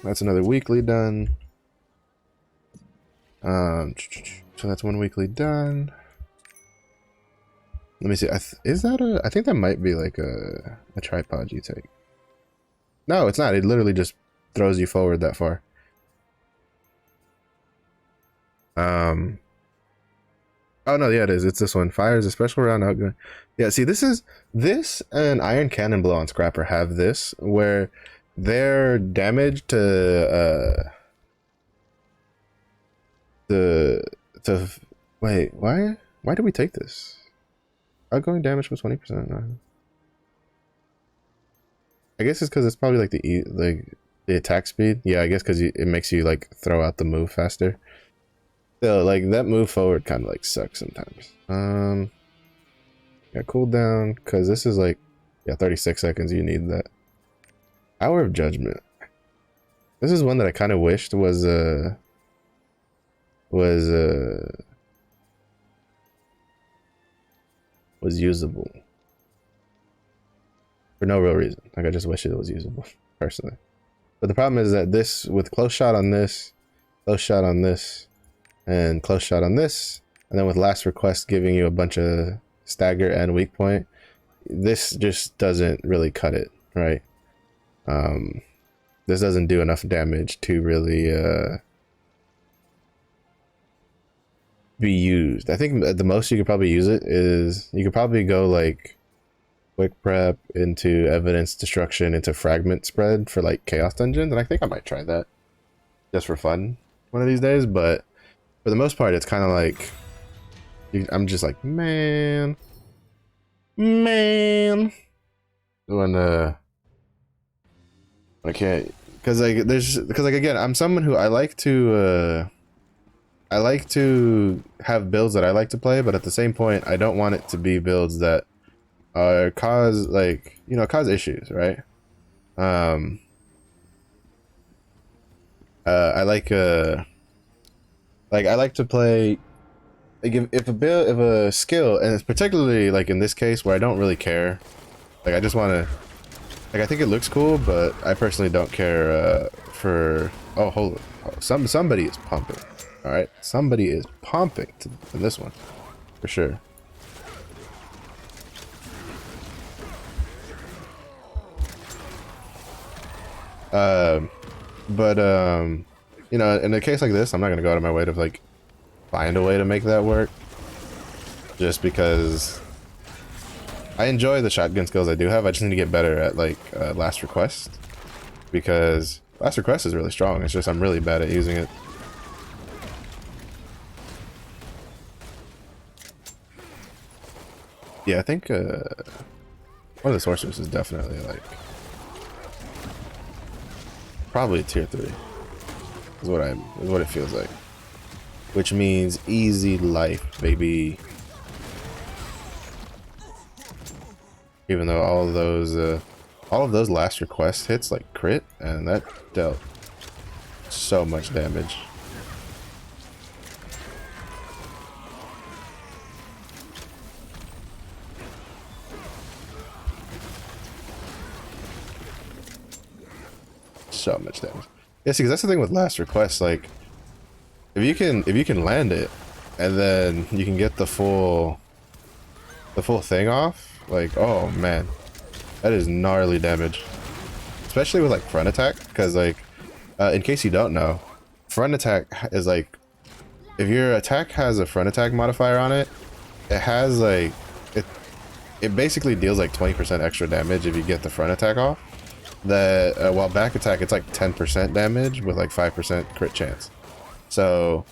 that's another weekly done. So that's 1 weekly done. Let me see. I think that might be like a tripod you take. No, it's not. It literally just throws you forward that far. Oh no, yeah, it is. It's this one. Fires a special round outgoing. Yeah, see, this and Iron Cannon Blow on Scrapper have this where their damage to wait, why did we take this? Outgoing damage was 20%. I guess it's because it's probably like the attack speed. Yeah, I guess because it makes you like throw out the move faster. Still, like that move forward kind of like sucks sometimes. Yeah, cooldown because this is like, yeah, 36 seconds. You need that. Hour of Judgment. This is one that I kind of wished was usable for no real reason. Like I just wish it was usable personally. But the problem is that this with close shot on this, close shot on this, and close shot on this, and then with last request giving you a bunch of stagger and weak point, this just doesn't really cut it, right? This doesn't do enough damage to really be used. I think at the most you could probably use it is you could probably go like quick prep into evidence destruction into fragment spread for like chaos dungeons, and I think I might try that just for fun one of these days. But for the most part, it's kind of like I'm just like man when I can't, because like again, I'm someone who I like to have builds that I like to play, but at the same point I don't want it to be builds that cause like, you know, cause issues, right? I like to play like if a skill, and it's particularly like in this case where I don't really care, like I just want to, like I think it looks cool, but I personally don't care for, oh hold on, somebody is pumping, all right, somebody is pumping in this one for sure. You know, in a case like this, I'm not gonna go out of my way to like find a way to make that work, just because I enjoy the shotgun skills I do have. I just need to get better at like last request, because last request is really strong. It's just I'm really bad at using it. Yeah, I think one of the sorcerers is definitely like probably a tier 3 is what it feels like, which means easy life, baby. Even though all of those last request hits like crit, and that dealt so much damage. So much damage. Yeah, see, 'cause that's the thing with last request. Like, if you can land it, and then you can get the full thing off. Like, oh man, that is gnarly damage, especially with like front attack. Because like, in case you don't know, front attack is like, if your attack has a front attack modifier on it, it has like it basically deals like 20% extra damage if you get the front attack off. That while back attack, it's like 10% damage with like 5% crit chance. So,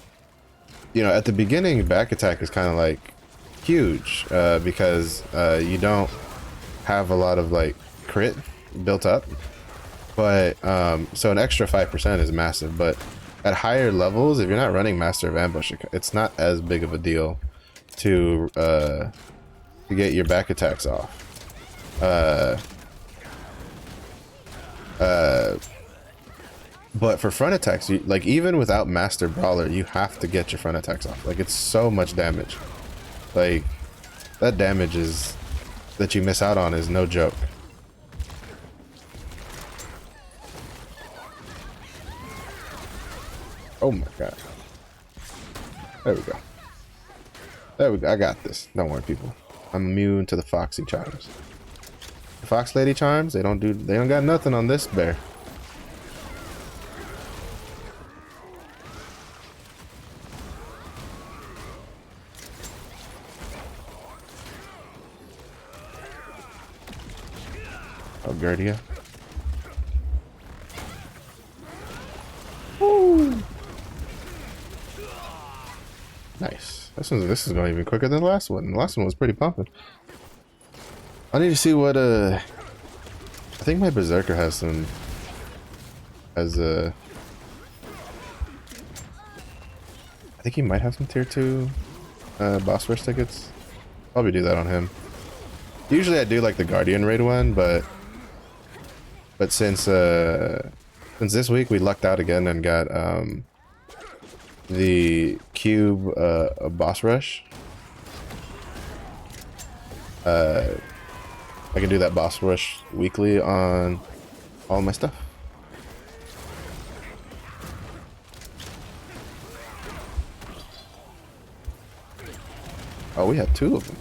you know, at the beginning, back attack is kind of like huge because you don't have a lot of like crit built up, but so an extra 5% is massive. But at higher levels, if you're not running Master of Ambush, it's not as big of a deal to get your back attacks off. But for front attacks, like even without Master Brawler, you have to get your front attacks off. Like it's so much damage. Like that damage is that you miss out on is no joke. Oh my god. There we go. There we go. I got this. Don't worry, people. I'm immune to the Foxy charms. The Fox Lady charms, they don't got nothing on this bear. Oh, Gerdia. Woo. Nice. This is going even quicker than the last one. The last one was pretty pumping. I need to see what I think my Berserker has I think he might have some tier 2 boss rush tickets. Probably do that on him. Usually I do like the Guardian raid one, but since this week we lucked out again and got the cube boss rush. I can do that boss rush weekly on all my stuff. Oh, we had 2 of them.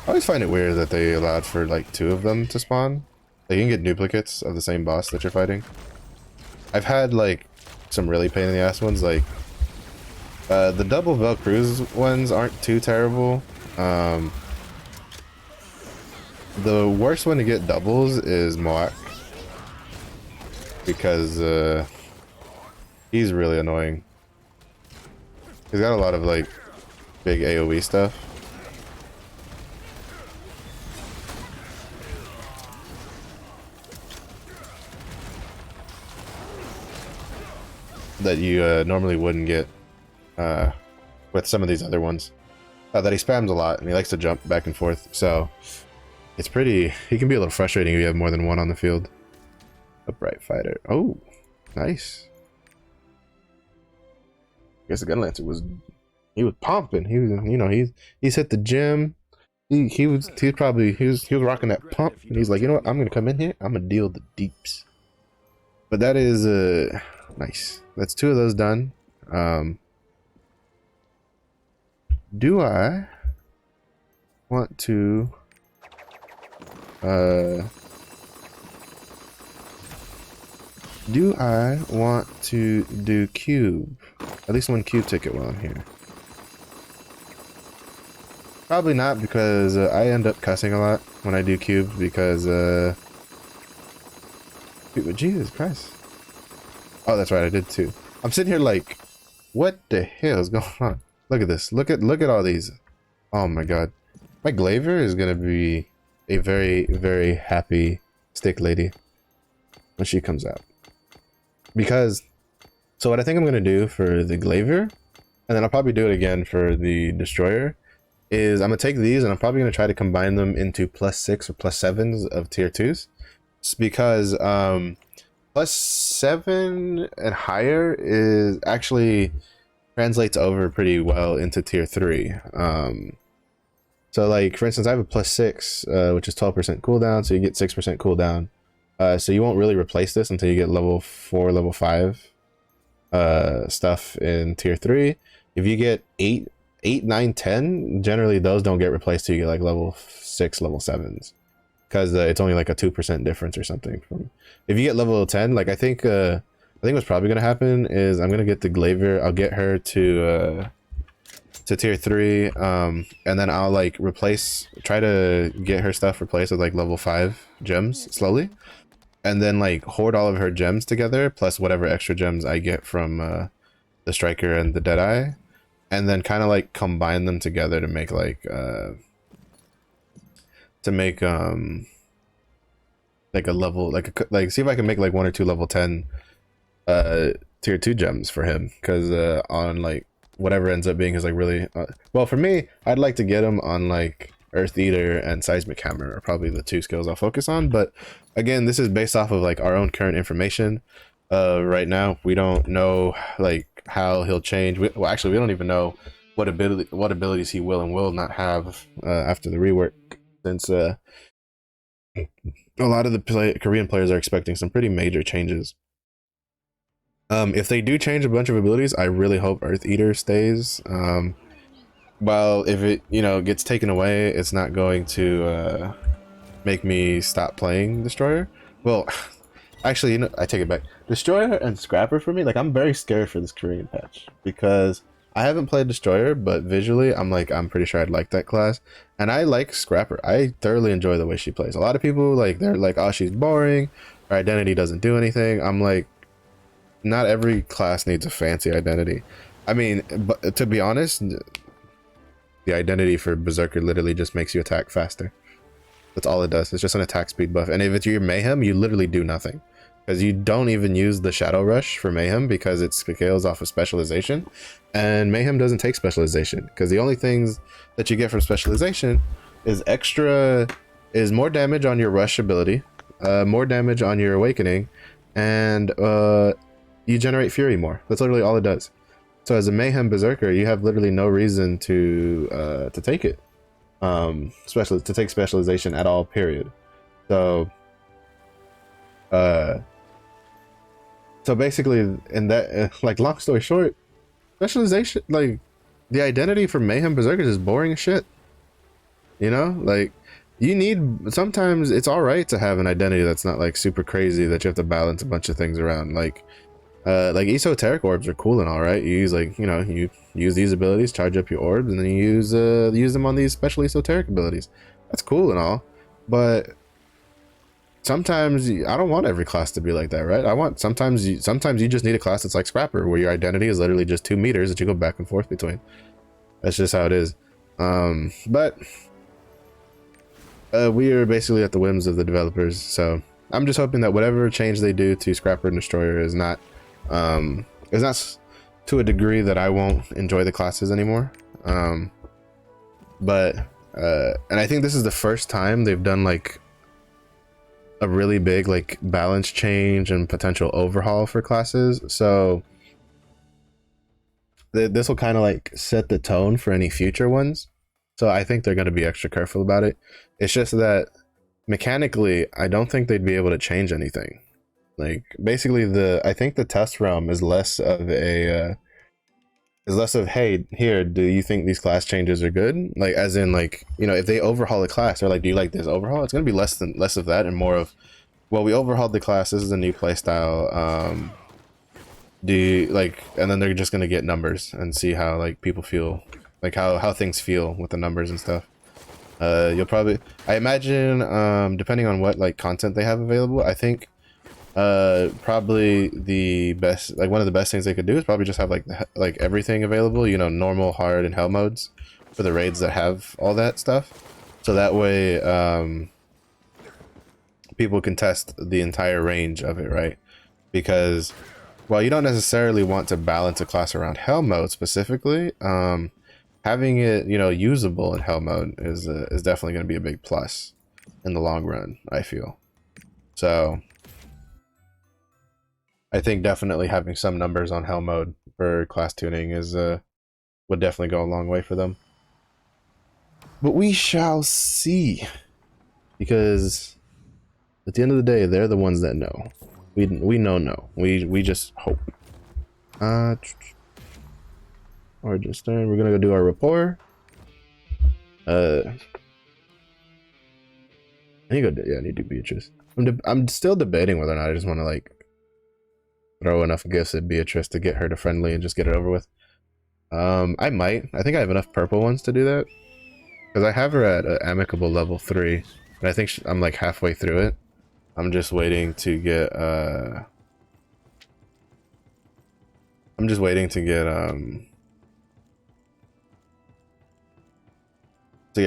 I always find it weird that they allowed for like 2 of them to spawn. They can get duplicates of the same boss that you're fighting. I've had like some really pain in the ass ones, like the double Velcruz ones aren't too terrible. The worst one to get doubles is Moak, because he's really annoying. He's got a lot of like big AoE stuff. That you normally wouldn't get with some of these other ones. That he spams a lot and he likes to jump back and forth, so it's pretty. He can be a little frustrating if you have more than one on the field. Upright fighter. Oh, nice. I guess the Gun Lancer was. He was pumping. He was, you know, he's hit the gym. He was rocking that pump, and he's like, you know what? I'm gonna come in here. I'm gonna deal the deeps. But that is nice. That's 2 of those done. Do I want to do cube? At least 1 cube ticket while I'm here. Probably not, because I end up cussing a lot when I do cube, because Jesus Christ. Oh, that's right, I did too. I'm sitting here like, what the hell is going on? Look at this. Look at all these. Oh my god. My Glaivier is gonna be a very, very happy stick lady when she comes out. Because, so what I think I'm gonna do for the Glaivier, and then I'll probably do it again for the Destroyer, is I'm gonna take these and I'm probably gonna try to combine them into +6 or +7s of tier 2s. It's because +7 and higher is actually translates over pretty well into tier 3. So like, for instance, I have a +6, which is 12% cooldown, so you get 6% cooldown. So you won't really replace this until you get level 4, level 5 stuff in tier 3. If you get 8, 9, 10, generally those don't get replaced till you get like level 6, level 7s. Because it's only like a 2% difference or something. From if you get level 10, like I think what's probably gonna happen is I'm gonna get the Glaivier. I'll get her to tier 3, and then I'll like try to get her stuff replaced with like level 5 gems slowly, and then like hoard all of her gems together plus whatever extra gems I get from the Striker and the Deadeye, and then kind of like combine them together to make like like a level, like see if I can make like 1 or 2 level 10 tier 2 gems for him, because on like whatever ends up being his like really well, for me, I'd like to get him on like Earth Eater and Seismic Hammer are probably the 2 skills I'll focus on. But again, this is based off of like our own current information. Right now we don't know like how he'll change. Well, actually we don't even know what abilities he will and will not have after the rework, since a lot of the Korean players are expecting some pretty major changes. If they do change a bunch of abilities, I really hope Earth Eater stays. While if it, you know, gets taken away, it's not going to make me stop playing Destroyer. Well, actually, you know, I take it back. Destroyer and Scrapper for me, like, I'm very scared for this Korean patch, because I haven't played Destroyer, but visually I'm pretty sure I'd like that class, and I like Scrapper. I thoroughly enjoy the way she plays. A lot of people like, they're like, oh, she's boring, her identity doesn't do anything. I'm like, not every class needs a fancy identity. I mean, but to be honest, the identity for Berserker literally just makes you attack faster. That's all it does. It's just an attack speed buff, and if it's your Mayhem, you literally do nothing. because you don't even use the Shadow Rush for Mayhem because it scales off of specialization, and Mayhem doesn't take specialization because the only things that you get from specialization is more damage on your Rush ability, more damage on your Awakening, and you generate Fury more. That's literally all it does. So as a Mayhem Berserker, you have literally no reason to take it, to take specialization at all. Period. So so basically, in that, like, long story short, specialization, like, the identity for Mayhem Berserkers is boring as shit. You know, like, sometimes it's all right to have an identity that's not like super crazy that you have to balance a bunch of things around. Like esoteric orbs are cool and all right. You use, like, you know, you use these abilities, charge up your orbs, and then you use them on these special esoteric abilities. That's cool and all, but sometimes I don't want every class to be like that, right? Sometimes you just need a class that's like Scrapper, where your identity is literally just 2 meters that you go back and forth between. That's just how it is. But we are basically at the whims of the developers, so I'm just hoping that whatever change they do to Scrapper and Destroyer is not to a degree that I won't enjoy the classes anymore. But and I think this is the first time they've done like a really big like balance change and potential overhaul for classes, so this will kind of like set the tone for any future ones. So I think they're going to be extra careful about it. It's just that mechanically I don't think they'd be able to change anything. Like, basically, I think the test realm is less of hey, here, do you think these class changes are good? Like, as in, like, you know, if they overhaul a class, they're like, do you like this overhaul? It's gonna be less of that and more of, well, we overhauled the class, this is a new playstyle. Do you like, and then they're just gonna get numbers and see how like people feel, like how things feel with the numbers and stuff. You'll probably, I imagine, depending on what like content they have available, I think probably the best, like one of the best things they could do is probably just have like everything available, you know, normal, hard, and hell modes for the raids that have all that stuff, so that way people can test the entire range of it, right? Because while you don't necessarily want to balance a class around hell mode specifically, having it, you know, usable in hell mode is definitely going to be a big plus in the long run, I feel. So I think definitely having some numbers on hell mode for class tuning is would definitely go a long way for them. But we shall see, because at the end of the day, they're the ones that know. We know. We just hope. Origin Stern. We're gonna go do our rapport. I need to go. Yeah, I need to do Beatrice. I'm still debating whether or not I just want to like throw enough gifts at Beatrice to get her to friendly and just get it over with. I might. I think I have enough purple ones to do that, because I have her at amicable level 3, and I think I'm like halfway through it. I'm just waiting to get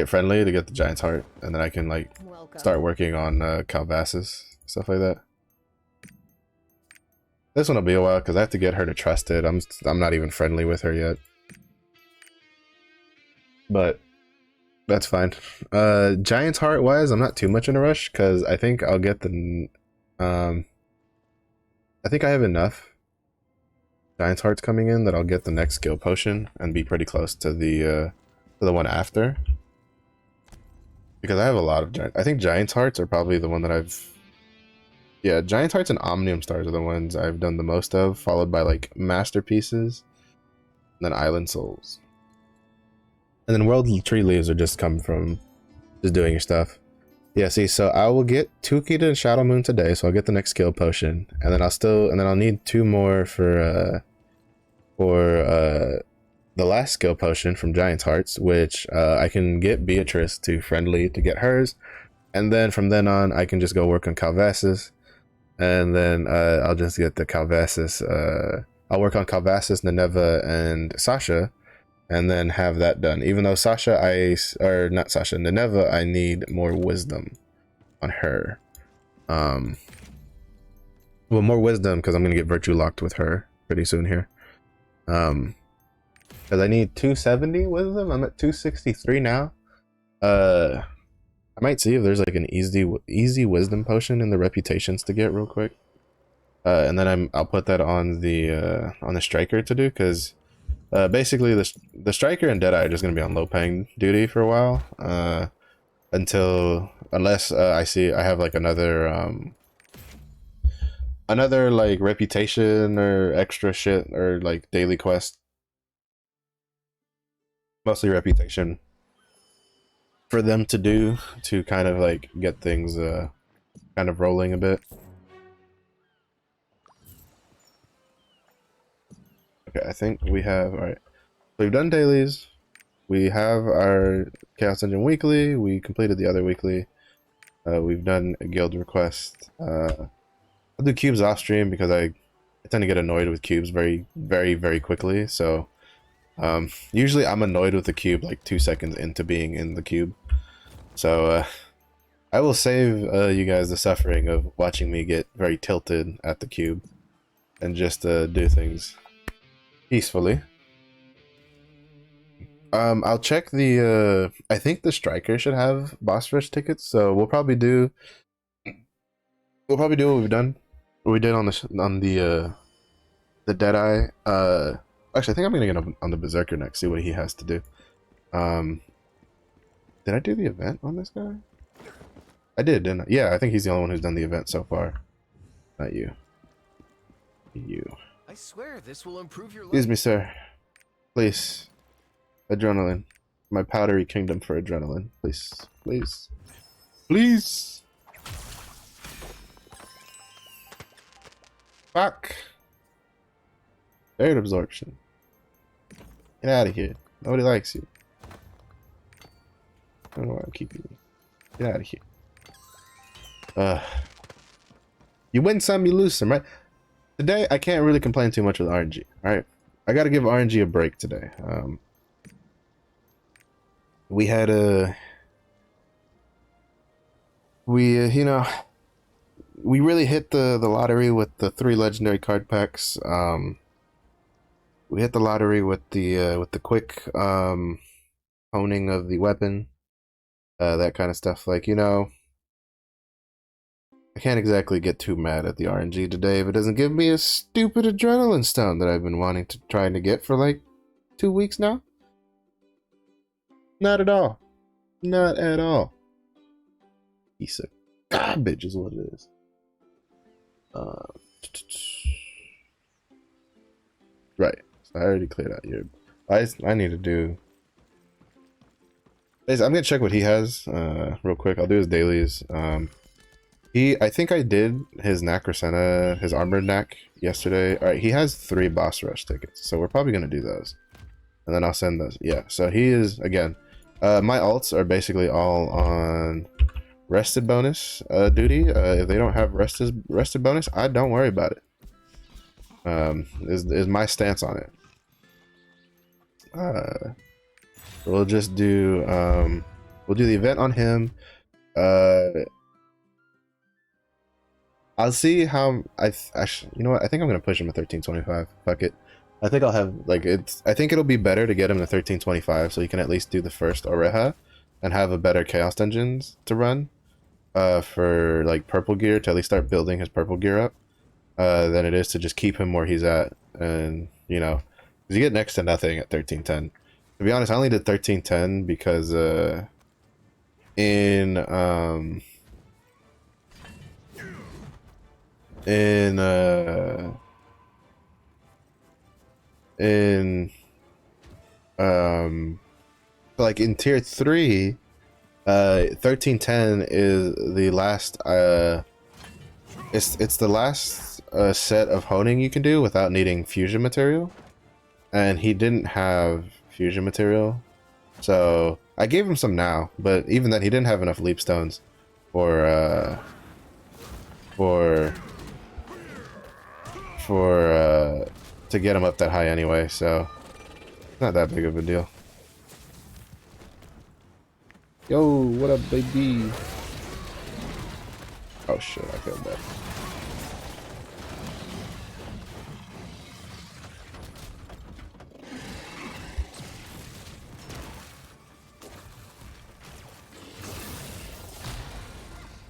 friendly to get the Giant's Heart, and then I can like start working on Calvasis, stuff like that. This one will be a while because I have to get her to trust it. I'm not even friendly with her yet, but that's fine. Giant's Heart wise, I'm not too much in a rush because I think I'll get the I think I have enough Giant's Hearts coming in that I'll get the next skill potion and be pretty close to the one after, because I have a lot of I think Giant's Hearts are probably the one that I've, yeah, Giant's Hearts and Omnium Stars are the ones I've done the most of, followed by like Masterpieces, and then Island Souls. And then World Tree Leaves are just come from just doing your stuff. Yeah, see, so I will get Tukita and Shadow Moon today, so I'll get the next skill potion, and then I'll need 2 more for the last skill potion from Giant's Hearts, which I can get Beatrice to friendly to get hers, and then from then on I can just go work on Calvasis, and then I'll just get the Calvasis. I'll work on Calvasis, Nineveh, and Sasha, and then have that done. Even though Nineveh, I need more wisdom on her. Well, more wisdom because I'm gonna get virtue locked with her pretty soon here. Because I need 270 wisdom. I'm at 263 now. I might see if there's like an easy wisdom potion in the reputations to get real quick. And then I'll put that on the striker to do, because basically the striker and Deadeye are just gonna be on low paying duty for a while. Unless I have like another like reputation or extra shit or like daily quest, mostly reputation, for them to do to kind of like get things kind of rolling a bit. Okay, I think we have, all right. So we've done dailies. We have our Chaos Engine weekly. We completed the other weekly. We've done a guild request. I'll do cubes off stream because I tend to get annoyed with cubes very, very, very quickly. So usually I'm annoyed with the cube like 2 seconds into being in the cube. So I will save you guys the suffering of watching me get very tilted at the cube and just do things peacefully. I'll check the I think the striker should have boss rush tickets, so we'll probably do what we've done. What we did on the Deadeye. Actually I think I'm gonna get on the Berserker next, see what he has to do. Did I do the event on this guy? I did, didn't I? Yeah, I think he's the only one who's done the event so far. Not you. You. I swear this will improve your life. Excuse me, sir. Please. Adrenaline. My powdery kingdom for adrenaline. Please. Please. Please. Fuck. Air absorption. Get out of here. Nobody likes you. I don't know why I'm keeping you. Get out of here. You win some, you lose some, right? Today, I can't really complain too much with RNG, alright? I gotta give RNG a break today. We had you know, we really hit the lottery with the 3 legendary card packs. We hit the lottery with the quick honing of the weapon, that kind of stuff. Like, you know, I can't exactly get too mad at the RNG today if it doesn't give me a stupid adrenaline stone that I've been trying to get for like 2 weeks now. Not at all. Not at all. Piece of garbage is what it is. Right. So I already cleared out your. I need to do. I'm gonna check what he has real quick. I'll do his dailies. I think I did his Nakrasena, his armored Nak yesterday. All right, he has 3 boss rush tickets, so we're probably gonna do those, and then I'll send those. Yeah. So he is again. My alts are basically all on rested bonus duty. If they don't have rested bonus, I don't worry about it. Is my stance on it. We'll just do we'll do the event on him. I'll see how actually, you know what? I think I'm gonna push him to 1325. Fuck it. I think I'll have like I think it'll be better to get him to 1325 so he can at least do the first Oreha and have a better Chaos Engines to run for like purple gear, to at least start building his purple gear up, than it is to just keep him where he's at. And you know, because you get next to nothing at 1310. To be honest, I only did 1310 because in like in tier 3, 1310 is the last it's the last set of honing you can do without needing fusion material, and he didn't have fusion material, so I gave him some now, but even then he didn't have enough leap stones for to get him up that high anyway, so not that big of a deal. Yo, what up, baby? Oh shit, I feel bad.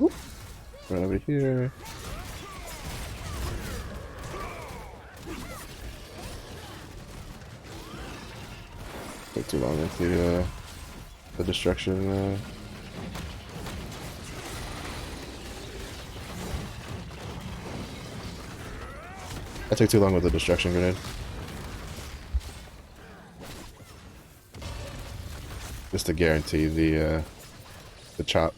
Whoop. Right over here. Took too long with the destruction. I took too long with the destruction grenade. Just to guarantee the chop.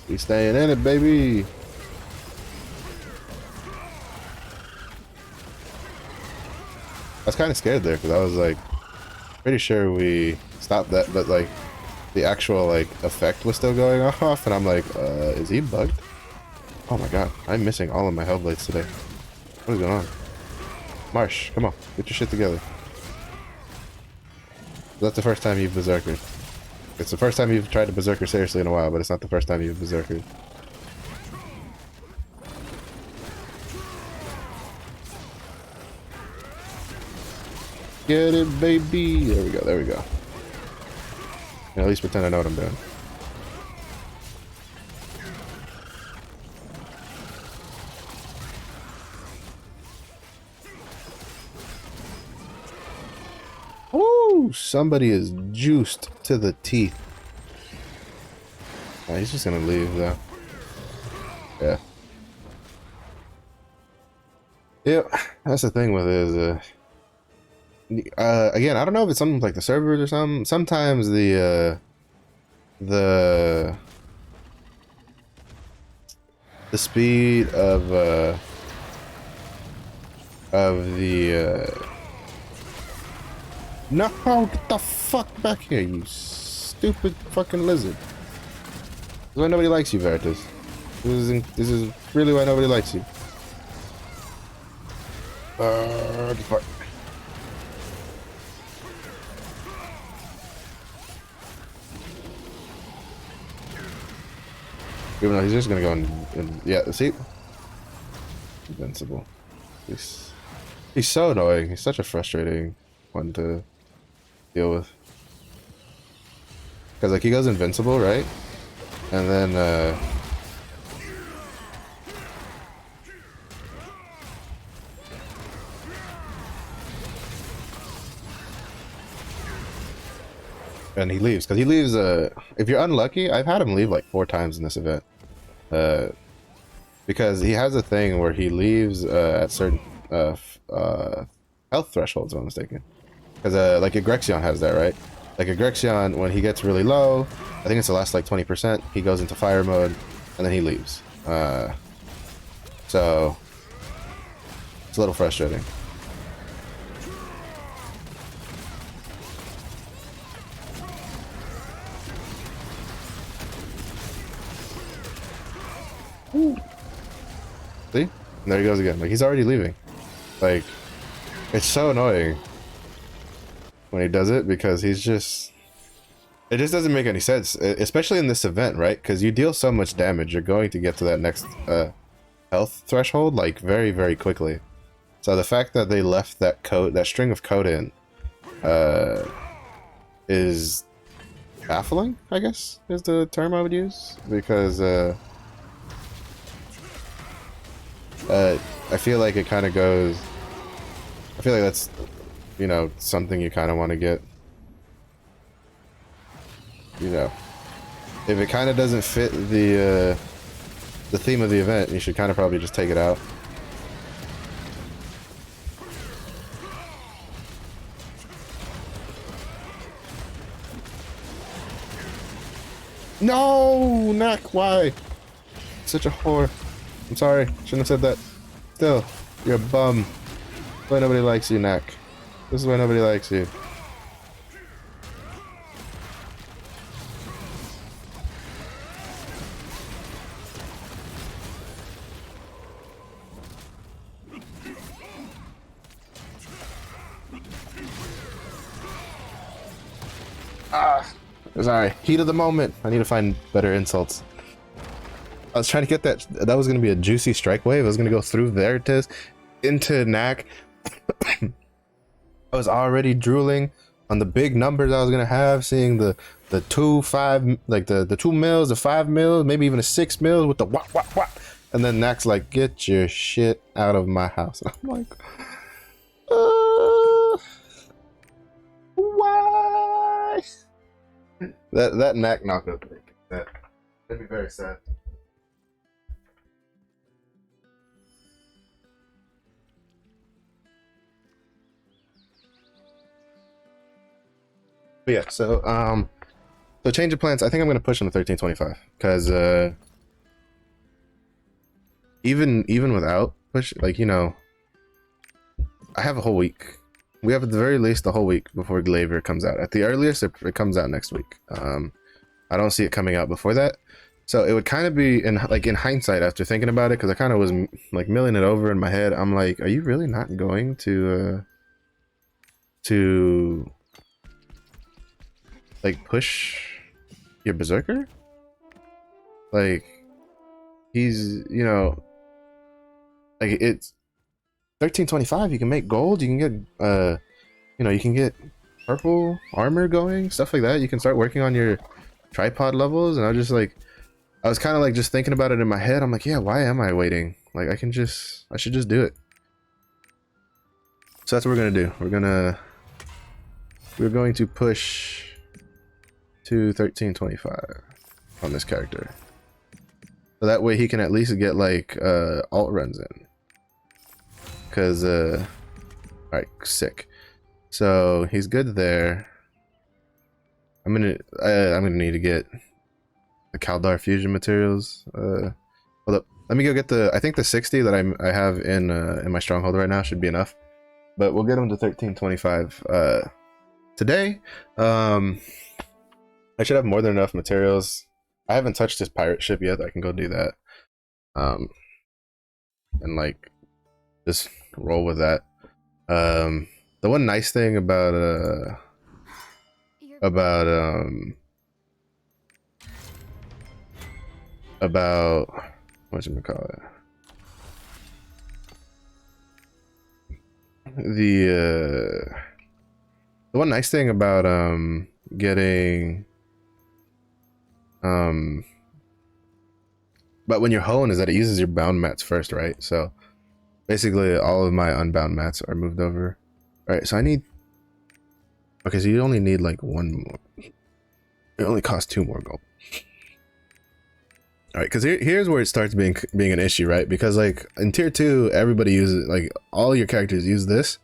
We staying in it, baby. I was kind of scared there because I was like pretty sure we stopped that, but like the actual like effect was still going off, and I'm like, is he bugged? Oh my god, I'm missing all of my Hellblades today. What is going on? Marsh, come on, get your shit together. That's the first time you've berserkered. It's the first time you've tried to berserker seriously in a while, but it's not the first time you've berserkered. Get it, baby! There we go, there we go. At least pretend I know what I'm doing. Woo! Somebody is juiced to the teeth. Oh, he's just gonna leave though. Yeah. Yep, that's the thing with it is, again, I don't know if it's something like the servers or something. Sometimes the speed of the no, get the fuck back here, you stupid fucking lizard. This is why nobody likes you, Veritas. This is really why nobody likes you. Fuck. Even though he's just gonna go and yeah, see? Invincible. He's so annoying. He's such a frustrating one to deal with. Cause like he goes invincible, right? And then and he leaves. Cause he leaves if you're unlucky, I've had him leave like 4 times in this event. Because he has a thing where he leaves at certain health thresholds, if I'm mistaken. Because like Egrexion has that, right? Like Egrexion, when he gets really low, I think it's the last like 20%, he goes into fire mode, and then he leaves. So it's a little frustrating. Ooh. See? And there he goes again. Like, he's already leaving. Like, it's so annoying when he does it because he's just... It just doesn't make any sense, especially in this event, right? Because you deal so much damage, you're going to get to that next health threshold, like, very, very quickly. So the fact that they left that code, that string of code in, is baffling, I guess, is the term I would use. Because, I feel like it kind of goes... I feel like that's, you know, something you kind of want to get. You know, if it kind of doesn't fit the theme of the event, you should kind of probably just take it out. No, Knack, why? Such a whore. I'm sorry, shouldn't have said that. Still, you're a bum. That's why nobody likes you, Knack. This is why nobody likes you. Ah, sorry. Heat of the moment. I need to find better insults. I was trying to get that. That was gonna be a juicy strike wave. I was gonna go through Veritas into Knack. I was already drooling on the big numbers I was gonna have, seeing the 2 5, like the 2 mils, the 5 mils, maybe even a 6 mils with the wop wop wop, and then Knack's like, get your shit out of my house. And I'm like, why? That Knack knockup thing. That'd be very sad. But yeah, so change of plans. I think I'm gonna push on the 1325 because even without push, like, you know, I have a whole week. We have at the very least a whole week before Glaivier comes out. At the earliest, it comes out next week. I don't see it coming out before that. So it would kind of be in hindsight after thinking about it, because I kind of was like milling it over in my head. I'm like, are you really not going to like push your berserker? Like, he's, you know, like, it's 1325. You can make gold. You can get you know, you can get purple armor going, stuff like that. You can start working on your tripod levels. And I was kind of like just thinking about it in my head. I'm like, yeah, why am I waiting? Like, I should just do it. So that's what we're gonna do. We're going to push to 1325 on this character, so that way he can at least get like alt runs in. Cause all right, sick. So he's good there. I'm gonna need to get the Kaldar fusion materials. Hold up, let me go get the. I think the 60 that I have in my stronghold right now should be enough. But we'll get him to 1325 today. I should have more than enough materials. I haven't touched his pirate ship yet. I can go do that. And like just roll with that. The one nice thing about what should we call it? The one nice thing about getting but when you're hoeing is that it uses your bound mats first, right? So basically all of my unbound mats are moved over. All right, so I need, okay, so you only need like one more. It only costs 2 more gold. All right, because here's where it starts being an issue, right? Because like in tier 2, everybody uses, like, all your characters use this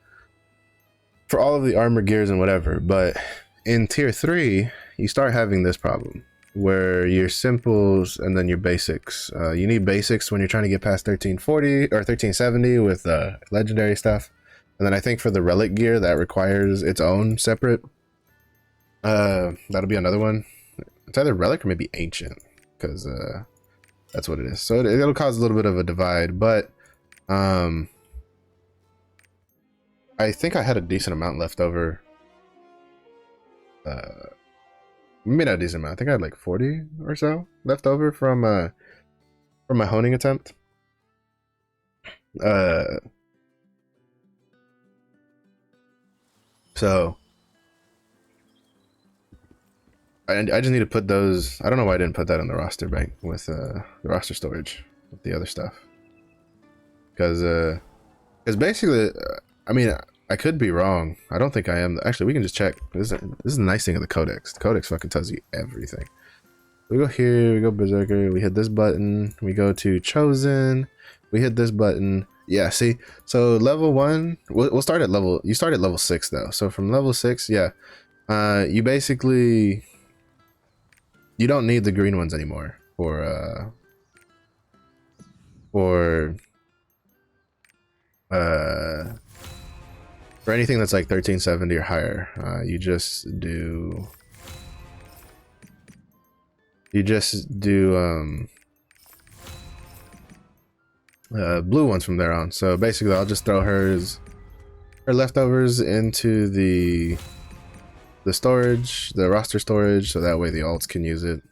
for all of the armor gears and whatever. But in tier 3, you start having this problem where your simples and then your basics. You need basics when you're trying to get past 1340 or 1370 with legendary stuff. And then I think for the relic gear, that requires its own separate. That'll be another one. It's either relic or maybe ancient, because that's what it is. So it'll cause a little bit of a divide, but I think I had a decent amount left over. Maybe not a decent amount. I think I had like 40 or so left over from my honing attempt. So I just need to put those. I don't know why I didn't put that in the roster bank with the roster storage with the other stuff. Because basically, I mean, I could be wrong. I don't think I am. Actually, we can just check. This is the nice thing of the codex. The codex fucking tells you everything. We go here, we go berserker, we hit this button, we go to chosen, we hit this button. Yeah, see, so level 1, we'll start at level, you start at level 6 though. So from level 6, yeah, you basically, you don't need the green ones anymore for anything that's like 1370 or higher. You just do blue ones from there on. So basically I'll just throw her leftovers into the storage, the roster storage, so that way the alts can use it.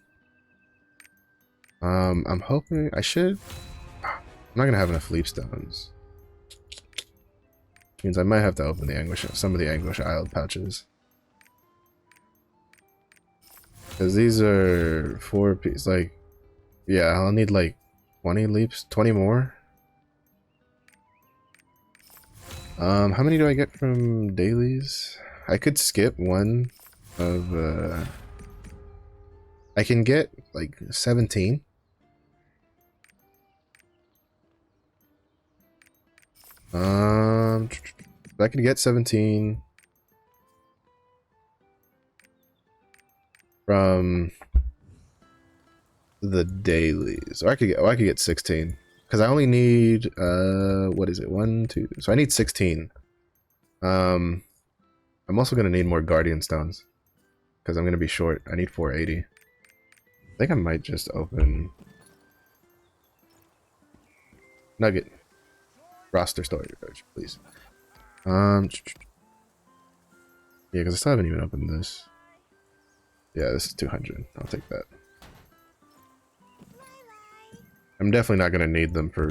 I'm hoping I should. I'm not gonna have enough leap stones. Which means I might have to open the anguish, some of the anguish isle pouches. Because these are 4 pieces. Like, yeah, I'll need like 20 leaps, 20 more. How many do I get from dailies? I could skip one of, I can get like 17. I could get 17 from the dailies. Or I could get 16. Because I only need what is it? 1, 2. So I need 16. I'm also gonna need more guardian stones. Because I'm gonna be short. I need 480. I think I might just open Nugget. Roster storage, please. Yeah, because I still haven't even opened this. Yeah, this is 200. I'll take that. I'm definitely not gonna need them for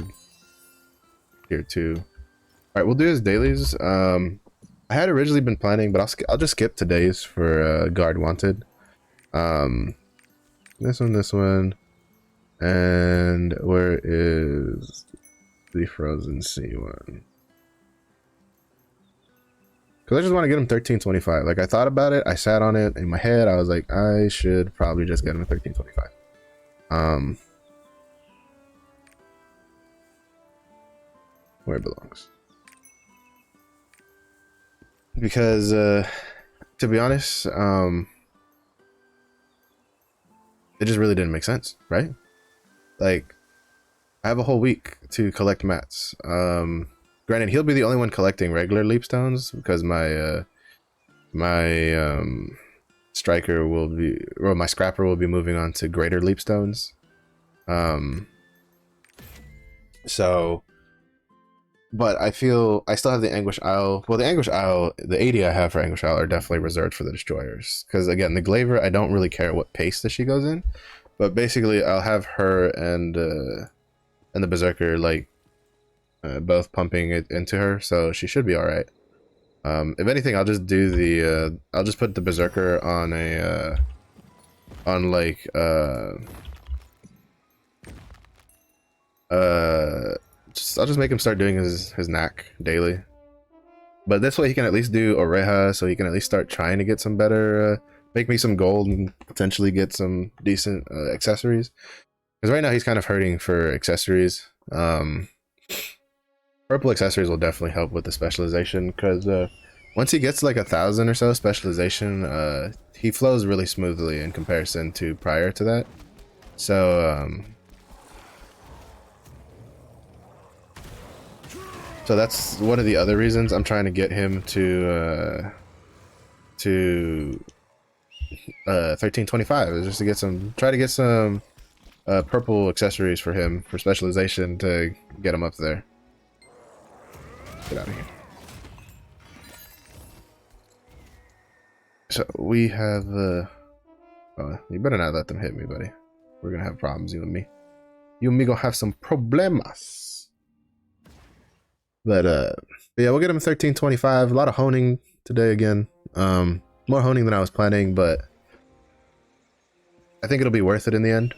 tier 2. All right, we'll do his dailies. I had originally been planning, but I'll just skip today's for guard wanted. This one, and where is the frozen sea one? Because I just want to get him 1325. Like, I thought about it, I sat on it in my head, I was like, I should probably just get him 1325. Where it belongs. Because, to be honest, it just really didn't make sense, right? Like, I have a whole week to collect mats. Granted, he'll be the only one collecting regular leap stones because my striker will be, or my scrapper will be moving on to greater leap stones. But I feel I still have the Anguish Isle. Well, the Anguish Isle, the 80 I have for Anguish Isle are definitely reserved for the destroyers. Because again, the Glaiver, I don't really care what pace that she goes in, but basically I'll have her and the Berserker like both pumping it into her, so she should be all right. If anything, I'll just do the I'll just put the Berserker on a on like I'll just make him start doing his knack daily. But this way he can at least do Oreja, so he can at least start trying to get some better, make me some gold and potentially get some decent accessories. Because right now he's kind of hurting for accessories. Purple accessories will definitely help with the specialization, because once he gets like 1,000 or so specialization, he flows really smoothly in comparison to prior to that. So, so that's one of the other reasons I'm trying to get him to 1325, is just to get try to get some purple accessories for him for specialization to get him up there. Get out of here. So we have oh, you better not let them hit me, buddy. We're gonna have problems, you and me. You and me gonna have some problemas. But yeah, we'll get him 1325. A lot of honing today again. More honing than I was planning, but I think it'll be worth it in the end.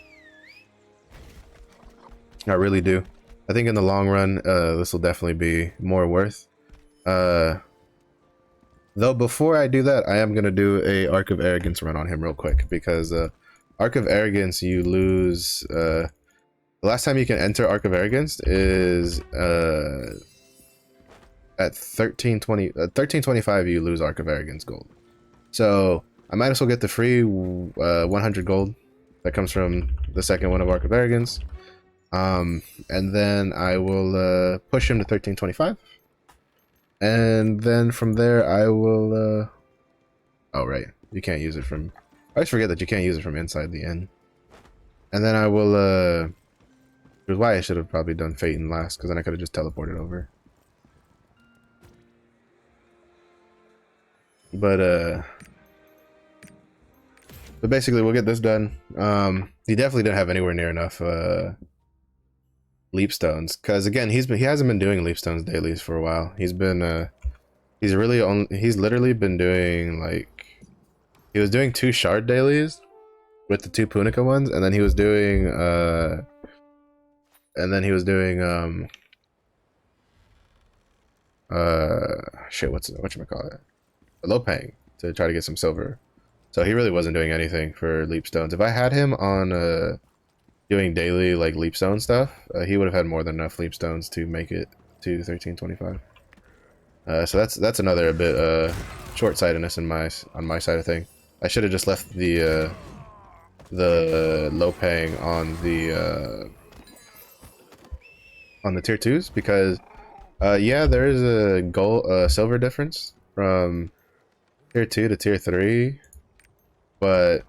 I really do. I think in the long run, this will definitely be more worth. Though before I do that, I am gonna do a Arc of Arrogance run on him real quick, because Arc of Arrogance, you lose. The last time you can enter Arc of Arrogance is at 1325. You lose Arc of Arrogance gold. So I might as well get the free 100 gold that comes from the second one of Arc of Arrogance. And then I will push him to 1325. And then from there I will oh right, you can't use it from, I always forget that you can't use it from inside the inn. And then I will which is why I should have probably done Phaeton last, because then I could have just teleported over. But But basically, we'll get this done. He definitely didn't have anywhere near enough leap stones, because again, he hasn't been doing leap stones dailies for a while. He's been he's literally been doing like, he was doing 2 shard dailies with the 2 Punica ones, and then he was doing shit, whatchamacallit, a Lopang to try to get some silver. So he really wasn't doing anything for leap stones. If I had him on doing daily like leap stone stuff, he would have had more than enough leap stones to make it to 1325. So that's another bit short-sightedness on my side of thing. I should have just left the Lopang on the tier 2s, because yeah, there is a silver difference from tier 2 to tier 3, and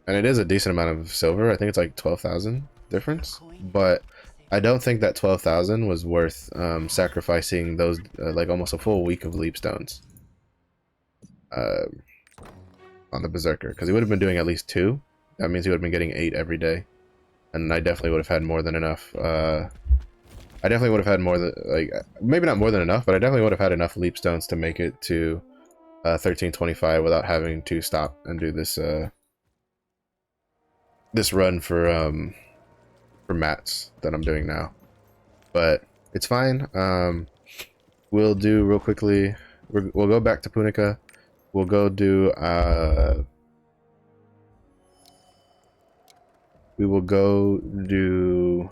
it is a decent amount of silver. I think it's like 12,000 difference, but I don't think that 12,000 was worth sacrificing those like almost a full week of leap stones on the Berserker, because he would have been doing at least 2. That means he would have been getting 8 every day, and I definitely would have had more than enough. I definitely would have had more than, like, maybe not more than enough, but I definitely would have had enough leap stones to make it to 1325 without having to stop and do this this run for mats that I'm doing now. But it's fine. We'll do real quickly. We'll go back to Punica. We'll go do we will go do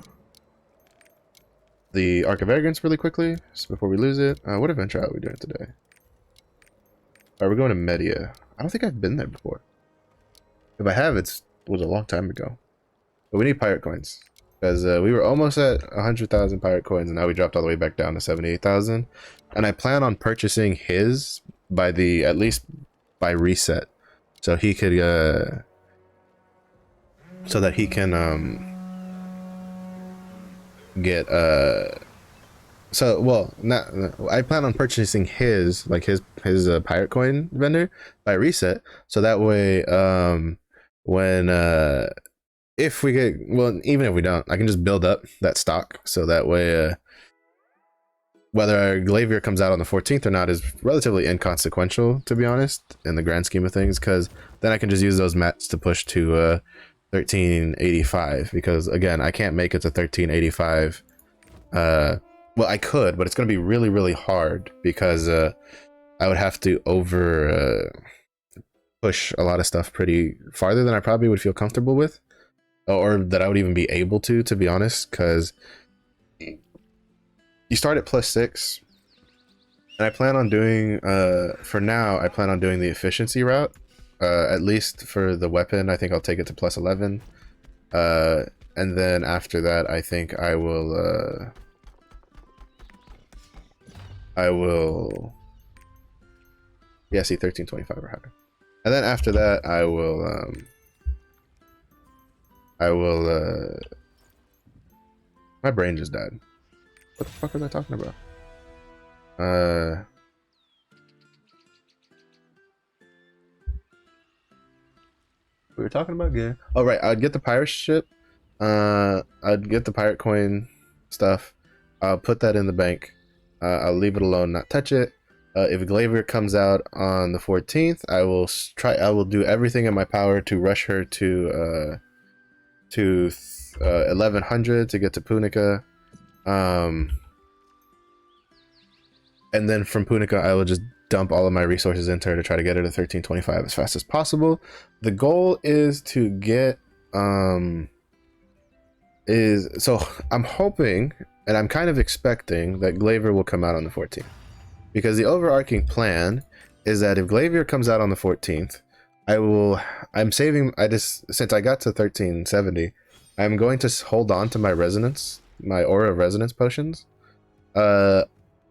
the Arc of Arrogance really quickly, just before we lose it. What adventure are we doing today? Alright, we're going to Media. I don't think I've been there before. If I have, it was a long time ago. But we need pirate coins, because we were almost at 100,000 pirate coins, and now we dropped all the way back down to 78,000. And I plan on purchasing his by at least by reset, so he could so that he can get I plan on purchasing his pirate coin vendor by reset, so that way when if we get, well, even if we don't, I can just build up that stock, so that way whether our Glaivier comes out on the 14th or not is relatively inconsequential, to be honest, in the grand scheme of things, because then I can just use those mats to push to 1385, because again, I can't make it to 1385. Well, I could, but it's going to be really, really hard, because I would have to push a lot of stuff pretty farther than I probably would feel comfortable with, or that I would even be able to be honest, because you start at +6, and I plan on doing for now I plan on doing the efficiency route. At least for the weapon, I think I'll take it to +11, and then after that, I think I will yeah, see, 1325 or higher, and then after that I will my brain just died. What the fuck was I talking about? We were talking about gear. Oh right, I'd get the pirate ship. I'd get the pirate coin stuff. I'll put that in the bank. I'll leave it alone, not touch it. If Glaivier comes out on the 14th, I will do everything in my power to rush her to 1100 to get to Punica. And then from Punica, I will just dump all of my resources into her to try to get her to 1325 as fast as possible. The goal is to get so I'm hoping, and I'm kind of expecting, that Glaivier will come out on the 14th, because the overarching plan is that if Glaivier comes out on the 14th, since I got to 1370, I'm going to hold on to my aura of resonance potions.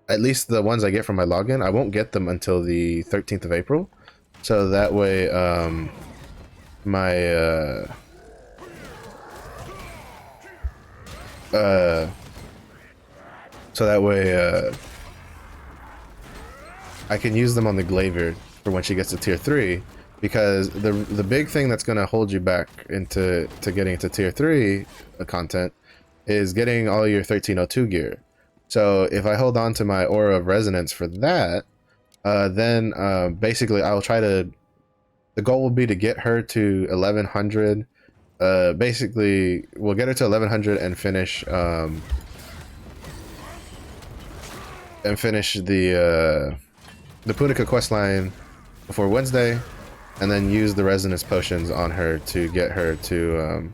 At least the ones I get from my login. I won't get them until the 13th of April. So that way, I can use them on the Glaivier for when she gets to tier 3. because the big thing that's going to hold you back into getting into tier 3 content is getting all your 1302 gear. So if I hold on to my Aura of Resonance for that, then basically I'll try to, the goal will be to get her to 1100. Basically we'll get her to 1100 and finish the Punica questline before Wednesday, and then use the resonance potions on her to get her to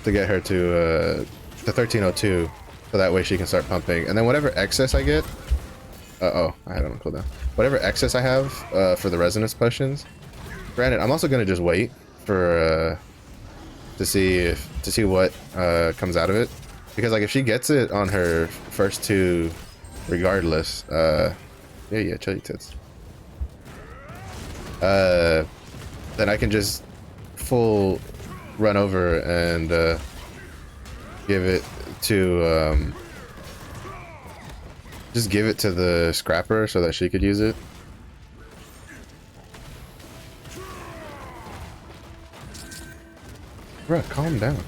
get her to 1302, so that way she can start pumping. And then whatever excess I get, I had it on cooldown. Whatever excess I have for the resonance potions. Granted, I'm also gonna just wait for to see what comes out of it, because like if she gets it on her first 2, regardless, yeah, chili tits. Then I can just full run over and give it to just give it to the scrapper so that she could use it. Bro, calm down.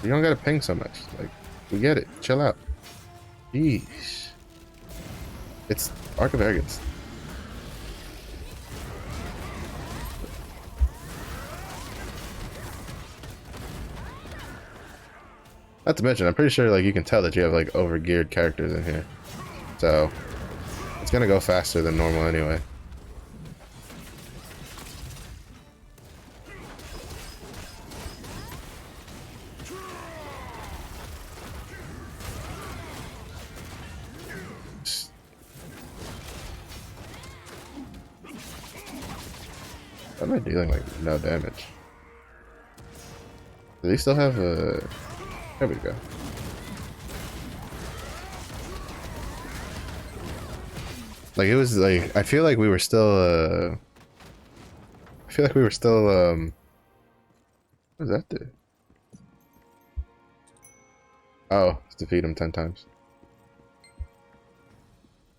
You don't gotta ping so much. Like, we get it. Chill out. Jeez. It's Arc of Arrogance. Not to mention, I'm pretty sure like you can tell that you have like overgeared characters in here. So it's gonna go faster than normal anyway. Why am I dealing like no damage? Do they still have a... There we go. Like it was like, I feel like we were still what does that do? Oh, it's defeat him 10 times.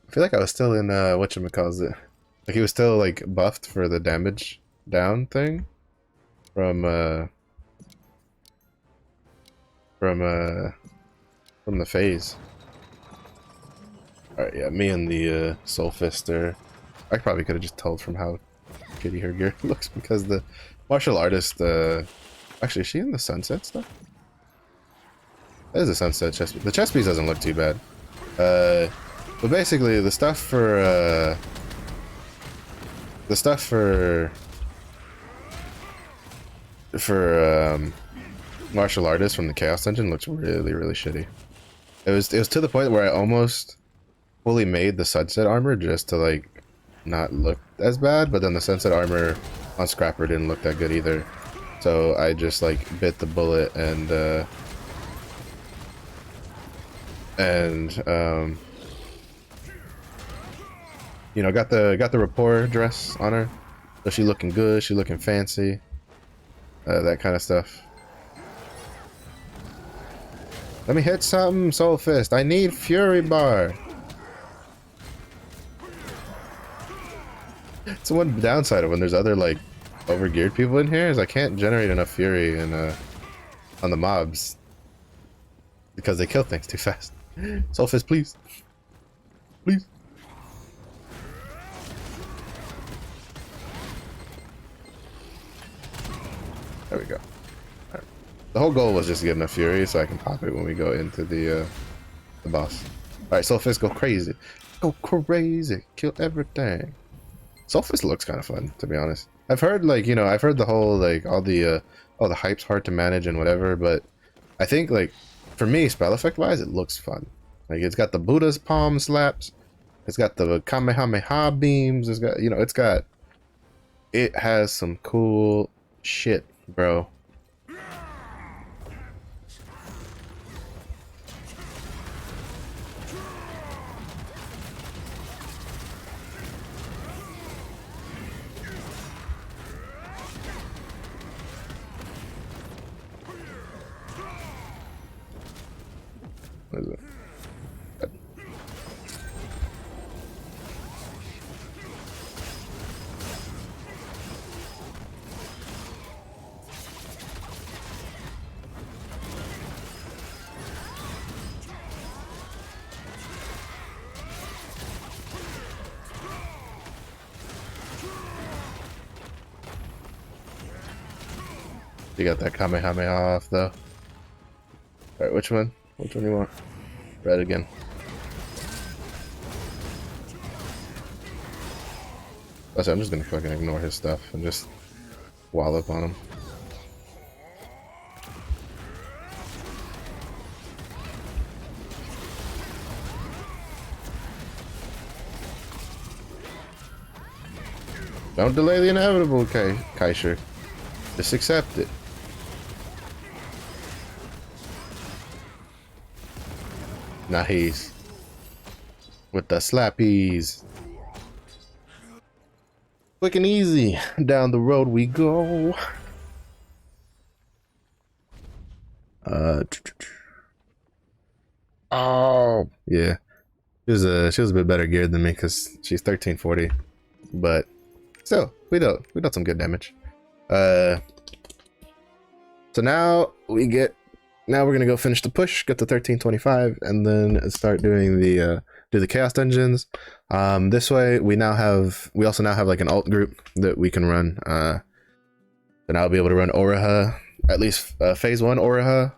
I feel like I was still in whatchamacallit. Like he was still like buffed for the damage down thing from the phase. Alright, yeah, me and the Soul Fister. I probably could have just told from how shitty her gear looks, because the martial artist, actually, is she in the sunset stuff? That is a sunset chest piece. The chest piece doesn't look too bad. But basically, the stuff for martial artist from the Chaos Dungeon looks really, really shitty. It was to the point where I almost fully made the sunset armor just to like not look as bad, but then the sunset armor on Scrapper didn't look that good either. So I just like bit the bullet and you know, got the rapport dress on her, so she looking good, she looking fancy, that kind of stuff. Let me hit something, Soul Fist. I need Fury Bar. It's one downside of when there's other like overgeared people in here is I can't generate enough fury in on the mobs because they kill things too fast. Soul Fist, please. Please. There we go. Right. The whole goal was just to get enough fury so I can pop it when we go into the boss. Alright, Soul Fist, go crazy. Go crazy. Kill everything. Soul Fist looks kind of fun, to be honest. I've heard, like, you know, I've heard the whole, like, all the hype's hard to manage and whatever, but I think, like, for me, spell effect-wise, it looks fun. Like, it's got the Buddha's palm slaps, it's got the Kamehameha beams, it's got, you know, it has some cool shit, bro. You got that Kamehameha off though. Alright, which one? Which one do you want? Red again. Also, I'm just gonna fucking ignore his stuff and just wallop on him. Don't delay the inevitable, Kaisher. Just accept it. Nice. With the slappies. Quick and easy. Down the road we go. Oh, yeah. She was a bit better geared than me because she's 1340. But still, we dealt some good damage. So now we're gonna go finish the push, get to 1325, and then start doing the do the chaos dungeons. This way we also now have like an alt group that we can run. Then I'll be able to run Oraha, at least phase 1 Oraha.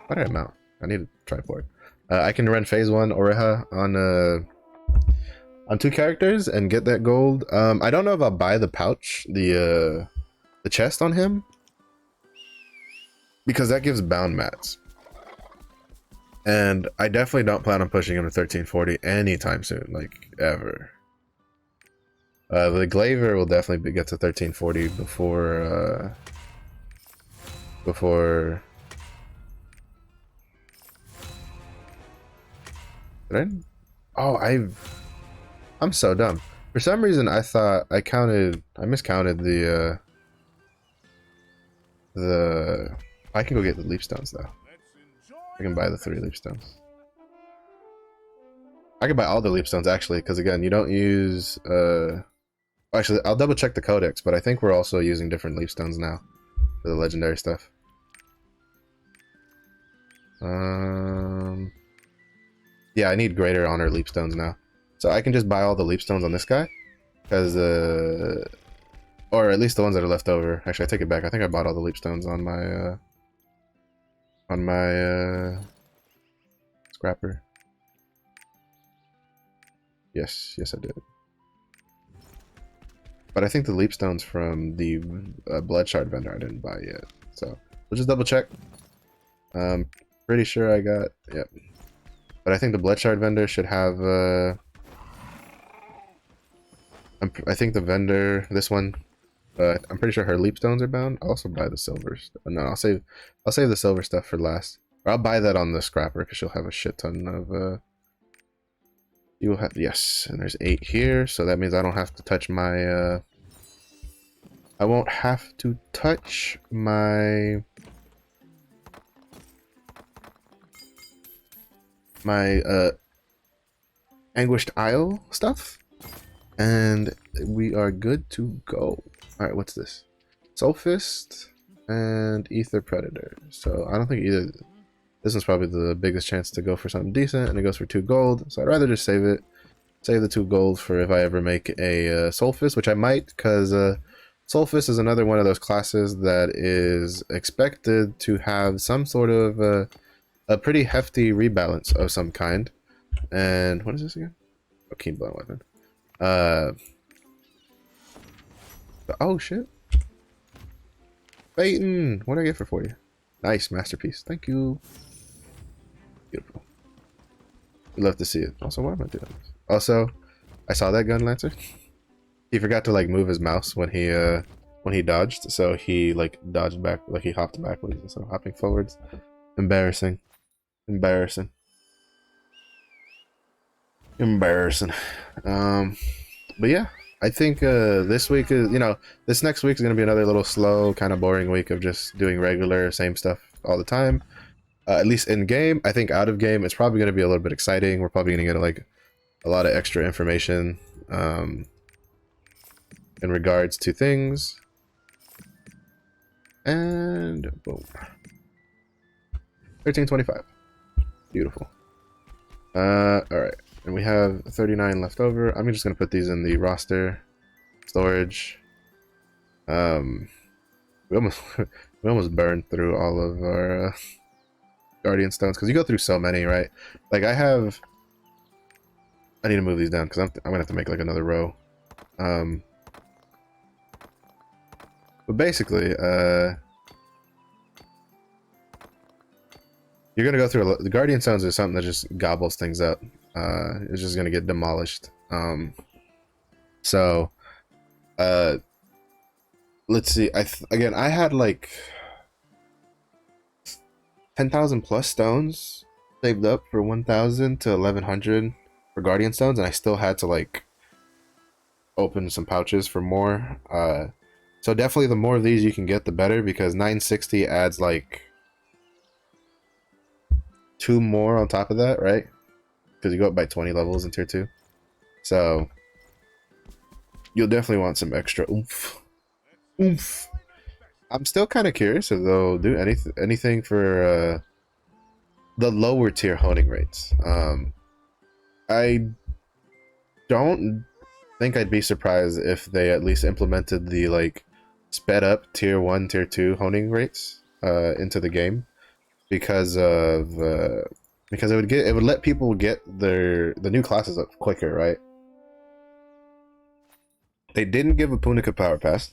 What did I mount? I need a tripod. I can run phase 1 Oraha on 2 characters and get that gold. I don't know if I'll buy the pouch, the chest on him, because that gives bound mats. And I definitely don't plan on pushing him to 1340 anytime soon, like ever. The Glaiver will definitely get to 1340 before I'm so dumb. For some reason I thought I miscounted the I can go get the leap stones though. I can buy the 3 leap stones. I can buy all the leap stones actually, because again, you don't use actually I'll double check the codex, but I think we're also using different leap stones now for the legendary stuff. Yeah, I need greater honor leap stones now. So I can just buy all the leap stones on this guy, because or at least the ones that are left over. Actually, I take it back. I think I bought all the leap stones on my scrapper. Yes, I did. But I think the leap stones from the blood shard vendor I didn't buy yet. So we'll just double check. Pretty sure I got, yep. But I think the blood shard vendor should have I think the vendor, this one, I'm pretty sure her leap stones are bound. I'll also buy the silver stuff. No, I'll save the silver stuff for last. Or I'll buy that on the scrapper because she'll have a shit ton of you will have, yes, and there's 8 here, so that means I don't have to touch my I won't have to touch my Anguished Isle stuff, and we are good to go. Alright, what's this? Soul Fist and Ether Predator. So I don't think either. This one's probably the biggest chance to go for something decent, and it goes for 2 gold. So I'd rather just save it. Save the 2 gold for if I ever make a Soul Fist, which I might, because Soul Fist is another one of those classes that is expected to have some sort of a pretty hefty rebalance of some kind. And what is this again? Oh, keen blow weapon. Oh shit. Phaeton! What do I get for 40? Nice, masterpiece. Thank you. Beautiful. We'd love to see it. Also, why am I doing this? Also, I saw that gun lancer. He forgot to like move his mouse when he dodged, so he like dodged back, like he hopped backwards instead of hopping forwards. Embarrassing. Embarrassing. But yeah, I think this week is, this next week is going to be another little slow, kind of boring week of just doing regular, same stuff all the time. At least in game. I think out of game, it's probably going to be a little bit exciting. We're probably going to get like a lot of extra information in regards to things. And boom. 1325. Beautiful. Alright. And we have 39 left over. I'm just going to put these in the roster storage. We almost we almost burned through all of our guardian stones because you go through so many, right? Like I need to move these down because I'm gonna have to make like another row. But basically, you're gonna go through the guardian stones is something that just gobbles things up. It's just gonna get demolished. So let's see. Again, I had like 10,000 plus stones saved up for 1,000 to 1,100 for guardian stones, and I still had to like open some pouches for more. So definitely the more of these you can get, the better, because 960 adds like 2 more on top of that, right? Because you go up by 20 levels in tier 2. So you'll definitely want some extra oomph. Oomph. I'm still kind of curious if they'll do anything for the lower tier honing rates. I don't think I'd be surprised if they at least implemented the like sped up tier 1, tier 2 honing rates into the game, because it would let people get the new classes up quicker, right? They didn't give a Punica power pass,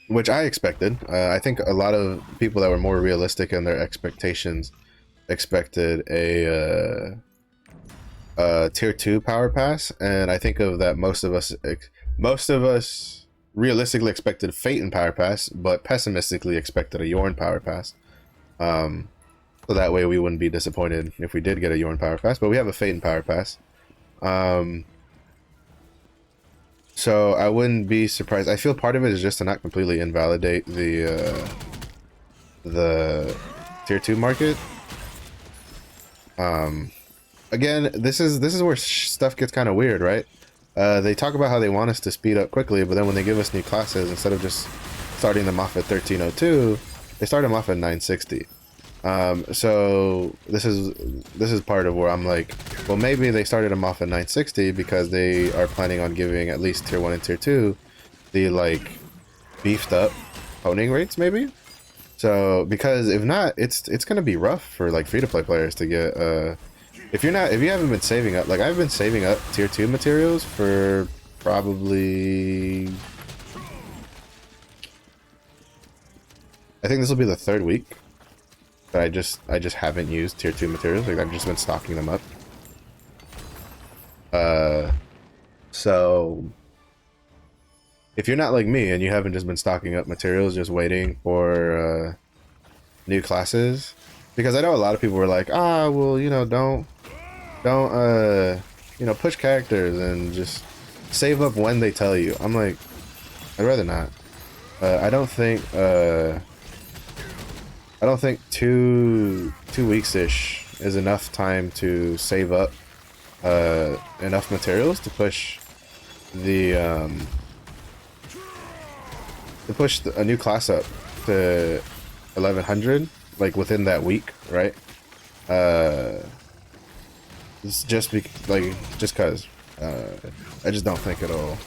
which I expected. I think a lot of people that were more realistic in their expectations expected a tier 2 power pass, and I think of that most of us realistically expected Phaeton power pass, but pessimistically expected a Yorn power pass. So that way we wouldn't be disappointed if we did get a Yorn power pass, but we have a Phaeton power pass. So I wouldn't be surprised. I feel part of it is just to not completely invalidate the tier 2 market. Again, this is where stuff gets kind of weird, right? They talk about how they want us to speed up quickly, but then when they give us new classes, instead of just starting them off at 1302, they start them off at 960. So this is part of where I'm like, well, maybe they started them off at 960 because they are planning on giving at least tier 1 and tier 2 the like beefed up honing rates, maybe. So because if not, it's gonna be rough for like free-to-play players to get if you haven't been saving up. Like I've been saving up tier 2 materials for probably, I think this will be the 3rd week that I just haven't used tier 2 materials. Like I've just been stocking them up. So if you're not like me and you haven't just been stocking up materials, just waiting for new classes, because I know a lot of people were like, well, you know, don't you know, push characters and just save up when they tell you. I'm like, I'd rather not. I don't think 2 weeks ish is enough time to save up enough materials to push the a new class up to 1100 like within that week, right? It's just cause I just don't think it'll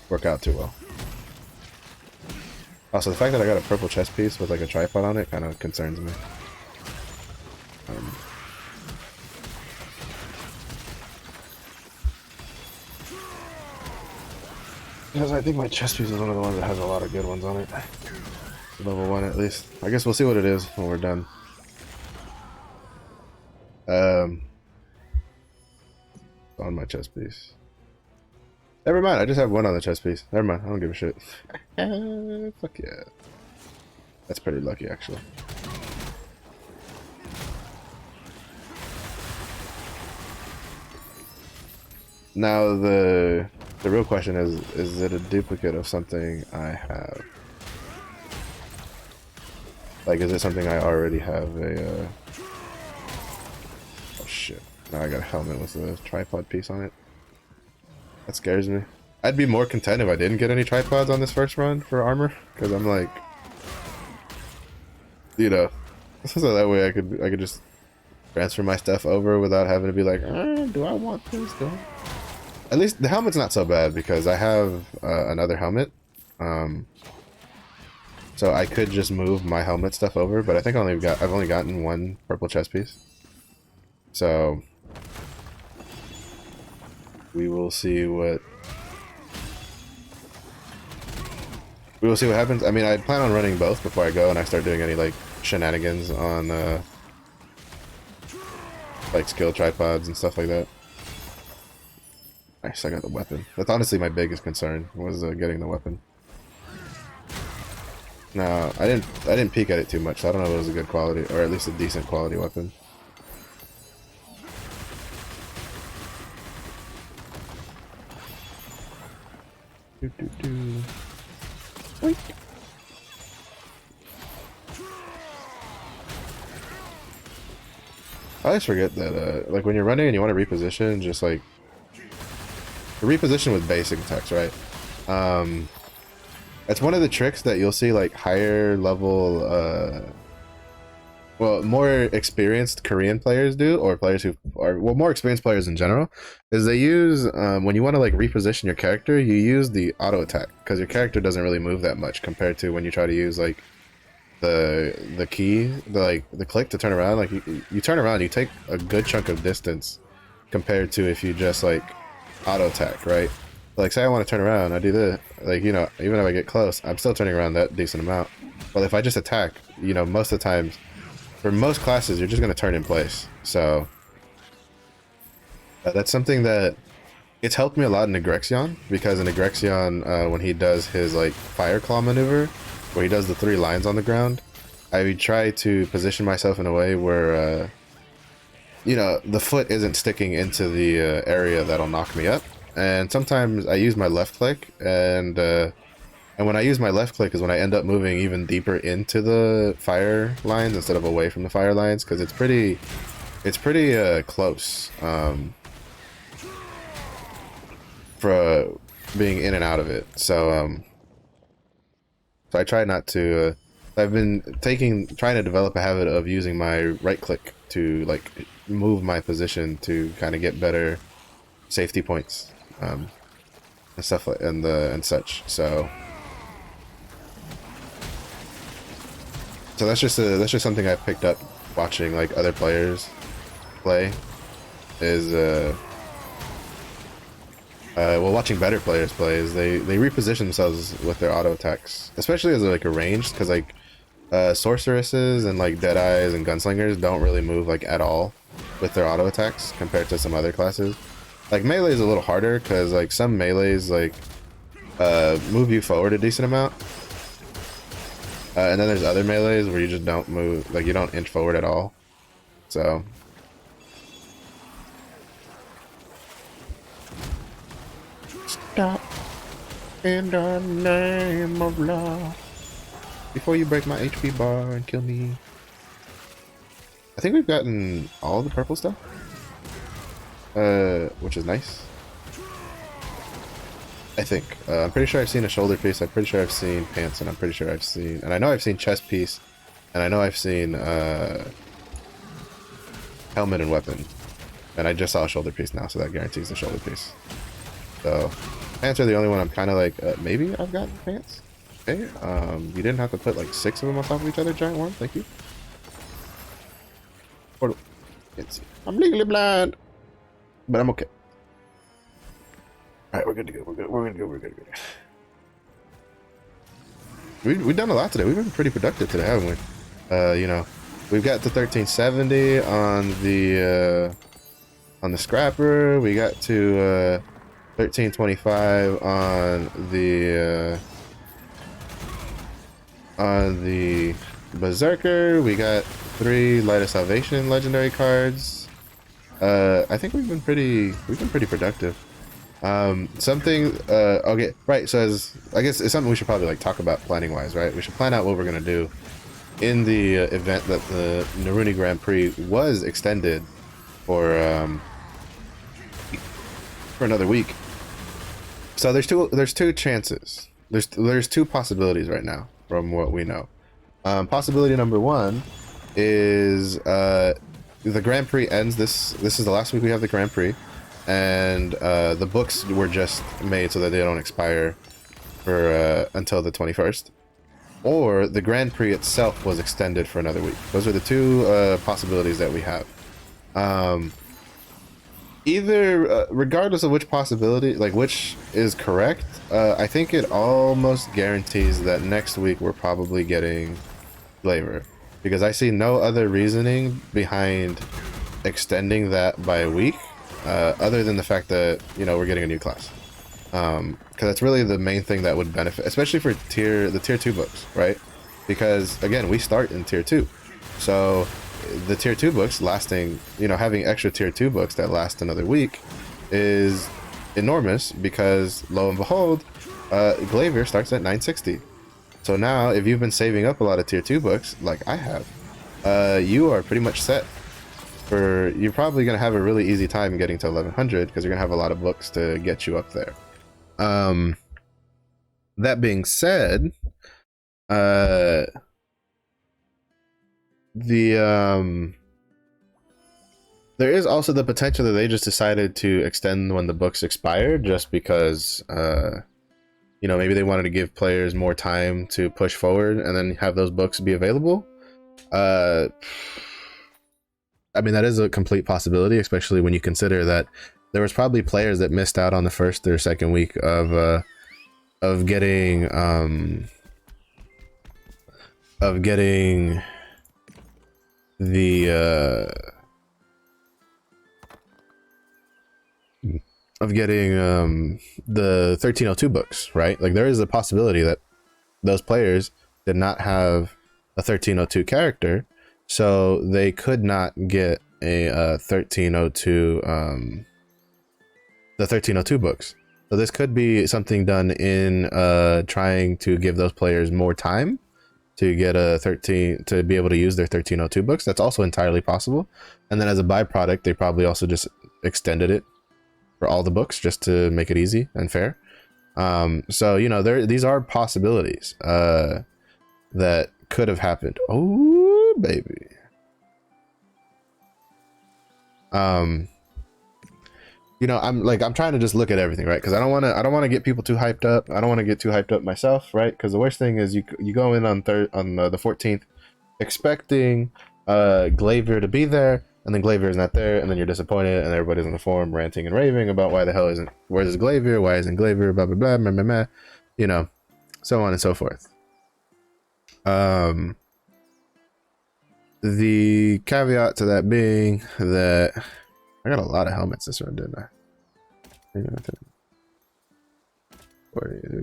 work out too well. Also, the fact that I got a purple chest piece with like a tripod on it kind of concerns me. Because I think my chest piece is one of the ones that has a lot of good ones on it. Level 1 at least. I guess we'll see what it is when we're done. On my chest piece. Never mind, I just have one on the chest piece. Never mind, I don't give a shit. Fuck yeah. That's pretty lucky, actually. Now the real question is it a duplicate of something I have? Like, is it something I already have a oh shit. Now I got a helmet with a tripod piece on it. That scares me. I'd be more content if I didn't get any tripods on this first run for armor, because I'm like, you know, so that way I could just transfer my stuff over without having to be like, do I want this? At least the helmet's not so bad because I have another helmet. So I could just move my helmet stuff over, but I think I've only gotten one purple chest piece. So we will see what happens. I mean, I plan on running both before I go and I start doing any like shenanigans on like skill tripods and stuff like that. Nice, I got the weapon. That's honestly my biggest concern was getting the weapon. No, I didn't peek at it too much, so I don't know if it was a good quality, or at least a decent quality weapon. Wait. I always forget that, like when you're running and you want to reposition, just like reposition with basic attacks, right? It's one of the tricks that you'll see like higher level, well, more experienced Korean players do, or players who are, well, more experienced players in general, is they use, when you want to like reposition your character, you use the auto attack, because your character doesn't really move that much compared to when you try to use like the key, the click to turn around. Like you turn around, you take a good chunk of distance compared to if you just like auto attack, right? Like say I want to turn around, I do this, like, you know, even if I get close, I'm still turning around that decent amount. But if I just attack, you know, most of the times, for most classes, you're just going to turn in place. So that's something that it's helped me a lot in Agrexion, because in Agrexion, when he does his like fire claw maneuver, where he does the 3 lines on the ground, I try to position myself in a way where, you know, the foot isn't sticking into the area that'll knock me up. And sometimes I use my left click, and when I use my left click is when I end up moving even deeper into the fire lines instead of away from the fire lines, because it's pretty close for being in and out of it. So so I try not to. I've been trying to develop a habit of using my right click to like move my position to kind of get better safety points. And stuff like and such. So that's just something I picked up watching like other players play. Is well, watching better players play is they reposition themselves with their auto attacks, especially as like a ranged, because like sorceresses and like deadeyes and gunslingers don't really move like at all with their auto attacks compared to some other classes. Like melee is a little harder because like some melees like move you forward a decent amount, and then there's other melees where you just don't move, like you don't inch forward at all. So stop in the name of love before you break my HP bar and kill me. I think we've gotten all the purple stuff. Which is nice. I think. I'm pretty sure I've seen a shoulder piece, I'm pretty sure I've seen pants, and I'm pretty sure I've seen, and I know I've seen chest piece, and I know I've seen helmet and weapon. And I just saw a shoulder piece now, so that guarantees the shoulder piece. So pants are the only one I'm kind of like, maybe I've gotten pants. Okay, you didn't have to put like 6 of them on top of each other, giant worm, thank you. Portal. Can't see. I'm legally blind. But I'm okay. Alright, we're good to go. We're good to go. We've done a lot today. We've been pretty productive today, haven't we? You know, we've got to 1370 on the scrapper. We got to 1325 on the berserker. We got 3 Light of Salvation legendary cards. I think we've been pretty productive. Okay, right, so I guess it's something we should probably like talk about planning wise, right? We should plan out what we're gonna do in the event that the Naruni Grand Prix was extended for another week. So there's two chances. There's 2 possibilities right now from what we know. Possibility number 1 is the Grand Prix ends this is the last week we have the Grand Prix, and the books were just made so that they don't expire for until the 21st, or the Grand Prix itself was extended for another week. Those are the two possibilities that we have. Either, regardless of which possibility, like which is correct, I think it almost guarantees that next week we're probably getting Glaiver, because I see no other reasoning behind extending that by a week, other than the fact that, you know, we're getting a new class. Because that's really the main thing that would benefit, especially for the tier 2 books, right? Because again, we start in tier 2, so the tier 2 books lasting, you know, having extra tier 2 books that last another week is enormous, because lo and behold, Glaivier starts at 960. So now if you've been saving up a lot of tier 2 books like I have, you are pretty much set for, you're probably going to have a really easy time getting to 1100, because you're going to have a lot of books to get you up there. That being said, there is also the potential that they just decided to extend when the books expired, just because you know, maybe they wanted to give players more time to push forward and then have those books be available. I mean, that is a complete possibility, especially when you consider that there was probably players that missed out on the first or second week of getting the 1302 books, right? Like, there is a possibility that those players did not have a 1302 character, so they could not get a 1302 the 1302 books. So this could be something done in trying to give those players more time to get to be able to use their 1302 books. That's also entirely possible. And then as a byproduct, they probably also just extended it for all the books just to make it easy and fair. So, you know, these are possibilities that could have happened. Oh, baby. You know, I'm trying to just look at everything, right? Because I don't want to get people too hyped up. I don't want to get too hyped up myself, right? Because the worst thing is you go in on the 14th expecting Glaivier to be there, and then Glaivier is not there, and then you're disappointed, and everybody's on the forum ranting and raving about why the hell where's Glaivier, why isn't Glaivier, blah blah blah, meh, meh, meh, you know, so on and so forth. The caveat to that being that I got a lot of helmets this run, didn't I? We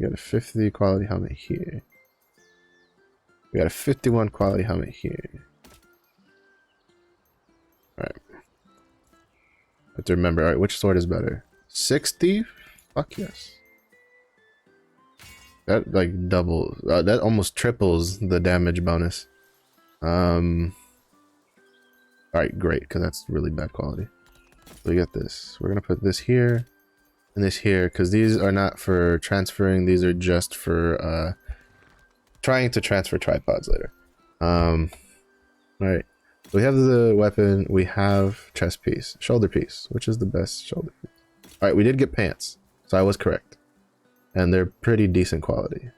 got a 50 quality helmet here. We got a 51 quality helmet here. Alright. Have to remember, alright, which sword is better? 60? Fuck yes. That like doubles, that almost triples the damage bonus. Alright, great, because that's really bad quality. So we get this. We're gonna put this here and this here, because these are not for transferring, these are just for trying to transfer tripods later. Alright, we have the weapon, we have chest piece, shoulder piece. Which is the best shoulder piece? Alright, we did get pants, so I was correct, and they're pretty decent quality.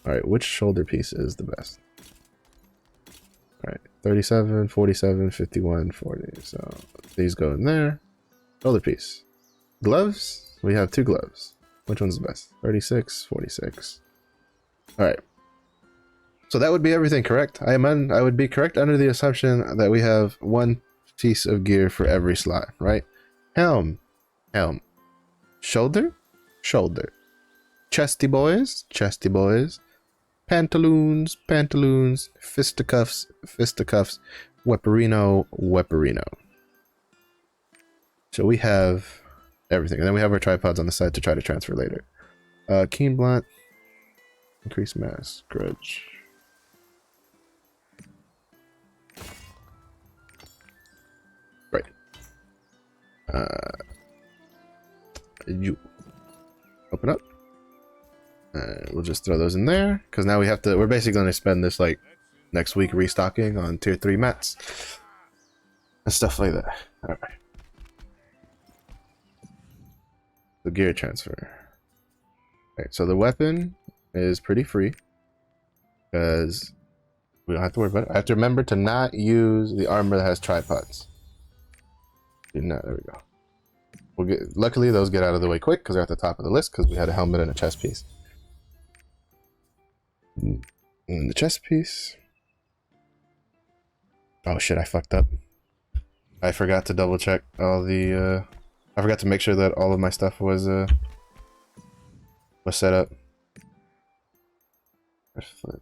Alright, which shoulder piece is the best? Alright, 37, 47, 51, 40. So these go in there. Shoulder piece. Gloves? We have two gloves. Which one's the best? 36, 46. Alright. So that would be everything, correct? I would be correct under the assumption that we have one piece of gear for every slot, right? Helm. Helm. Shoulder? Shoulder. Chesty boys? Chesty boys. Pantaloons, pantaloons, fisticuffs, fisticuffs, weaperino, weaperino. So we have everything. And then we have our tripods on the side to try to transfer later. Keen blunt, increased mass, grudge. Right. You open up. We'll just throw those in there, because now we're basically going to spend this like next week restocking on tier 3 mats and stuff like that. All right. The gear transfer. All right, so the weapon is pretty free because we don't have to worry about it. I have to remember to not use the armor that has tripods. Do not. There we go. We'll get. Luckily, those get out of the way quick because they're at the top of the list because we had a helmet and a chest piece. And the chest piece. Oh shit! I fucked up. I forgot to double check all the. I forgot to make sure that all of my stuff was set up. Flip.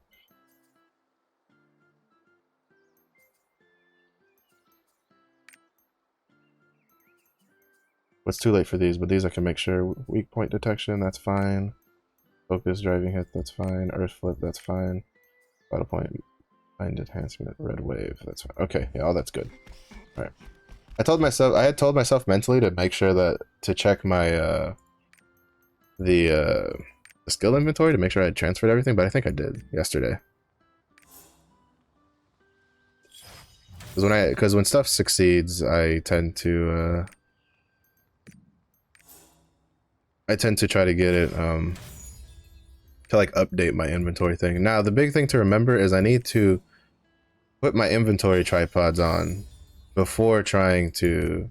It's too late for these, but these I can make sure. Weak point detection, that's fine. Focus, driving hit, that's fine. Earth flip, that's fine. Battle point, mind enhancement, red wave, that's fine. Okay, yeah, all that's good. All right. I had told myself mentally to make sure that to check my the skill inventory to make sure I had transferred everything, but I think I did yesterday. Because when stuff succeeds, I tend to try to get it to like update my inventory thing. Now the big thing to remember is I need to put my inventory tripods on before trying to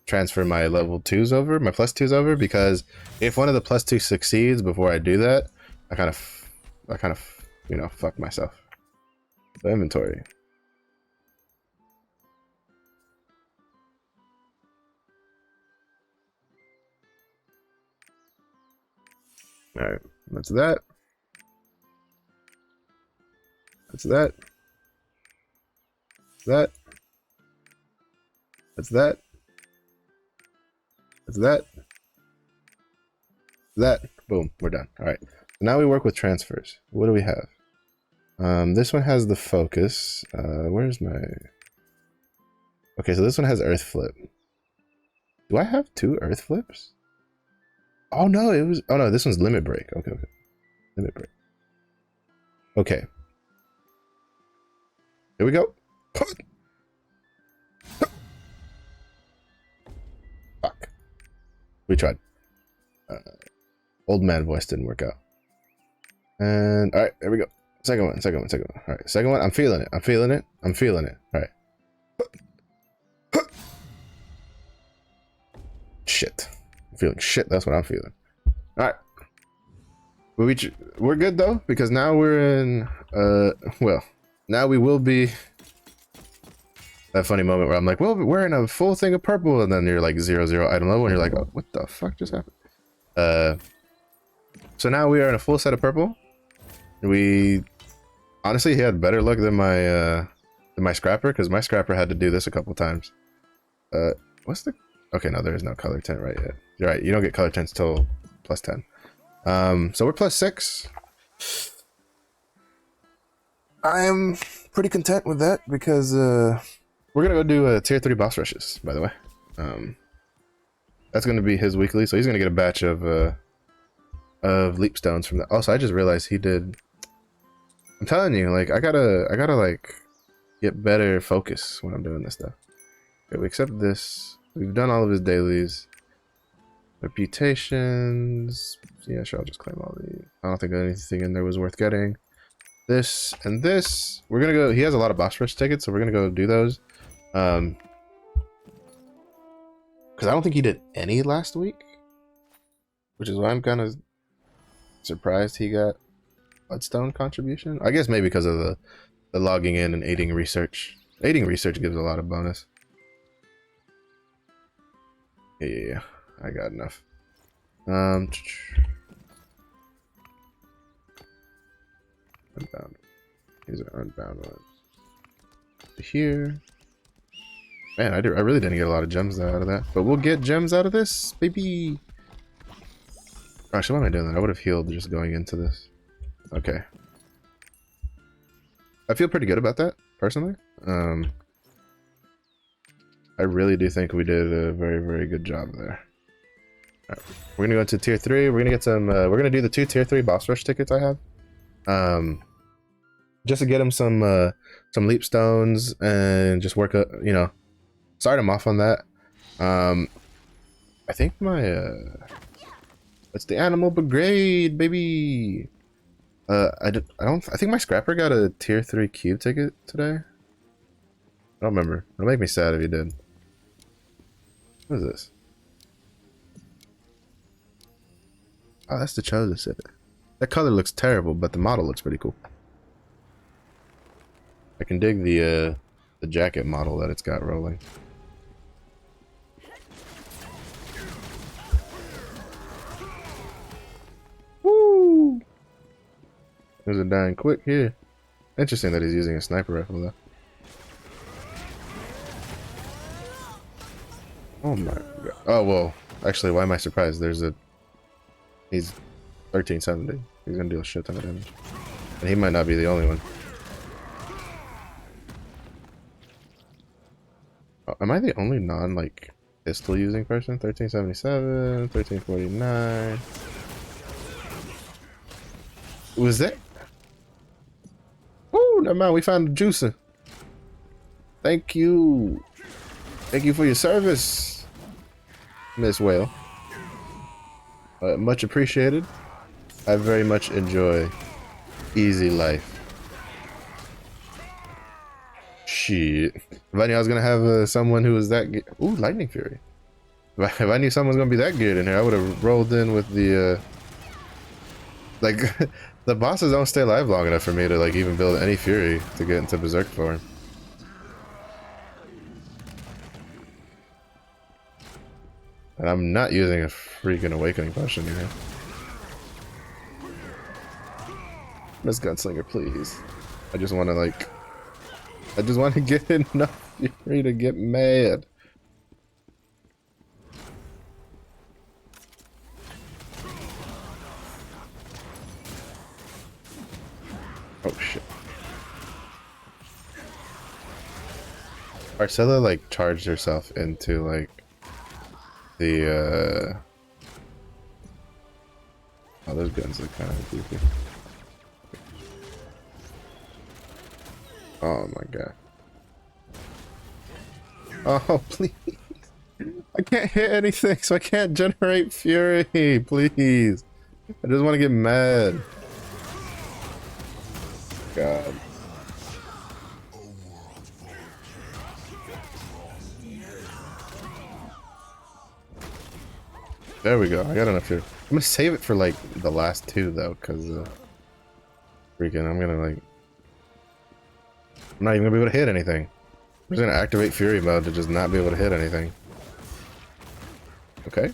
transfer my level 2s over, my plus 2s over, because if one of the plus 2 succeeds before I do that, I kind of you know, fuck myself. The inventory. All right, that's that. That's that. That. That's that. That's that. That. Boom, we're done. All right. Now we work with transfers. What do we have? This one has the focus. Where's my... Okay, so this one has earth flip. Do I have 2 earth flips? Oh no, it was... Oh no, this one's limit break. Okay, okay. Limit break. Okay. Here we go. Fuck. We tried. Old man voice didn't work out. And all right, there we go. Second one. All right, second one. I'm feeling it. I'm feeling it. All right. Shit. I'm feeling shit. That's what I'm feeling. All right. We're good though because now we're in. Well, now we will be. That funny moment where I'm like, well, we're in a full thing of purple, and then you're like 0/0 item level, and you're like, oh, what the fuck just happened? So now we are in a full set of purple. We honestly, he had better luck than my scrapper, because my scrapper had to do this a couple times. What's the? Okay, no, there is no color tint right yet. You're right. You don't get color tints till plus 10. So we're plus 6. I'm pretty content with that because we're gonna go do tier 3 boss rushes. By the way, that's gonna be his weekly, so he's gonna get a batch of leap stones from that. Also, I just realized he did. I'm telling you, like I gotta like get better focus when I'm doing this stuff. Okay, we accept this. We've done all of his dailies. Reputations. Yeah, sure, I'll just claim all the... I don't think anything in there was worth getting. This and this. We're gonna go... He has a lot of boss rush tickets, so we're gonna go do those. Because I don't think he did any last week. Which is why I'm kind of surprised he got Bloodstone contribution. I guess maybe because of the logging in and aiding research. Aiding research gives a lot of bonus. Yeah. I got enough. Unbound. These are unbound ones. Here. Man, I really didn't get a lot of gems out of that. But we'll get gems out of this, baby. Gosh, why am I doing that? I would have healed just going into this. Okay. I feel pretty good about that, personally. I really do think we did a very, very good job there. Right. We're gonna go into tier 3. We're gonna get some. We're gonna do the 2 tier 3 boss rush tickets I have, just to get him some leap stones and just work. You know, Start him off on that. I think my it's the animal brigade, baby. I think my scrapper got a tier 3 cube ticket today. I don't remember. It'll make me sad if he did. What is this? Oh, that's the chosen city. That color looks terrible, but the model looks pretty cool. I can dig the jacket model that it's got rolling. Woo! There's a dying quick here. Interesting that he's using a sniper rifle though. Oh my god. Oh well, actually, why am I surprised? He's 1370. He's gonna deal a shit ton of damage. And he might not be the only one. Oh, am I the only non pistol using person? 1377, 1349. Was that? Oh, never mind. We found the juicer. Thank you. Thank you for your service, Miss Whale. Much appreciated. I very much enjoy easy life. Shit. If I knew I was gonna have someone who was that good. Ooh, Lightning Fury. If I knew someone was gonna be that good in here, I would have rolled in with the like the bosses don't stay alive long enough for me to even build any Fury to get into Berserk form. And I'm not using a freaking Awakening Potion here. Miss Gunslinger, please. I just want to get enough Fury to get mad. Oh shit. Arcella charged herself into the oh, those guns look kind of goofy. Oh my god. Oh please. I can't hit anything, so I can't generate Fury. Please. I just want to get mad. God. There we go. I got enough here. I'm gonna save it for the last two though, because freaking I'm not even gonna be able to hit anything. I'm just gonna activate Fury mode to just not be able to hit anything. Okay.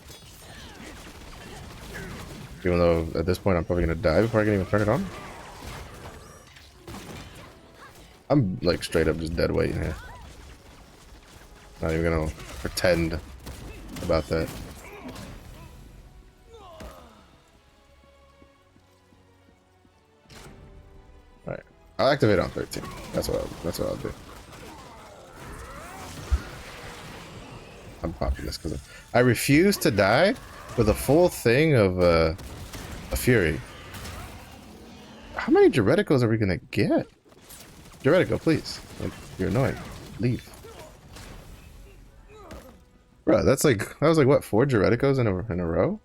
Even though at this point I'm probably gonna die before I can even turn it on. I'm straight up just dead weight in here. Not even gonna pretend about that. Alright. I'll activate on 13. That's what I'll do. I'm popping this because I refuse to die with a full thing of a Fury. How many Jureticos are we gonna get? Juretico, please. You're annoying. Leave. Bro, that was what, 4 Jureticos in a row?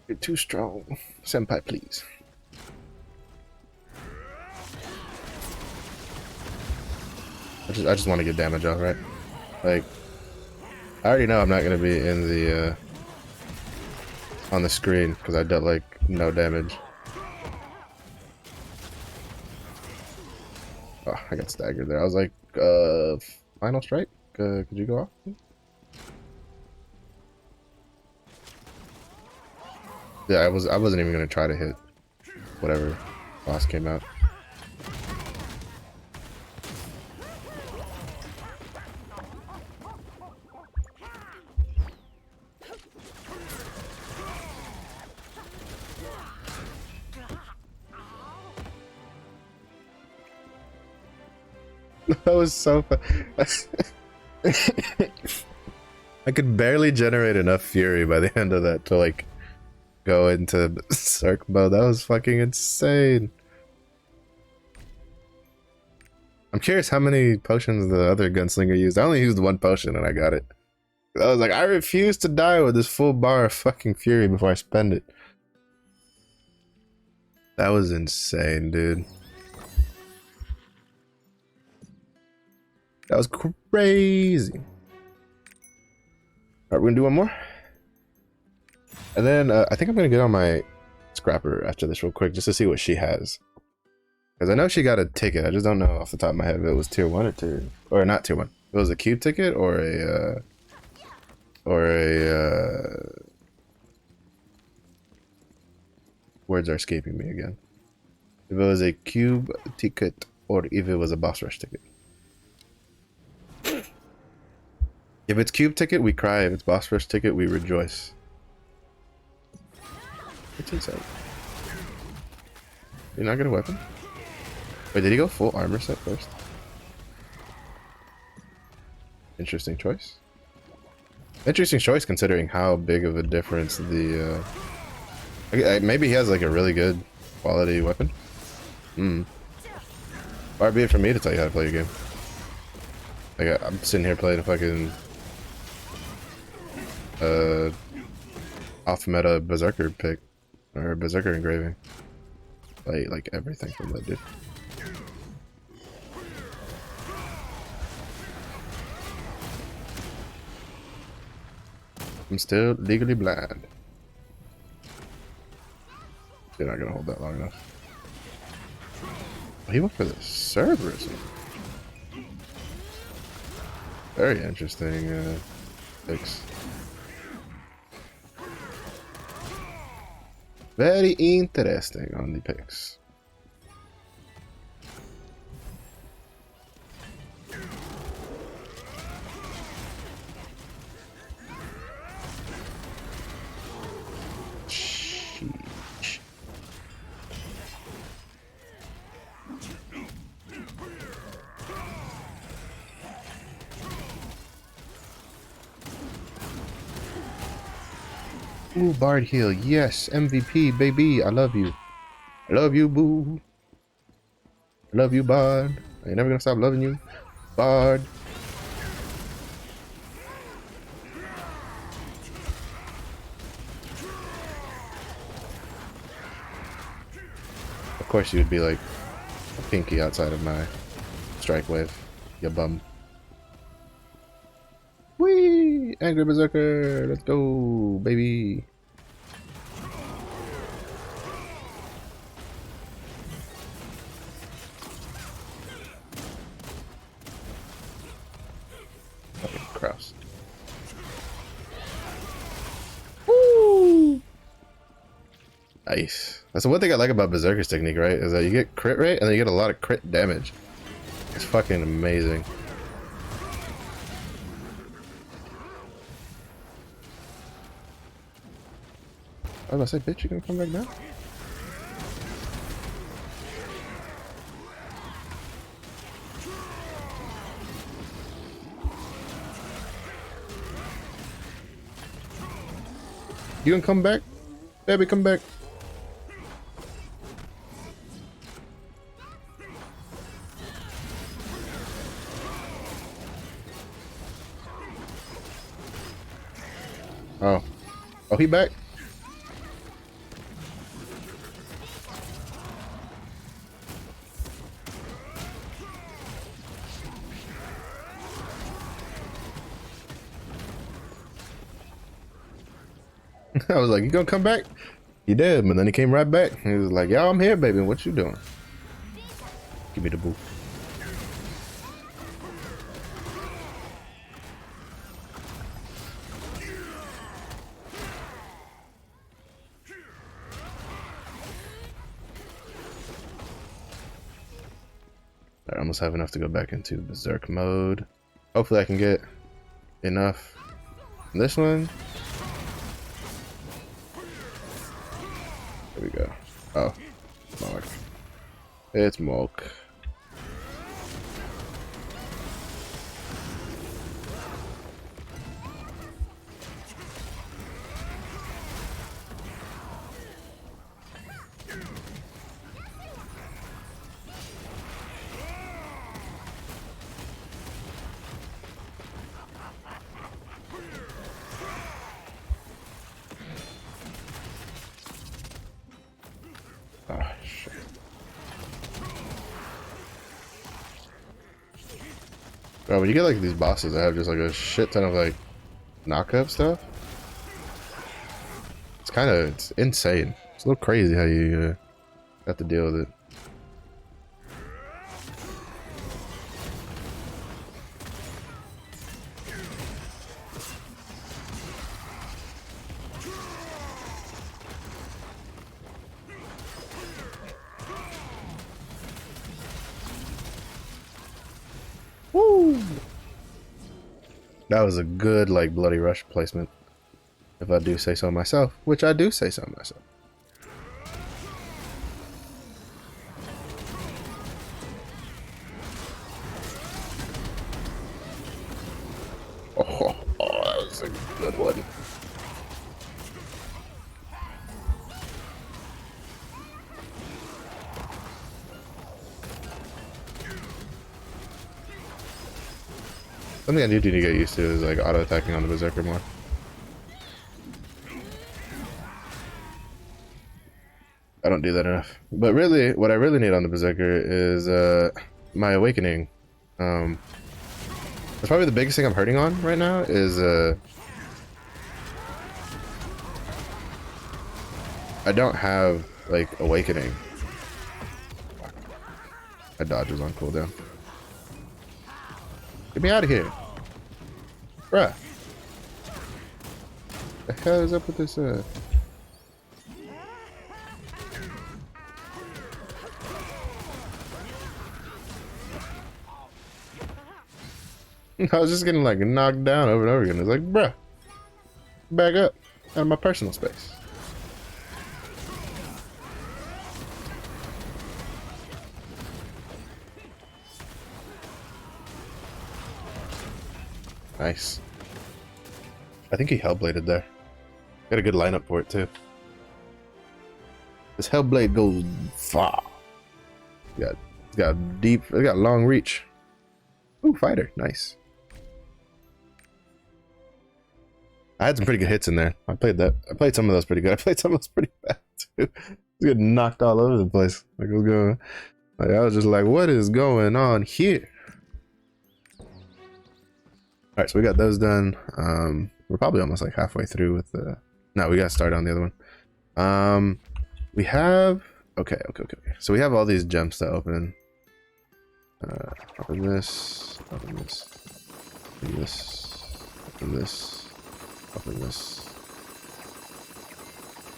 You're too strong. Senpai, please. I just want to get damage off, right? I already know I'm not gonna be in the on the screen because I dealt no damage. Oh, I got staggered there. I was final strike? Could you go off? Yeah, I wasn't even gonna try to hit whatever boss came out. That was so fun. I could barely generate enough fury by the end of that to like go into Berserk mode. That was fucking insane. I'm curious how many potions the other gunslinger used. I only used one potion and I got it. I was like, I refuse to die with this full bar of fucking fury before I spend it. That was insane, dude. That was crazy. Alright, we're gonna do one more. And then I think I'm gonna get on my scrapper after this real quick just to see what she has. Because I know she got a ticket. I just don't know off the top of my head if it was tier 1 or tier... Or not tier 1. If it was a cube ticket or a... Words are escaping me again. If it was a cube ticket or if it was a boss rush ticket. If it's cube ticket, we cry. If it's boss rush ticket, we rejoice. What's inside? You're not get a weapon? Wait, did he go full armor set first? Interesting choice. Interesting choice considering how big of a difference the... maybe he has like a really good quality weapon. Far be it from me to tell you how to play a game. Like, I'm sitting here playing a fucking... off-meta Berserker pick. Or Berserker engraving. Like everything from that dude. I'm still legally blind. They're not gonna hold that long enough. Oh, he went for the Cerberus. Very interesting picks. Very interesting on the picks. Sheesh. Ooh, Bard heal. Yes, MVP, baby. I love you. I love you, boo. I love you, Bard. I ain't never gonna stop loving you, Bard. Of course, you would be like a pinky outside of my strike wave, you bum. Whee! Angry Berserker! Let's go, baby! Fucking Kraus. Woo! Nice. That's the one thing I like about Berserker's technique, right? Is that you get crit rate and then you get a lot of crit damage. It's fucking amazing. I was about to say, bitch, you gonna come back now? You gonna come back? Baby, come back. Oh. Oh, he back? I was like, you gonna come back? He did, but then he came right back. He was like, yo, I'm here, baby. What you doing? Give me the boot. I almost have enough to go back into Berserk mode. Hopefully I can get enough. This one. There we go. Oh, Mark. It's Mulk. Bro, when you get like these bosses that have just like a shit ton of like knockup stuff, it's insane. It's a little crazy how you have to deal with it. Woo! That was a good like bloody rush placement, if I do say so myself, which I do say so myself. Oh, that was a good one. Something I do need to get used to is like auto attacking on the berserker more. I don't do that enough. But really, what I really need on the berserker is my awakening. That's probably the biggest thing I'm hurting on right now is I don't have like awakening. My dodge was on cooldown. Get me out of here. Bruh. The hell is up with this I was just getting like knocked down over and over again. It's like, bruh, back up out of my personal space. Nice. I think he Hellbladed there. Got a good lineup for it too. This Hellblade goes far. It's got deep, it's got long reach. Ooh, fighter, nice. I had some pretty good hits in there. I played some of those pretty good. I played some of those pretty bad too. Getting knocked all over the place. Like I was going, like I was just like, what is going on here? All right, so we got those done. We're probably almost like halfway through with the. No, we got to start on the other one. We have okay. So we have all these gems to open. Open this. Open this. Open this. Open this. Open this.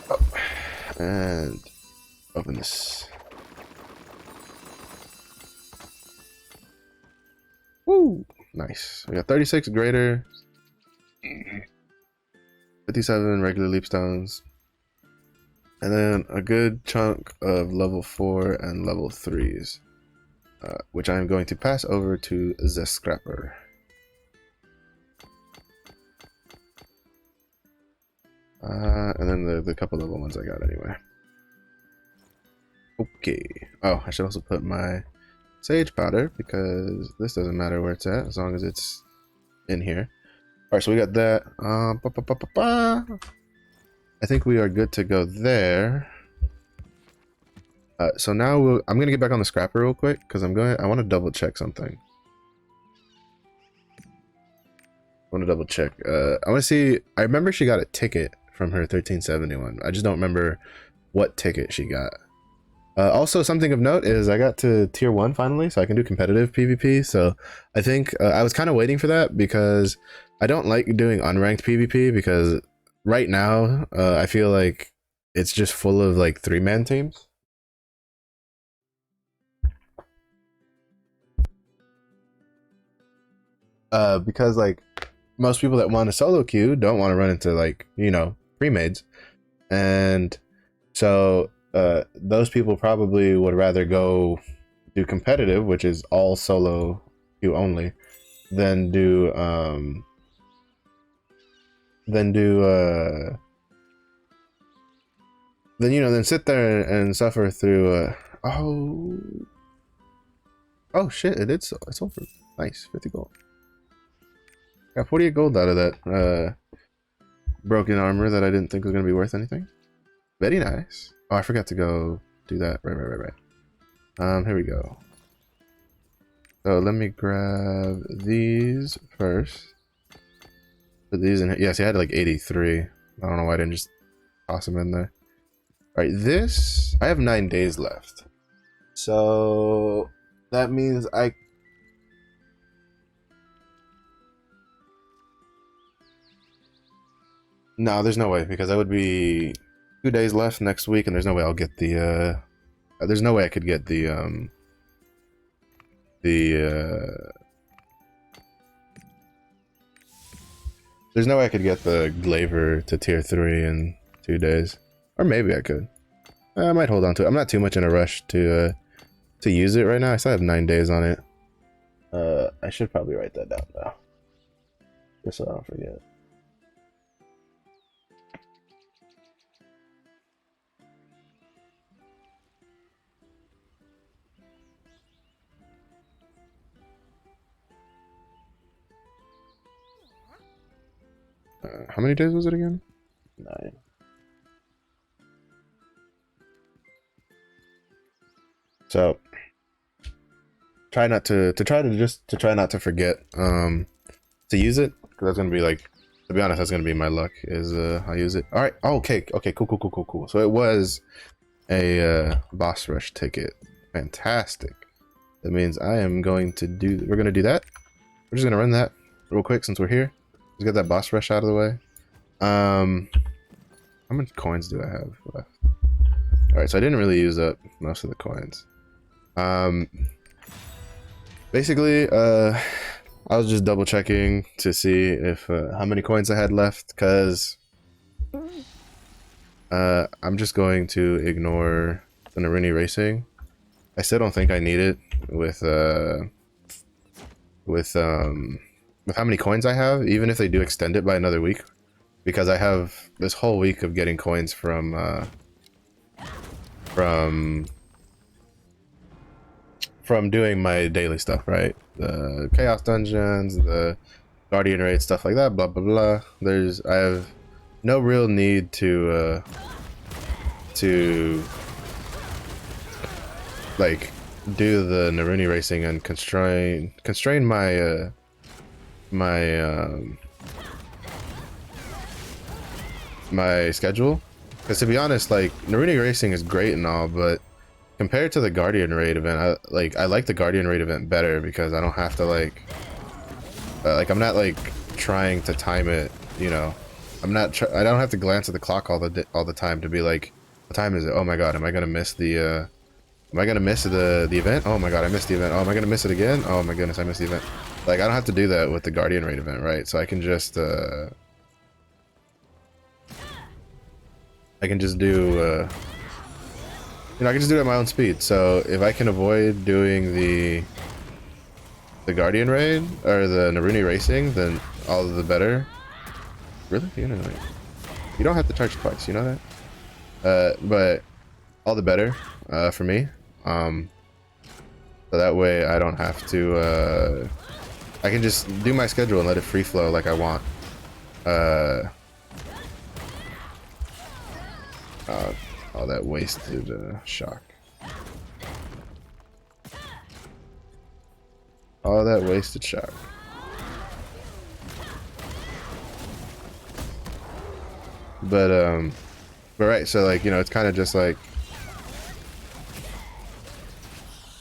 Oh, and open this. Woo! Nice. We got 36 greater, 57 regular leap stones, and then a good chunk of level 4 and level 3s, which I am going to pass over to the Scrapper. And then the couple level ones I got anyway. Okay. Oh, I should also put my sage powder because this doesn't matter where it's at as long as it's in here. All right, so we got that. I think we are good to go there. So now I'm gonna get back on the Scrapper real quick because I want to double check something. I want to double check. I want to see. I remember she got a ticket from her 1371. I just don't remember what ticket she got. Also, something of note is I got to tier 1 finally, so I can do competitive PvP. So I think I was kind of waiting for that because I don't like doing unranked PvP because right now I feel like it's just full of like 3-man teams. Because like most people that want a solo queue don't want to run into like, you know, pre-mades, and so those people probably would rather go do competitive, which is all solo queue only, than do then sit there and suffer through oh shit, it's over. Nice, 50 gold. Got 48 gold out of that broken armor that I didn't think was gonna be worth anything. Very nice. Oh, I forgot to go do that. Right. Here we go. So let me grab these first. Put these in. Yes, he had like 83. I don't know why I didn't just toss them in there. All right, this I have 9 days left. So that means no, there's no way because I would be 2 days left next week, and there's no way I'll get the there's no way I could get the there's no way I could get the Glaiver to tier 3 in 2 days. Or maybe I could. I might hold on to it. I'm not too much in a rush to use it right now. I still have 9 days on it. I should probably write that down though. Just so I don't forget. How many days was it again? 9. So try not to try not to forget to use it, because that's gonna be like, to be honest, that's gonna be my luck is I use it. All right. Oh, okay. Cool. So it was a boss rush ticket. Fantastic. That means I am going to do. We're gonna do that. We're just gonna run that real quick since we're here. Let's get that boss rush out of the way. How many coins do I have left? All right, so I didn't really use up most of the coins. Basically, I was just double checking to see if how many coins I had left, because I'm just going to ignore the Narini racing. I still don't think I need it with how many coins I have, even if they do extend it by another week, because I have this whole week of getting coins from doing my daily stuff, right? The chaos dungeons, the guardian raid, stuff like that, blah blah blah. I have no real need to like do the Naruni racing and constrain my my schedule, because to be honest, like, Naruni racing is great and all, but compared to the guardian raid event, I like the guardian raid event better, because I don't have to like I'm not like trying to time it, you know. I don't have to glance at the clock all the time to be like, what time is it? Oh my god, am I gonna miss the event? Oh my god, I missed the event. Oh, am I gonna miss it again? Oh my goodness, I missed the event. Like, I don't have to do that with the guardian raid event, right? So I can just do I can just do it at my own speed. So if I can avoid doing the guardian raid or the Naruni racing, then all the better. Really? You don't have to charge twice, you know that? But all the better for me. So that way I don't have to I can just do my schedule and let it free flow like I want. All that wasted shock. All that wasted shock. But right, so like, you know, it's kind of just like,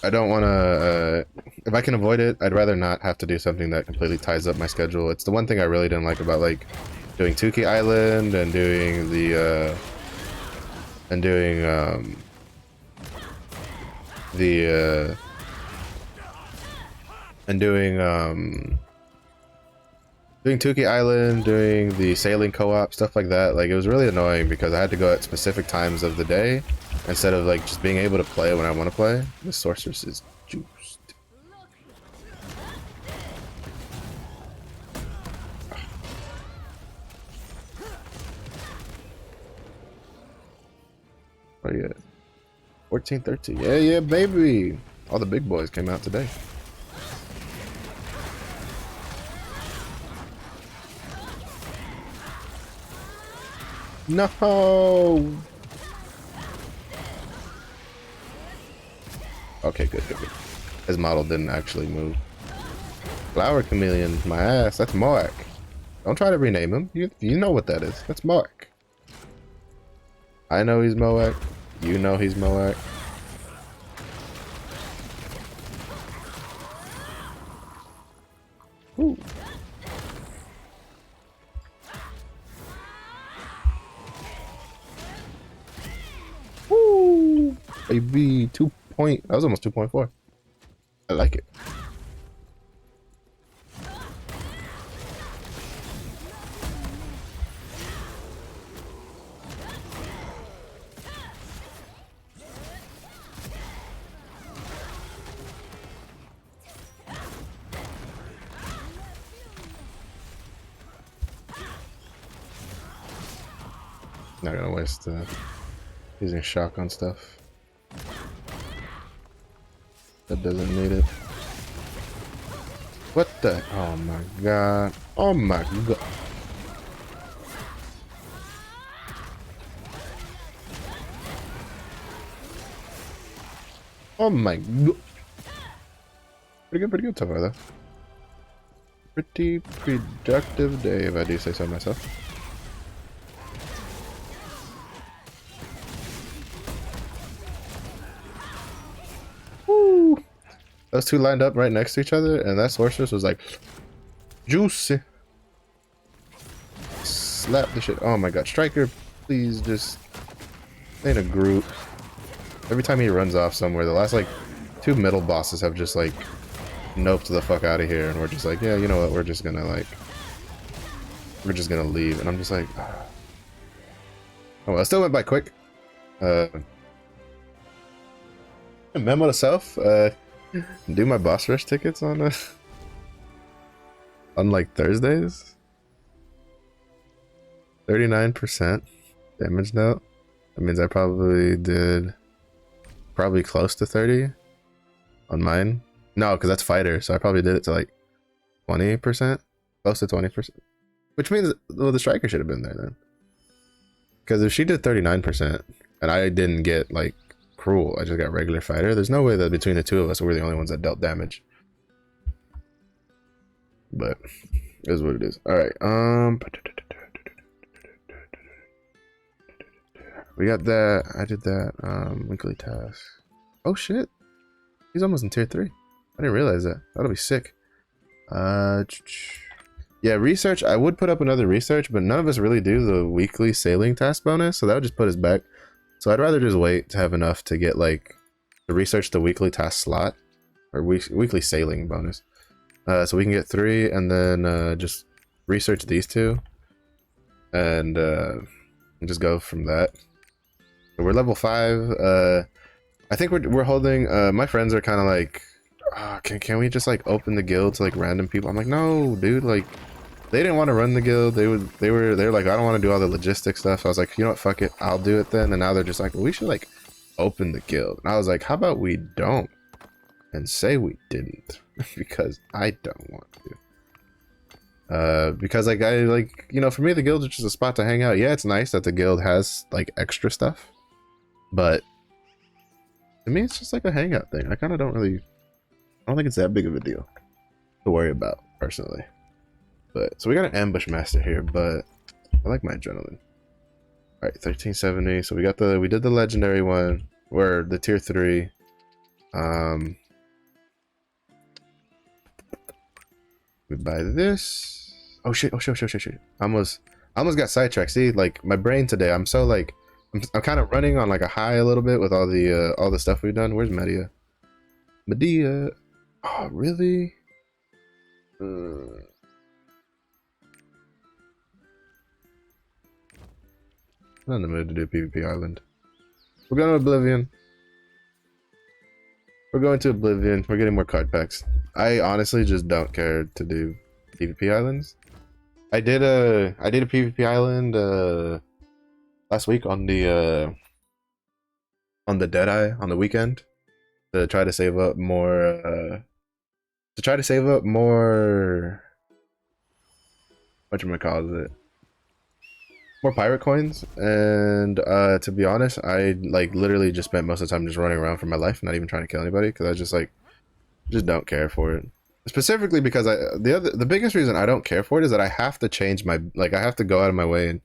I don't want to, if I can avoid it, I'd rather not have to do something that completely ties up my schedule. It's the one thing I really didn't like about like doing Tuki Island and doing the doing Tuki Island, doing the sailing co-op, stuff like that. Like, it was really annoying because I had to go at specific times of the day instead of like just being able to play when I want to play. The sorceress is juiced. Oh yeah, 14, 13. Yeah, baby. All the big boys came out today. No. Okay, good. His model didn't actually move. Flower Chameleon, my ass. That's Mark. Don't try to rename him. You know what that is. That's Mark. I know he's Moak. You know he's Moak. Ooh. Woo! Maybe 2 point. That was almost 2.4. I like it. Not gonna waste using shock on stuff. That doesn't need it. What the? Oh my god. Oh my god. Oh my god. Pretty good so far though. Pretty productive day if I do say so myself. Woo! Those two lined up right next to each other, and that sorceress was like juicy. Slap the shit. Oh my god, Striker, please just ain't a group. Every time he runs off somewhere, the last like 2 middle bosses have just like noped the fuck out of here, and we're just like, yeah, you know what, we're just gonna leave, and I'm just like, oh well, it still went by quick. Memo to self, do my boss rush tickets on on like Thursdays. 39% damage note. That means I probably did close to 30 on mine. No, because that's fighter, so I probably did it to like 20%, close to 20%, which means, well, the striker should have been there then. Because if she did 39% and I didn't get like cruel, I just got regular fighter, there's no way that between the two of us we're the only ones that dealt damage. But it is what it is. All right, we got that. I did that. Weekly task. Oh shit, he's almost in tier 3. I didn't realize that. That'll be sick. Yeah, research. I would put up another research, but none of us really do the weekly sailing task bonus, so that would just put us back. So I'd rather just wait to have enough to get like to research the weekly task slot or weekly sailing bonus. So we can get 3 and then just research these 2 and just go from that. So we're level 5. I think we're holding. My friends are kind of like, can we just like open the guild to like random people? I'm like, no, dude. Like, they didn't want to run the guild. They were like, I don't want to do all the logistic stuff. So I was like, you know what, fuck it, I'll do it then. And now they're just like, well, we should like open the guild. And I was like, how about we don't and say we didn't because I don't want to. Because like for me the guild is just a spot to hang out. Yeah, it's nice that the guild has like extra stuff, but to me it's just like a hangout thing. I don't think it's that big of a deal to worry about personally. But so we got an ambush master here, but I like my adrenaline. All right, 1370. So we did the legendary one, or the tier 3. We buy this. Oh shit! I almost got sidetracked. See, like my brain today, I'm so like I'm kind of running on like a high a little bit with all the stuff we've done. Where's Medea? Medea. Oh really? I'm not in the mood to do PvP Island. We're going to Oblivion. We're getting more card packs. I honestly just don't care to do PvP Islands. I did a PvP Island last week on the Deadeye on the weekend to try to save up more whatchamacallit, more pirate coins. And to be honest, I like literally just spent most of the time just running around for my life, not even trying to kill anybody, because I was just like, Just don't care for it. Specifically because the biggest reason I don't care for it is that I have to change my, like, I have to go out of my way, and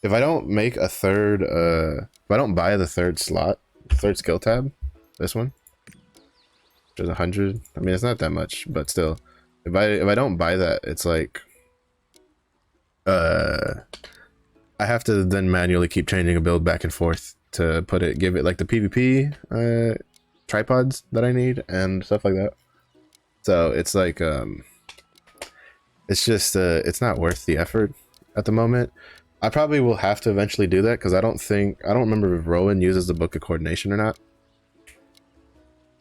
if I don't make a third if I don't buy the third slot, third skill tab, this one, which is 100. I mean, it's not that much, but still, if I don't buy that, it's like I have to then manually keep changing a build back and forth to give it like the PvP tripods that I need and stuff like that. So it's like it's just it's not worth the effort at the moment. I probably will have to eventually do that because I don't remember if Rowan uses the Book of Coordination or not.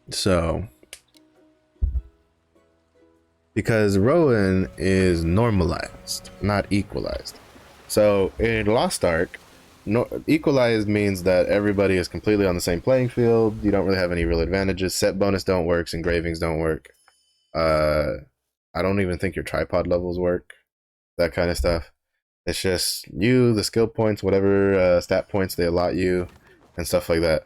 So because Rowan is normalized, not equalized. So in Lost Ark, equalized means that everybody is completely on the same playing field. You don't really have any real advantages. Set bonus don't work, engravings don't work. I don't even think your tripod levels work. That kind of stuff. It's just you, the skill points, whatever stat points they allot you, and stuff like that.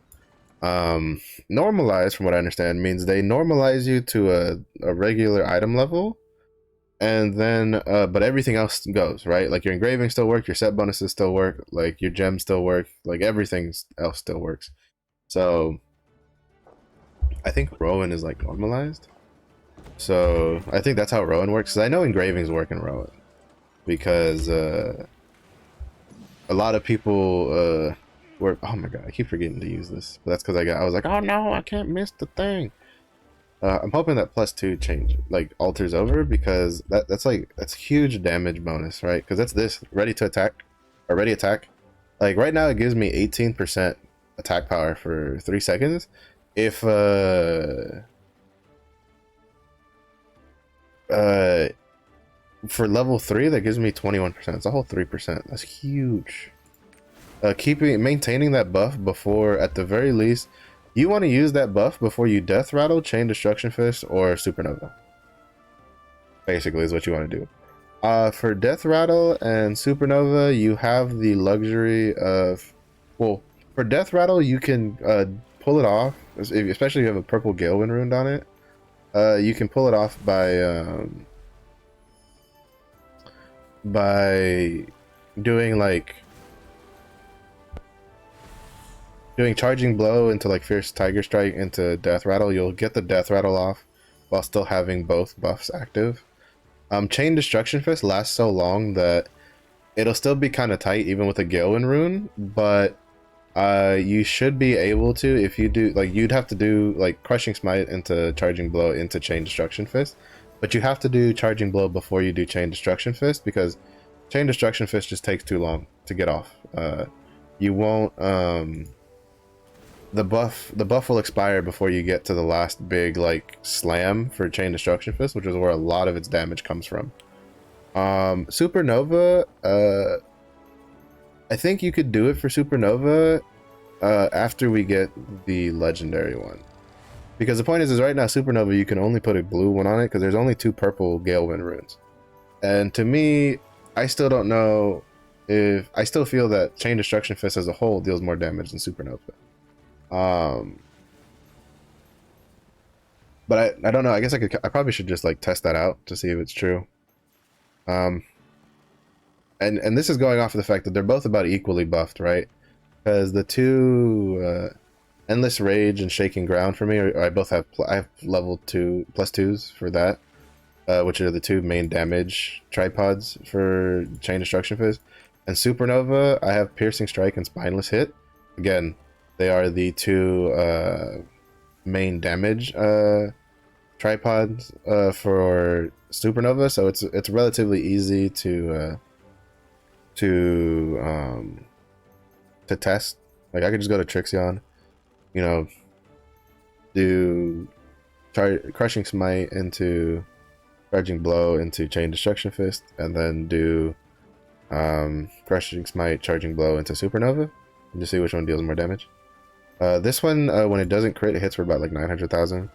Normalized, from what I understand, means they normalize you to a regular item level, and then but everything else goes, right? Like your engraving still work, your set bonuses still work, like your gems still work, like everything else still works. So I think Rowan is like normalized. So I think that's how Rowan works. 'Cause I know engravings work in Rowan because a lot of people were, oh my god, I keep forgetting to use this, but that's because I was like, oh no, I can't miss the thing. I'm hoping that +2 change like alters over, because that's huge damage bonus, right? Because that's this ready to attack or ready attack. Like right now it gives me 18% attack power for 3 seconds. If for level 3 that gives me 21%. It's a whole 3%. That's huge. Maintaining that buff before, at the very least, you want to use that buff before you death rattle, chain destruction fist, or supernova. Basically is what you want to do. For death rattle and supernova, you have the luxury of, well, for death rattle you can pull it off, especially if you have a purple Galewind rune on it. You can pull it off by doing charging blow into like fierce tiger strike into death rattle. You'll get the death rattle off while still having both buffs active. Chain destruction fist lasts so long that it'll still be kind of tight even with a Galewind rune, but you should be able to, if you do, like, you'd have to do like crushing smite into charging blow into chain destruction fist, but you have to do charging blow before you do chain destruction fist, because chain destruction fist just takes too long to get off. You won't the buff will expire before you get to the last big like slam for chain destruction fist, which is where a lot of its damage comes from. Supernova, I think you could do it for supernova after we get the legendary one, because the point is right now supernova you can only put a blue one on it because there's only 2 purple Galewind runes, and to me I still don't know if I still feel that chain destruction fist as a whole deals more damage than supernova. But I don't know. I guess I probably should just like test that out to see if it's true. And this is going off of the fact that they're both about equally buffed, right? Because the 2 endless rage and shaking ground for me I have level 2 +2s for that, which are the 2 main damage tripods for chain destruction fist. And supernova, I have piercing strike and spineless hit. Again, they are the 2 main damage tripods for supernova, so it's relatively easy to test. Like I could just go to Trixion, you know, do crushing smite into charging blow into chain destruction fist, and then do crushing smite charging blow into supernova, and just see which one deals more damage. This one, when it doesn't crit, it hits for about like 900,000.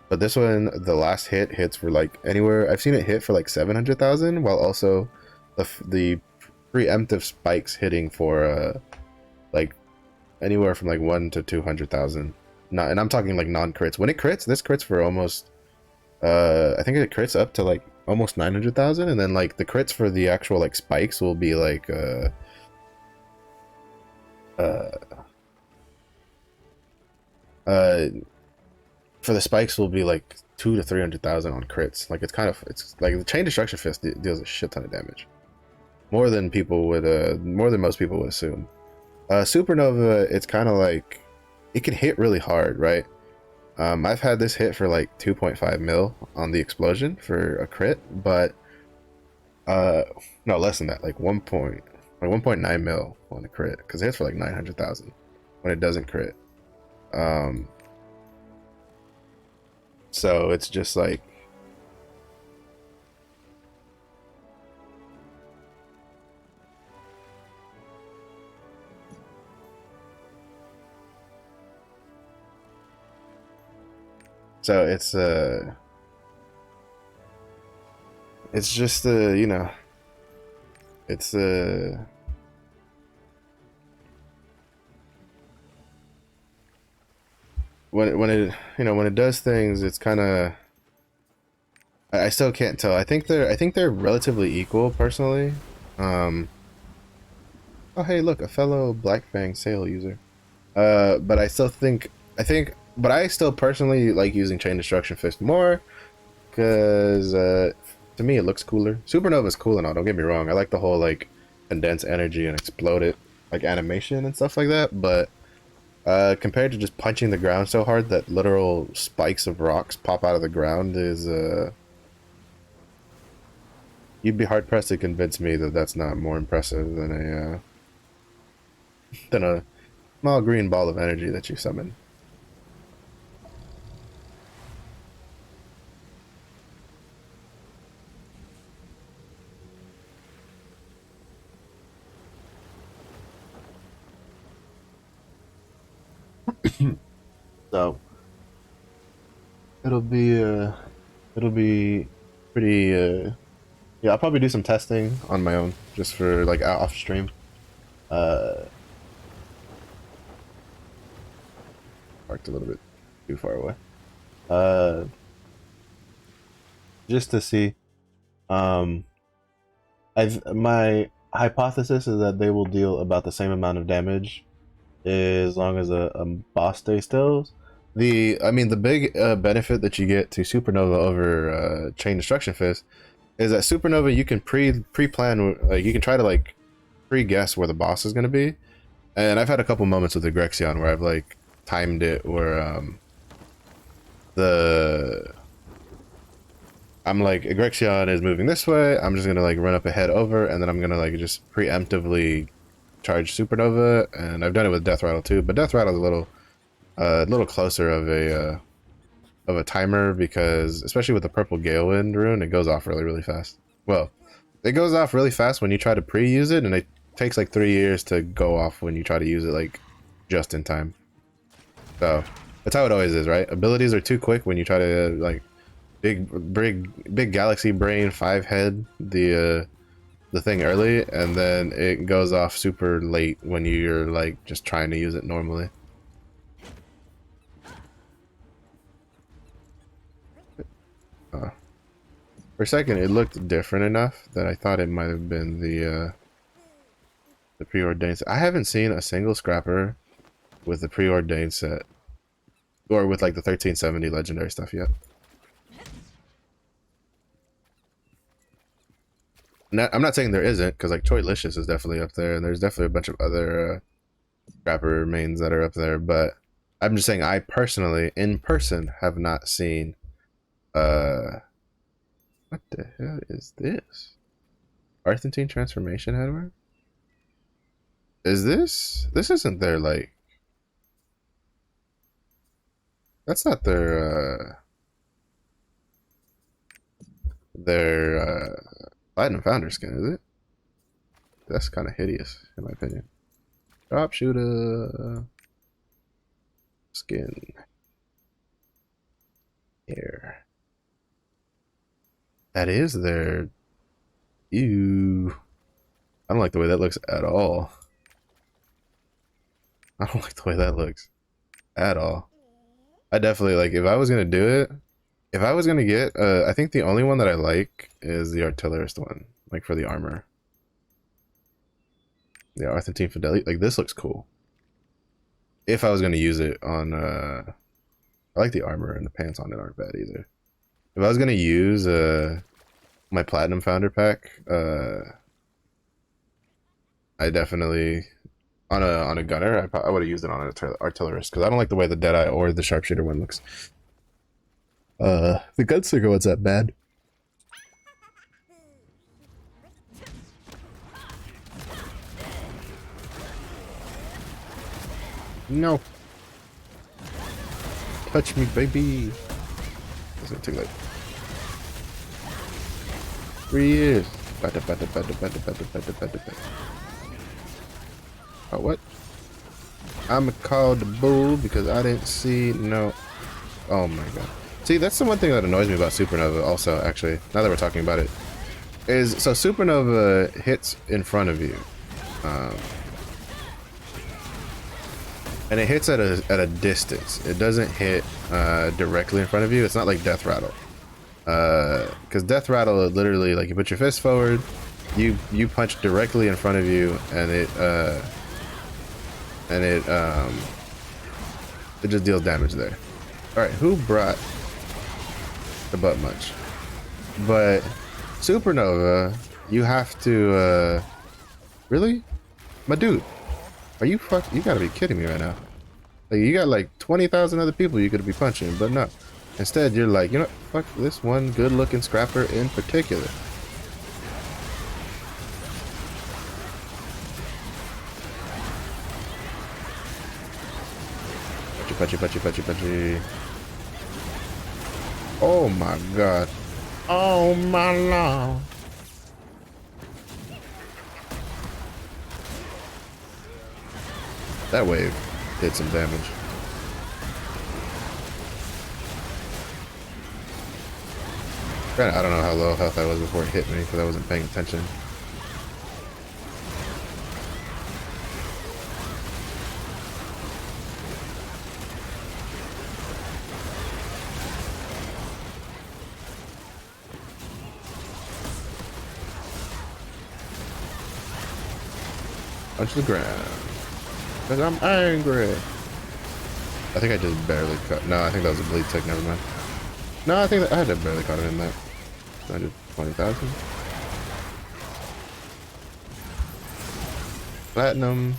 But this one, the last hit hits for like anywhere. I've seen it hit for like 700,000, while also the preemptive spikes hitting for like anywhere from like 1 to 200,000. Not, and I'm talking like non-crits. When it crits, this crits for almost I think it crits up to like almost 900,000, and then like the crits for the actual like spikes will be like uh uh for the spikes will be like 2 to 300,000 on crits. Like it's like the chain destruction fist deals a shit ton of damage, more than people would more than most people would assume. Supernova, it's kind of like it can hit really hard, right? I've had this hit for like 2.5 mil on the explosion for a crit, but no, less than that, like 1.9 mil on a crit, because it hits for like 900,000 when it doesn't crit. So it's just like so it's just you know, it's when it you know when it does things, it's kind of I still can't tell. I think they're relatively equal personally. Um, oh hey, look, a fellow Black Fang Sail user. But but I still personally like using Chain Destruction Fist more because to me it looks cooler. Supernova is cool and all, don't get me wrong. I like the whole like condense energy and explode it like animation and stuff like that, but compared to just punching the ground so hard that literal spikes of rocks pop out of the ground is you'd be hard pressed to convince me that that's not more impressive than a small green ball of energy that you summon. So it'll be pretty yeah, I'll probably do some testing on my own just for like off stream. Uh Parked a little bit too far away. Uh just to see. Um my hypothesis is that they will deal about the same amount of damage as long as a boss stays still. I mean, the big benefit that you get to Supernova over Chain Destruction Fist is that Supernova you can pre-plan, like you can try to like pre-guess where the boss is going to be. And I've had a couple moments with Egrexion where I've like timed it where the I'm like, Egrexion is moving this way, I'm just gonna like run up ahead over, and then I'm gonna like just preemptively charge Supernova, and I've done it with Death Rattle too, but Death Rattle's a little closer of a timer because especially with the purple Galewind rune, it goes off really fast. Well, it goes off really fast when you try to pre-use it, and it takes like 3 years to go off when you try to use it like just in time. So that's how it always is, right? Abilities are too quick when you try to like big galaxy brain 5 head the thing early, and then it goes off super late when you're like just trying to use it normally. For a second it looked different enough that I thought it might have been the preordained set. I haven't seen a single scrapper with the preordained set or with like the 1370 legendary stuff yet. I'm not saying there isn't, because like Choilicious is definitely up there, and there's definitely a bunch of other scrapper mains that are up there, but I'm just saying I personally, in person, have not seen what the hell is this? Arthentine transformation headwear? Is this isn't their like that's not their Platinum Founder skin, is it? That's kind of hideous in my opinion. Drop shooter skin here. That is their ew. I don't like the way that looks at all. I don't like the way that looks at all. I definitely like if I was gonna do it, If I was gonna get, I think the only one that I like is the artillerist one, like for the armor. Yeah, Arthentine Fidelity. Like this looks cool. If I was gonna use it on, I like the armor and the pants on it aren't bad either. If I was gonna use my Platinum Founder pack, I definitely on a gunner. I would have used it on an artillerist because I don't like the way the Deadeye or the Sharpshooter one looks. The Gunslinger one's that bad. No. Touch me, baby. It's gonna take like 3 years. Oh, what? I'm called the bull because I didn't see no. Oh my god. See, that's the one thing that annoys me about Supernova also, actually, now that we're talking about it. Is, so Supernova hits in front of you. And it hits at a distance. It doesn't hit directly in front of you. It's not like Death Rattle. Because Death Rattle, literally, like, you put your fist forward, you punch directly in front of you, and it just deals damage there. Alright, who brought the butt munch? But Supernova, you have to, really? My dude, are you you gotta be kidding me right now. Like, you got like 20,000 other people you could be punching, but no. Instead, you're like, you know, fuck this one good-looking scrapper in particular. Punchy. Oh my god. Oh my lord. That wave did some damage. I don't know how low health I was before it hit me because I wasn't paying attention. Punch the ground. Because I'm angry. I think I just barely cut. No, I think that was a bleed tick. Never mind. No, I think that I had barely caught it in that. 120,000. Platinum.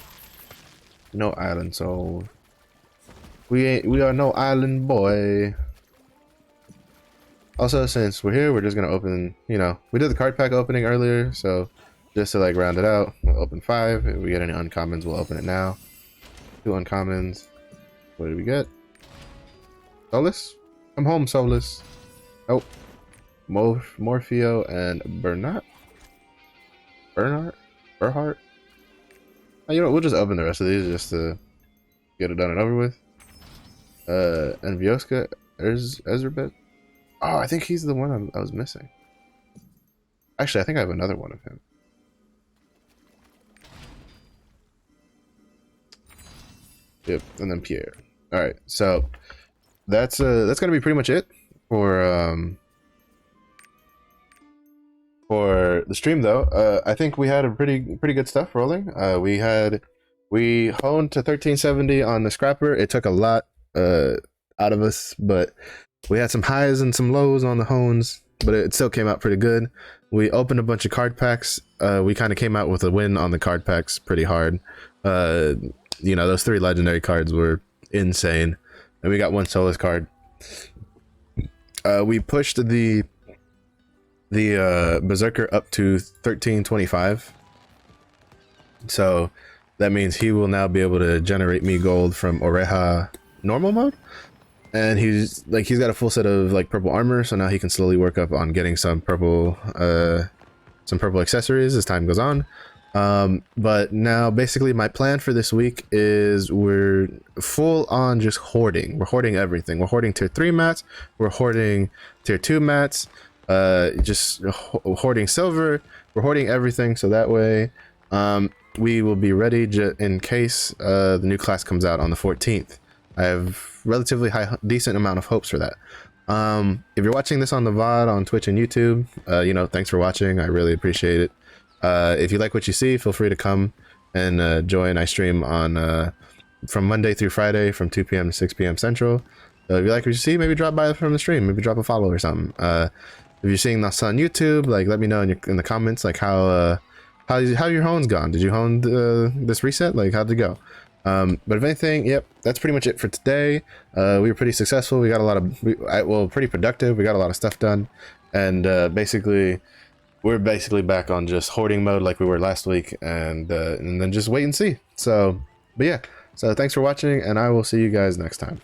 No island soul. We are no island boy. Also, since we're here, we're just gonna open, you know, we did the card pack opening earlier, so just to like round it out, we'll open 5. If we get any uncommons, we'll open it now. 2 uncommons. What did we get? Solus? Come home, Solus. Oh. Morpheo and Bernhardt? Berhart? Oh, you know what, we'll just open the rest of these just to get it done and over with. And Vioska Ezrabet. Oh, I think he's the one I was missing. Actually, I think I have another one of him. Yep, and then Pierre. All right, so that's gonna be pretty much it for the stream, though. I think we had a pretty good stuff rolling. We honed to 1370 on the scrapper. It took a lot out of us, but we had some highs and some lows on the hones, but it still came out pretty good. We opened a bunch of card packs. We kind of came out with a win on the card packs pretty hard. You know, those 3 legendary cards were insane, and we got 1 Solus card. We pushed the Berserker up to 1325, so that means he will now be able to generate me gold from Oreja normal mode, and he's got a full set of like purple armor, so now he can slowly work up on getting some purple accessories as time goes on. But now basically my plan for this week is we're full on just hoarding. We're hoarding everything. We're hoarding tier 3 mats. We're hoarding tier 2 mats. Just hoarding silver. We're hoarding everything, so that way we will be ready in case the new class comes out on the 14th. I have relatively decent amount of hopes for that. If you're watching this on the VOD on Twitch and YouTube, you know, thanks for watching. I really appreciate it. If you like what you see, feel free to come and join. I stream on from Monday through Friday from 2 p.m. to 6 p.m. Central. If you like what you see, maybe drop by from the stream. Maybe drop a follow or something. If you're seeing this on YouTube, like let me know in the comments like how your hone's gone. Did you hone this reset? Like how'd it go? But if anything, yep, that's pretty much it for today. We were pretty successful. We got a lot of pretty productive. We got a lot of stuff done, and basically we're back on just hoarding mode like we were last week, and then just wait and see. So, but yeah, so thanks for watching, and I will see you guys next time.